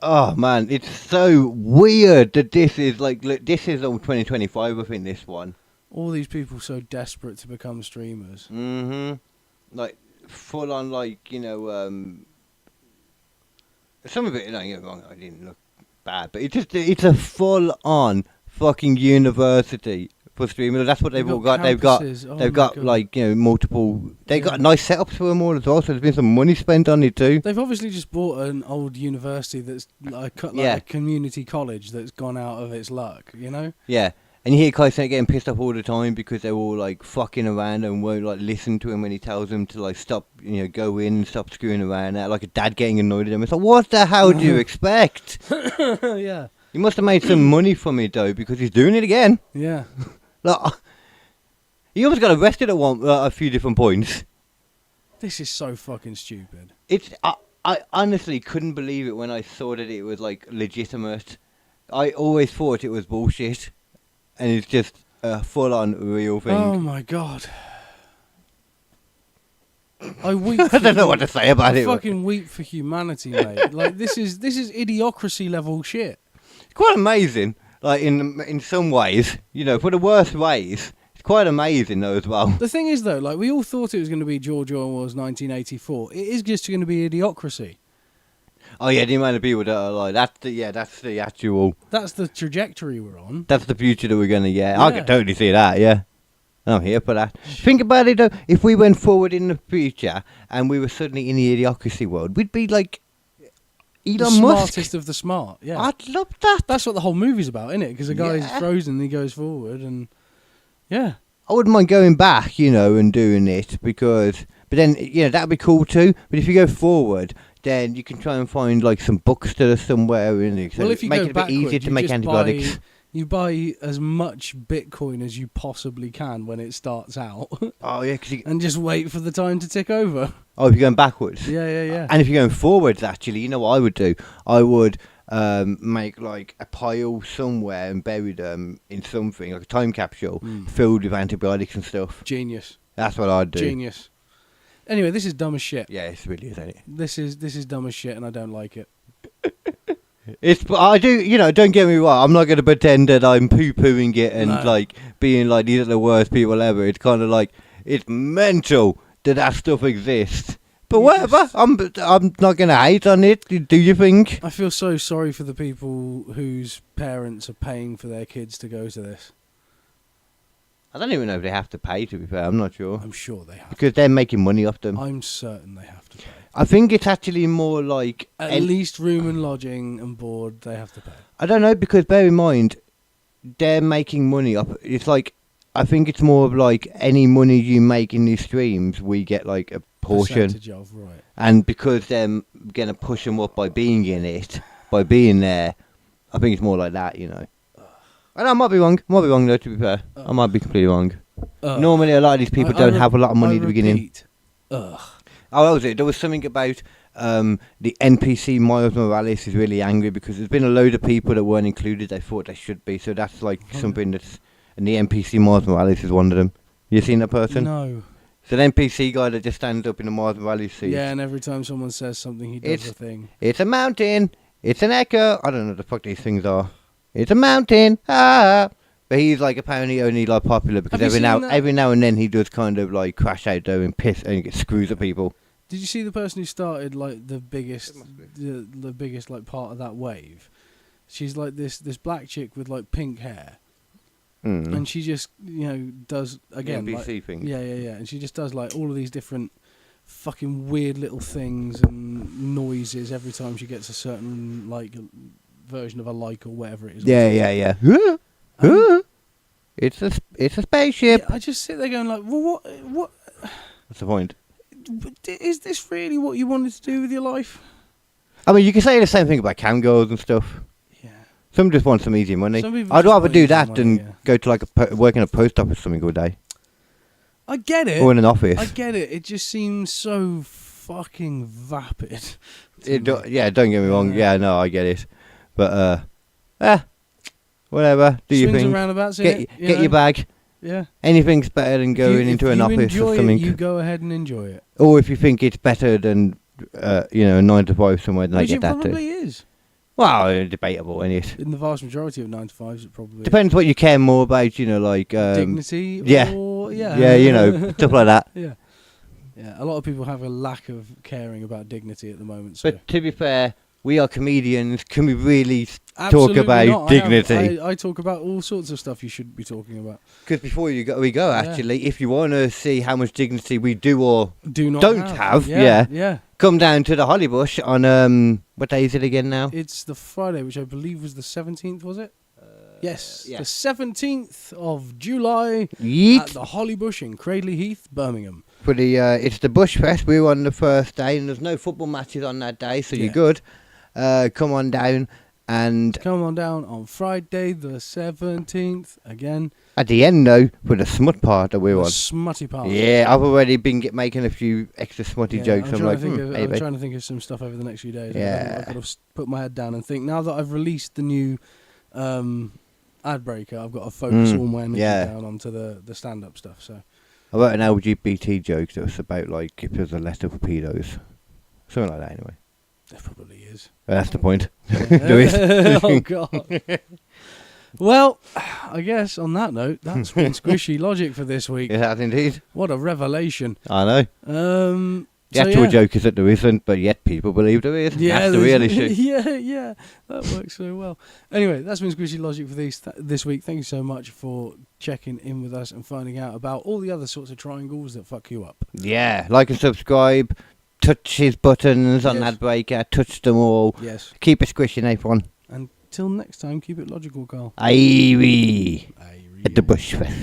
oh man, it's so weird that this is, like, this is on 2025, I think, this one. All these people so desperate to become streamers. Mm-hmm. Like, full on, like, you know, some of it, don't get me wrong, I didn't look bad, but it's a full on fucking university for streamers. That's what they've all got. They've got, campuses. Oh they've my got God. like, you know, multiple. They've Yeah. got nice setups for them all as well. So there's been some money spent on it too. They've obviously just bought an old university that's like Yeah. a community college that's gone out of its luck, you know? Yeah. And you hear Kai Cenat getting pissed off all the time because they're all like fucking around and won't like listen to him when he tells them to like stop, you know, go in and stop screwing around. Like a dad getting annoyed at him. It's like, what the hell do you expect? Yeah. He must have made some money from it though because he's doing it again. Yeah. Like, he almost got arrested at a few different points. This is so fucking stupid. I honestly couldn't believe it when I saw that it was like legitimate. I always thought it was bullshit, and it's just a full-on real thing. Oh my god. I weep. I don't know what to say about I it. fucking weep for humanity, mate. Like this is idiocracy level shit. It's quite amazing. Like in some ways, you know, for the worst ways, it's quite amazing though as well. The thing is though, like we all thought it was going to be George Orwell's 1984. It is just going to be idiocracy. Oh yeah, the amount of people that are like that's the actual. That's the trajectory we're on. That's the future that we're gonna get. I Yeah. can totally see that. Yeah, I'm here for that. Think about it though. If we went forward in the future and we were suddenly in the idiocracy world, we'd be like The Elon Musk. smartest of the smart. Yeah. I'd love that. That's what the whole movie's about, isn't it? Because the guy's Yeah. frozen and he goes forward and yeah. I wouldn't mind going back, you know, and doing it but then, you know, that'd be cool too. But if you go forward, then you can try and find like some bookstore somewhere in it. Well, if you make go it a bit backward, easier to you make just antibiotics. You buy as much Bitcoin as you possibly can when it starts out, Oh yeah, because and just wait for the time to tick over. if you're going backwards. Yeah. And if you're going forwards, actually, you know what I would do? I would make like a pile somewhere and bury them in something, like a time capsule, filled with antibiotics and stuff. Genius. That's what I'd do. Genius. Anyway, this is dumb as shit. Yeah, it's really is, isn't it? This is dumb as shit, and I don't like it. I do, you know, don't get me wrong, I'm not going to pretend that I'm poo-pooing it and, No. like, being like, these are the worst people ever. It's kind of like, it's mental that stuff exists. But whatever, I'm not going to hate on it, do you think? I feel so sorry for the people whose parents are paying for their kids to go to this. I don't even know if they have to pay, to be fair, I'm not sure. I'm sure they have. Because they're making money off them. I'm certain they have to pay. I think it's actually more like... At least room and lodging and board, they have to pay. I don't know, because bear in mind, they're making money off... It's like, I think it's more of like, any money you make in these streams, we get like a portion. Percentage of, right. And because they're going to push them up by being in it, by being there, I think it's more like that, you know. And I might be wrong. Though, to be fair. I might be completely wrong. Normally, a lot of these people don't have a lot of money at the beginning. Ugh. Oh, what was it? There was something about the NPC Miles Morales is really angry because there's been a load of people that weren't included. They thought they should be. So that's like something that's... And the NPC Miles Morales is one of them. You seen that person? No. It's an NPC guy that just stands up in a Miles Morales suit. Yeah, and every time someone says something, he does a thing. It's a mountain. It's an echo. I don't know what the fuck these things are. It's a mountain. Ah. But he's like apparently only like popular because every now and then he does kind of like crash out there and piss and get screws at people. Did you see the person who started like the biggest like part of that wave? She's like this black chick with like pink hair, and she just does again NPC like, thing. Yeah, and she just does like all of these different fucking weird little things and noises every time she gets a certain like version of a like or whatever it is. Yeah. It's a spaceship. Yeah, I just sit there going like, well, what? What's the point? Is this really what you wanted to do with your life? I mean, you can say the same thing about cam girls and stuff. Yeah. Some just want some easy money. Some people I'd just rather want do easy that money, than yeah. go to like work in a post office or something all day. I get it. Or in an office. I get it. It just seems so fucking vapid. Don't get me wrong. Yeah, no, I get it. But whatever. Do your Swings thing. and roundabouts. Get your bag. Yeah. Anything's better than going into an office enjoy or something. It, you go ahead and enjoy it. Or if you think it's better than a 9 to 5 somewhere, then I Which get it that probably too. is. Well, debatable, isn't it? In the vast majority of 9 to 5s, it probably is. Depends what you care more about, like... dignity. yeah. Or, yeah. Yeah, stuff like that. Yeah. Yeah. A lot of people have a lack of caring about dignity at the moment. So. But to be fair, we are comedians. Can we really Absolutely talk about not. dignity? I talk about all sorts of stuff you should be talking about. Because before we go, actually, if you want to see how much dignity we do or Do not don't have, yeah. come down to the Hollybush on, what day is it again now? It's the Friday, which I believe was the 17th, was it? Yes, yeah. the 17th of July Yeet. at the Hollybush in Cradley Heath, Birmingham. For the, it's the Bush Fest. We were on the first day, and there's no football matches on that day, so you're good. Come on down, and Come on down on Friday the 17th, again. at the end, though, for the smut part that we're The on. smutty part. Yeah, I've already been making a few extra smutty jokes. I'm like, I'm maybe. trying to think of some stuff over the next few days. Yeah. I've got to put my head down and think. Now that I've released the new ad breaker, I've got to focus all my energy down onto the stand-up stuff. So I wrote an LGBT joke that was about like if there's a letter for pedos, something like that. Anyway, There probably is. that's the point. There is. Oh god. Well, I guess on that note, that's been Squishy Logic for this week. It has indeed. What a revelation. I know. The The actual joke is that there isn't, but yet people believe there is. Yeah, That's the real issue. yeah, that works so well. Anyway, that's been Squishy Logic for this week. Thank you so much for checking in with us and finding out about all the other sorts of triangles that fuck you up. Yeah, like and subscribe. Touch his buttons on Yes. that breaker. Touch them all. Yes. Keep it squishing, everyone. Until next time, keep it logical, Carl. Ivy at the Bushfest.